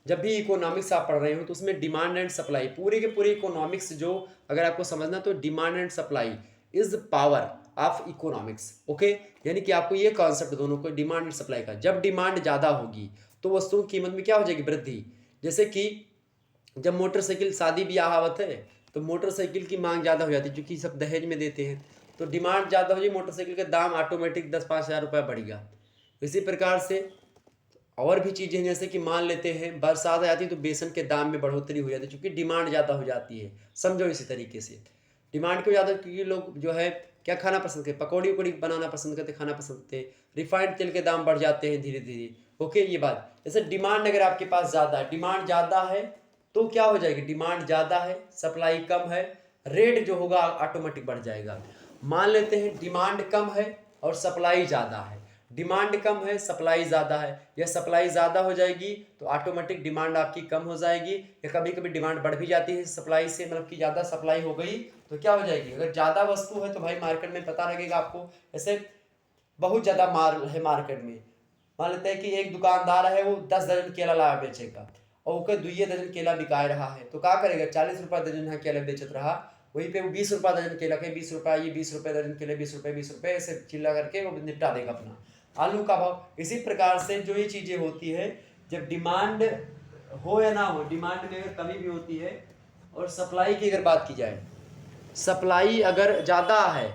जब भी इकोनॉमिक्स आप पढ़ रहे हो तो उसमें डिमांड एंड सप्लाई, पूरे के पूरे इकोनॉमिक्स जो अगर आपको समझना तो demand and supply is power of economics. Okay, यानी कि आपको ये कॉन्सेप्ट दोनों को डिमांड एंड सप्लाई का, जब डिमांड ज़्यादा होगी तो वस्तुओं की कीमत में क्या हो जाएगी? वृद्धि। जैसे कि जब मोटरसाइकिल शादी ब्याह आवत है तो मोटरसाइकिल की मांग ज़्यादा हो जाती है क्योंकि सब दहेज में देते हैं, तो डिमांड ज़्यादा हो जाए, मोटरसाइकिल का दाम ऑटोमेटिक 10-5 हज़ार रुपये बढ़ेगा। इसी प्रकार से और भी चीज़ें हैं, जैसे कि मान लेते हैं बरसात आ जाती है तो बेसन के दाम में बढ़ोतरी हो जाती है, क्योंकि डिमांड ज़्यादा हो जाती है। समझो इसी तरीके से डिमांड क्यों ज़्यादा, क्योंकि लोग जो है क्या खाना पसंद करते, पकौड़ी वकौड़ी बनाना पसंद करते, खाना पसंद करते, रिफाइंड तेल के दाम बढ़ जाते हैं धीरे धीरे। ओके, ये बात। जैसे डिमांड अगर आपके पास ज़्यादा है, डिमांड ज़्यादा है तो क्या हो जाएगी, डिमांड ज़्यादा है, सप्लाई कम है, रेट जो होगा ऑटोमेटिक बढ़ जाएगा। मान लेते हैं डिमांड कम है और सप्लाई ज़्यादा है, डिमांड कम है सप्लाई ज़्यादा है, या सप्लाई ज़्यादा हो जाएगी तो ऑटोमेटिक डिमांड आपकी कम हो जाएगी, या कभी कभी डिमांड बढ़ भी जाती है सप्लाई से, मतलब कि ज़्यादा सप्लाई हो गई तो क्या हो जाएगी, अगर ज़्यादा वस्तु है तो भाई मार्केट में पता लगेगा आपको। ऐसे बहुत ज़्यादा माल है मार्केट में, मान लेते हैं कि एक दुकानदार है वो 10 दर्जन केला ला बेचेगा और उसका 2 दर्जन केला बिका रहा है, तो क्या करेगा, 40 रुपये दर्जन यहाँ केला बेचत रहा, वहीं पे वो 20 रुपये दर्जन केला के 20 रुपये, ये 20 रुपये दर्जन केले 20 रुपये ऐसे चिल्ला करके वो निपटा देगा अपना आलू का भाव। इसी प्रकार से जो ये चीज़ें होती है, जब डिमांड हो या ना हो, डिमांड में अगर कमी भी होती है, और सप्लाई की अगर बात की जाए, सप्लाई अगर ज़्यादा है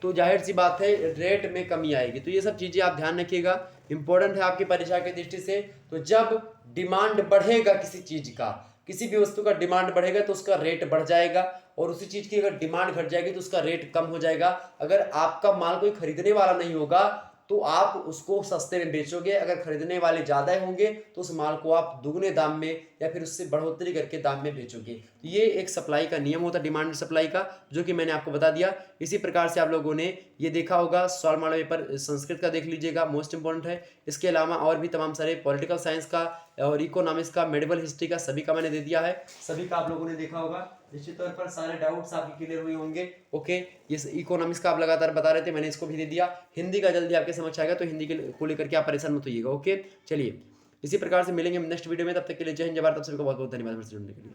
तो जाहिर सी बात है रेट में कमी आएगी। तो ये सब चीज़ें आप ध्यान रखिएगा, इंपॉर्टेंट है आपकी परीक्षा की दृष्टि से। तो जब डिमांड बढ़ेगा किसी चीज़ का, किसी भी वस्तु का डिमांड बढ़ेगा तो उसका रेट बढ़ जाएगा, और उसी चीज़ की अगर डिमांड घट जाएगी तो उसका रेट कम हो जाएगा। अगर आपका माल कोई खरीदने वाला नहीं होगा तो आप उसको सस्ते में बेचोगे, अगर खरीदने वाले ज़्यादा होंगे तो उस माल को आप दुगने दाम में या फिर उससे बढ़ोतरी करके दाम में बेचोगे। तो ये एक सप्लाई का नियम होता है, डिमांड सप्लाई का, जो कि मैंने आपको बता दिया। इसी प्रकार से आप लोगों ने ये देखा होगा, सॉल्व मॉडल पेपर संस्कृत का देख लीजिएगा, मोस्ट इंपॉर्टेंट है। इसके अलावा और भी तमाम सारे पॉलिटिकल साइंस का और इकोनॉमिक्स का, मेडिवल हिस्ट्री का, सभी का मैंने दे दिया है, सभी का आप लोगों ने देखा होगा। निश्चित तौर पर सारे डाउट्स आपके क्लियर हुए होंगे। ओके, ये इकोनॉमिक्स का आप लगातार बता रहे थे, मैंने इसको भी दे दिया। हिंदी का जल्दी आपके समझ आएगा, तो हिंदी को लेकर के आप परेशान मत होइएगा। ओके, चलिए इसी प्रकार से मिलेंगे नेक्स्ट वीडियो में, तब तक के लिए जय हिंद जय भारत, आप सभी को बहुत बहुत धन्यवाद जुड़ने के लिए।